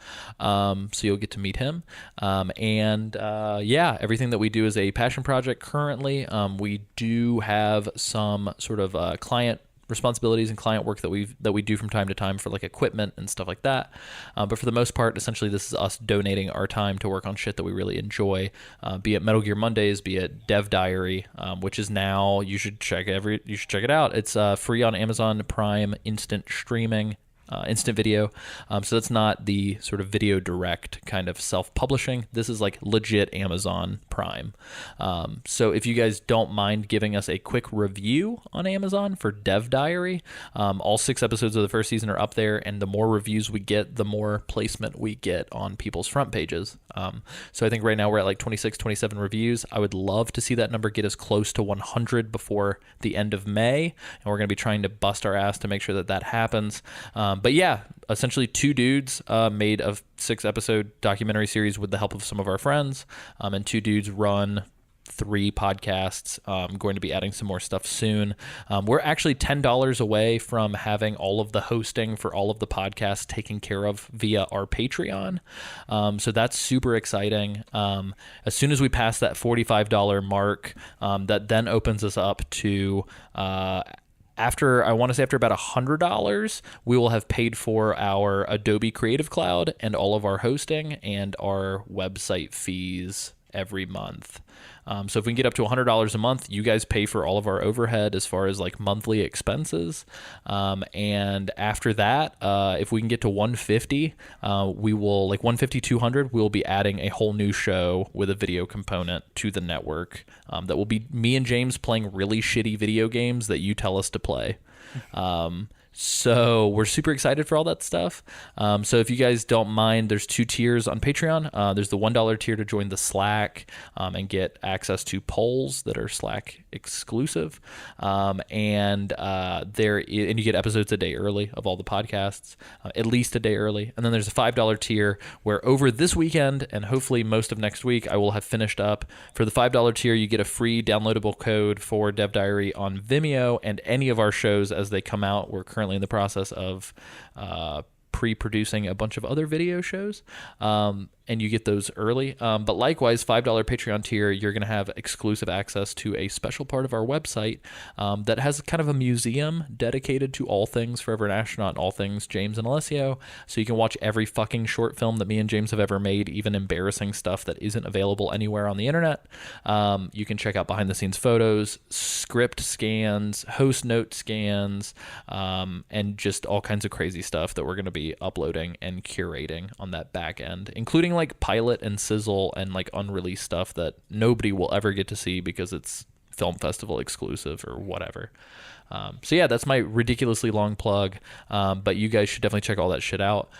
[SPEAKER 1] So you'll get to meet him. Yeah, everything that we do is a passion project currently. We do have some sort of client responsibilities and client work that we do from time to time for like equipment and stuff like that, but for the most part, essentially this is us donating our time to work on shit that we really enjoy, be it Metal Gear Mondays, be it Dev Diary, which is now you should check it out. It's free on Amazon Prime instant streaming, instant video. So that's not the sort of video direct kind of self-publishing. This is like legit Amazon Prime. So if you guys don't mind giving us a quick review on Amazon for Dev Diary, all 6 episodes of the first season are up there, and the more reviews we get, the more placement we get on people's front pages. So I think right now we're at like 26, 27 reviews. I would love to see that number get as close to 100 before the end of May, and we're going to be trying to bust our ass to make sure that happens. But yeah, essentially 2 dudes made a 6-episode documentary series with the help of some of our friends, and 2 dudes run 3 podcasts. Going to be adding some more stuff soon. We're actually $10 away from having all of the hosting for all of the podcasts taken care of via our Patreon. So that's super exciting. As soon as we pass that $45 mark, that then opens us up to after about $100, we will have paid for our Adobe Creative Cloud and all of our hosting and our website fees every month. So if we can get up to $100 a month, you guys pay for all of our overhead as far as like monthly expenses. And after that, if we can get to 150, we will like 150, 200, we'll be adding a whole new show with a video component to the network. That will be me and James playing really shitty video games that you tell us to play. So we're super excited for all that stuff. So if you guys don't mind, there's 2 tiers on Patreon. There's the $1 tier to join the Slack and get access to polls that are Slack exclusive. And you get episodes a day early of all the podcasts, at least a day early. And then there's a $5 tier where over this weekend and hopefully most of next week, I will have finished up. For the $5 tier, you get a free downloadable code for Dev Diary on Vimeo and any of our shows as they come out. We're currently in the process of pre-producing a bunch of other video shows, and you get those early. But likewise, $5 Patreon tier, you're going to have exclusive access to a special part of our website that has kind of a museum dedicated to all things Forever an Astronaut and all things James and Alessio. So you can watch every fucking short film that me and James have ever made, even embarrassing stuff that isn't available anywhere on the internet. You can check out behind-the-scenes photos, script scans, host note scans, and just all kinds of crazy stuff that we're going to be uploading and curating on that back end, including like pilot and sizzle and like unreleased stuff that nobody will ever get to see because it's film festival exclusive or whatever. So yeah, that's my ridiculously long plug, but you guys should definitely check all that shit out.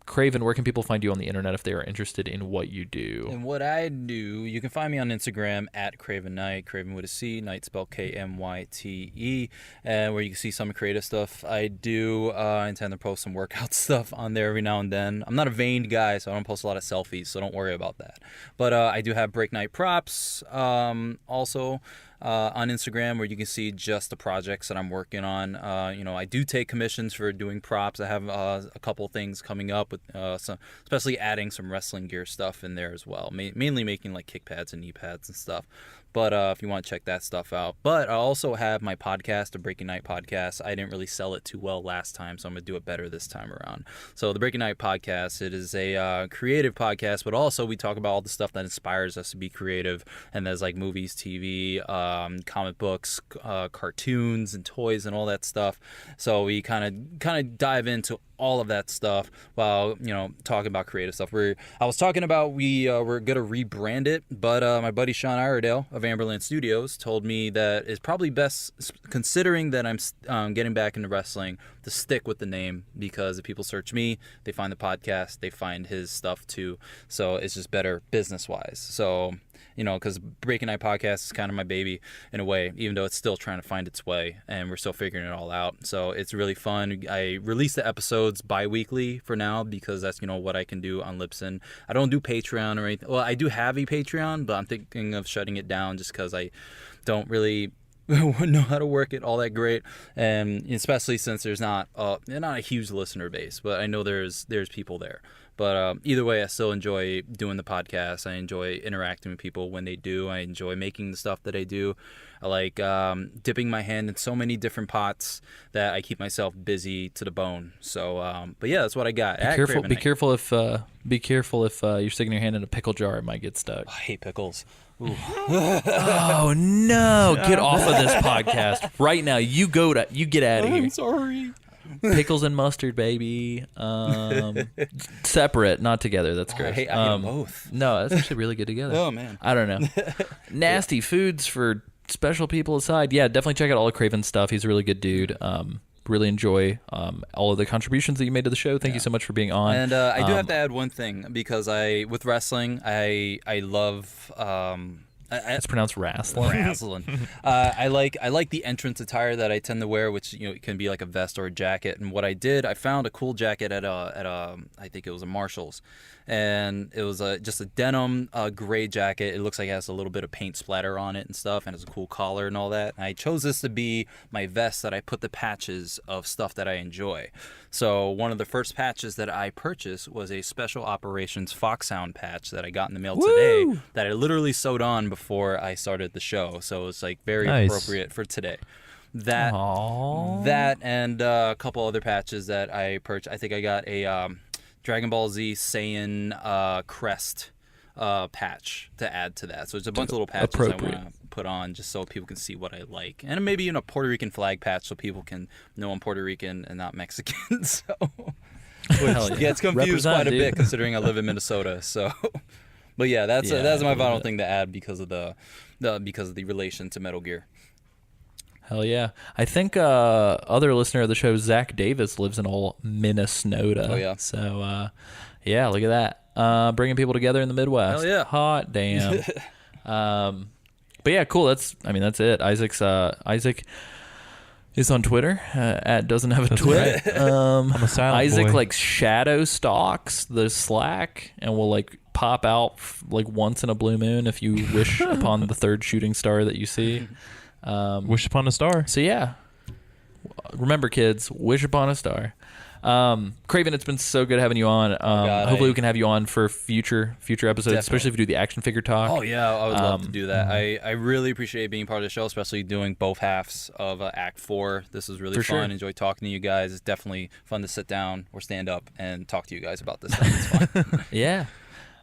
[SPEAKER 1] Craven, where can people find you on the internet if they are interested in what you do?
[SPEAKER 3] And what I do, you can find me on Instagram at Craven Knyte, Craven with a C, Knight spelled Kmyte, and where you can see some creative stuff. I do intend to post some workout stuff on there every now and then. I'm not a vain guy, so I don't post a lot of selfies, so don't worry about that. But I do have Break Night Props also. On Instagram, where you can see just the projects that I'm working on. I do take commissions for doing props. I have a couple things coming up with especially adding some wrestling gear stuff in there as well. Mainly making like kick pads and knee pads and stuff. But if you want to check that stuff out. But I also have my podcast, the Breaking Night podcast. I didn't really sell it too well last time, so I'm going to do it better this time around. So the Breaking Night podcast, it is a creative podcast, but also we talk about all the stuff that inspires us to be creative. And there's like movies, TV, comic books, cartoons, and toys, and all that stuff. So we kind of dive into all of that stuff while talking about creative stuff. I was talking about we're gonna rebrand it, but my buddy Sean Iredale of Amberland Studios told me that it's probably best, considering that I'm getting back into wrestling, to stick with the name, because if people search me, they find the podcast, they find his stuff too. So it's just better business wise. So because Breaking Night podcast is kind of my baby in a way, even though it's still trying to find its way and we're still figuring it all out. So it's really fun. I release the episodes bi-weekly for now because that's, what I can do on Libsyn. I don't do Patreon or anything. Well, I do have a Patreon, but I'm thinking of shutting it down just because I don't really know how to work it all that great, and especially since there's not a huge listener base, but I know there's people there. But either way, I still enjoy doing the podcast. I enjoy interacting with people when they do. I enjoy making the stuff that I do. I like dipping my hand in so many different pots that I keep myself busy to the bone. So, but yeah, that's what I got.
[SPEAKER 1] Be careful if you're sticking your hand in a pickle jar, it might get stuck.
[SPEAKER 3] I hate pickles.
[SPEAKER 1] Oh no! Get off of this podcast right now. You get out of here.
[SPEAKER 3] I'm sorry.
[SPEAKER 1] Pickles and mustard, baby. Separate, not together. That's great.
[SPEAKER 3] I hate them both.
[SPEAKER 1] No, that's actually really good together.
[SPEAKER 3] Oh man.
[SPEAKER 1] I don't know. Nasty foods for special people aside. Yeah, definitely check out all of Craven's stuff. He's a really good dude. Really enjoy all of the contributions that you made to the show. Thank you so much for being on.
[SPEAKER 3] And I do have to add one thing, because with wrestling, I love.
[SPEAKER 1] It's pronounced wrastling.
[SPEAKER 3] I like the entrance attire that I tend to wear, which it can be like a vest or a jacket. And what I did, I found a cool jacket at I think it was a Marshall's, and it was just a denim gray jacket. It looks like it has a little bit of paint splatter on it and stuff, and it's a cool collar and all that. And I chose this to be my vest that I put the patches of stuff that I enjoy. So one of the first patches that I purchased was a Special Operations Foxhound patch that I got in the mail today, that I literally sewed on before I started the show. So it's like very appropriate for today. That and a couple other patches that I purchased. I think I got a Dragon Ball Z Saiyan crest patch to add to that. So it's a bunch of little patches I want to put on just so people can see what I like, and maybe even a Puerto Rican flag patch so people can know I'm Puerto Rican and not Mexican. So which gets confused quite a bit considering I live in Minnesota. So, but yeah, that's my final thing to add because of the relation to Metal Gear.
[SPEAKER 1] Hell yeah. I think other listener of the show, Zach Davis, lives in old Minnesota.
[SPEAKER 3] Oh, yeah.
[SPEAKER 1] So, yeah, look at that. Bringing people together in the Midwest.
[SPEAKER 3] Hell yeah.
[SPEAKER 1] Hot damn. But yeah, cool. That's it. Isaac is on Twitter at doesn't have a twit.
[SPEAKER 4] I'm a silent
[SPEAKER 1] Isaac
[SPEAKER 4] boy.
[SPEAKER 1] like shadow stalks the Slack and will like pop out like once in a blue moon if you wish upon the third shooting star that you see.
[SPEAKER 4] Wish upon a star.
[SPEAKER 1] So yeah, remember kids, wish upon a star. Craven, it's been so good having you on. Hopefully we can have you on for future episodes,
[SPEAKER 3] Definitely.
[SPEAKER 1] especially if we do the action figure talk.
[SPEAKER 3] Oh yeah, I would love to do that. I really appreciate being part of the show, especially doing both halves of Act 4. This was really
[SPEAKER 1] For
[SPEAKER 3] fun.
[SPEAKER 1] sure.
[SPEAKER 3] Enjoy talking to you guys. It's definitely fun to sit down or stand up and talk to you guys about this stuff. It's fun.
[SPEAKER 1] Yeah.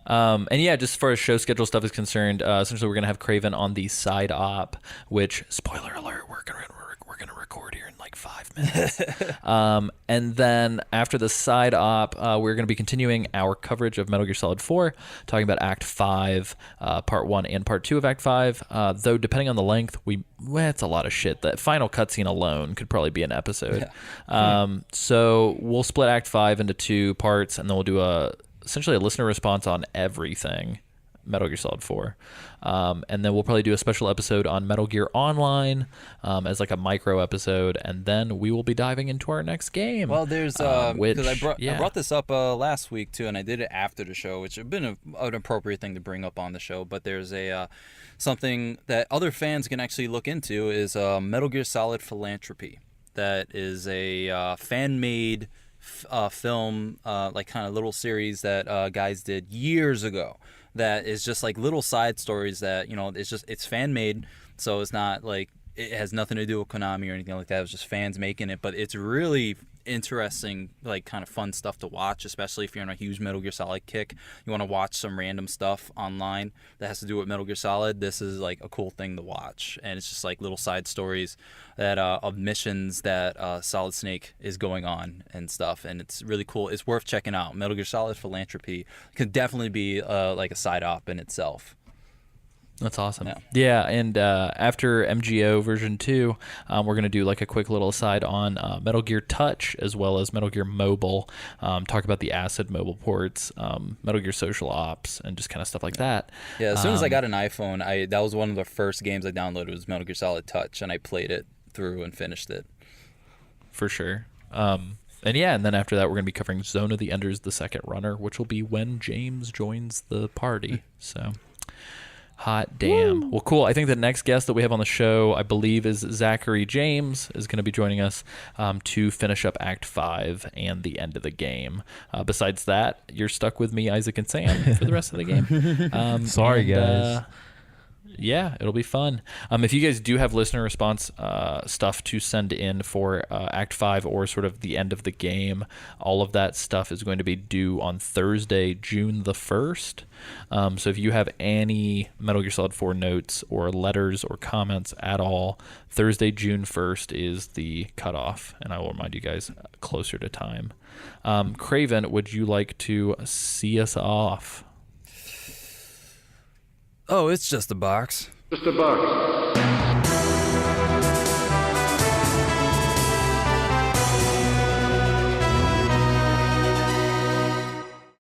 [SPEAKER 1] And yeah, just as far as show schedule stuff is concerned, essentially we're going to have Craven on the side op, which, spoiler alert, we're going to record here in like 5 minutes. And then after the side op, we're going to be continuing our coverage of Metal Gear Solid 4, talking about Act 5, Part 1 and Part 2 of Act 5. Though, depending on the length, it's a lot of shit. That final cutscene alone could probably be an episode. Yeah. So we'll split Act 5 into 2 parts, and then we'll do essentially a listener response on everything Metal Gear Solid 4. And then we'll probably do a special episode on Metal Gear Online as like a micro episode, and then we will be diving into our next game.
[SPEAKER 3] Well, there's because I brought this up last week too, and I did it after the show, which would have been an appropriate thing to bring up on the show. But there's something that other fans can actually look into is Metal Gear Solid Philanthropy. That is a fan-made film, like kind of little series that guys did years ago. That is just like little side stories that, it's fan made, so it's not like it has nothing to do with Konami or anything like that. It was just fans making it, but it's really interesting, like kind of fun stuff to watch, especially if you're on a huge Metal Gear Solid kick. You want to watch some random stuff online that has to do with Metal Gear Solid. This is like a cool thing to watch, and it's just like little side stories that of missions that Solid Snake is going on and stuff, and it's really cool. It's worth checking out. Metal Gear Solid Philanthropy could definitely be like a side op in itself.
[SPEAKER 1] That's awesome. Yeah, and after MGO version 2, we're going to do like a quick little aside on Metal Gear Touch as well as Metal Gear Mobile, talk about the ACID mobile ports, Metal Gear Social Ops, and just kind of stuff like that.
[SPEAKER 3] Yeah, as soon as I got an iPhone, that was one of the first games I downloaded was Metal Gear Solid Touch, and I played it through and finished it.
[SPEAKER 1] For sure. And then after that, we're going to be covering Zone of the Enders, the second runner, which will be when James joins the party. So... hot damn. Woo. Well, cool. I think the next guest that we have on the show, I believe, is Zachary James, is going to be joining us to finish up Act 5 and the end of the game. Besides that, you're stuck with me, Isaac, and Sam for the rest of the game.
[SPEAKER 4] Sorry, guys.
[SPEAKER 1] Yeah, it'll be fun. If you guys do have listener response stuff to send in for Act 5 or sort of the end of the game, all of that stuff is going to be due on Thursday, June the 1st. So if you have any Metal Gear Solid 4 notes or letters or comments at all, Thursday, June 1st is the cutoff, and I will remind you guys closer to time. Craven, would you like to see us off?
[SPEAKER 3] Oh, it's just a box.
[SPEAKER 2] Just a box.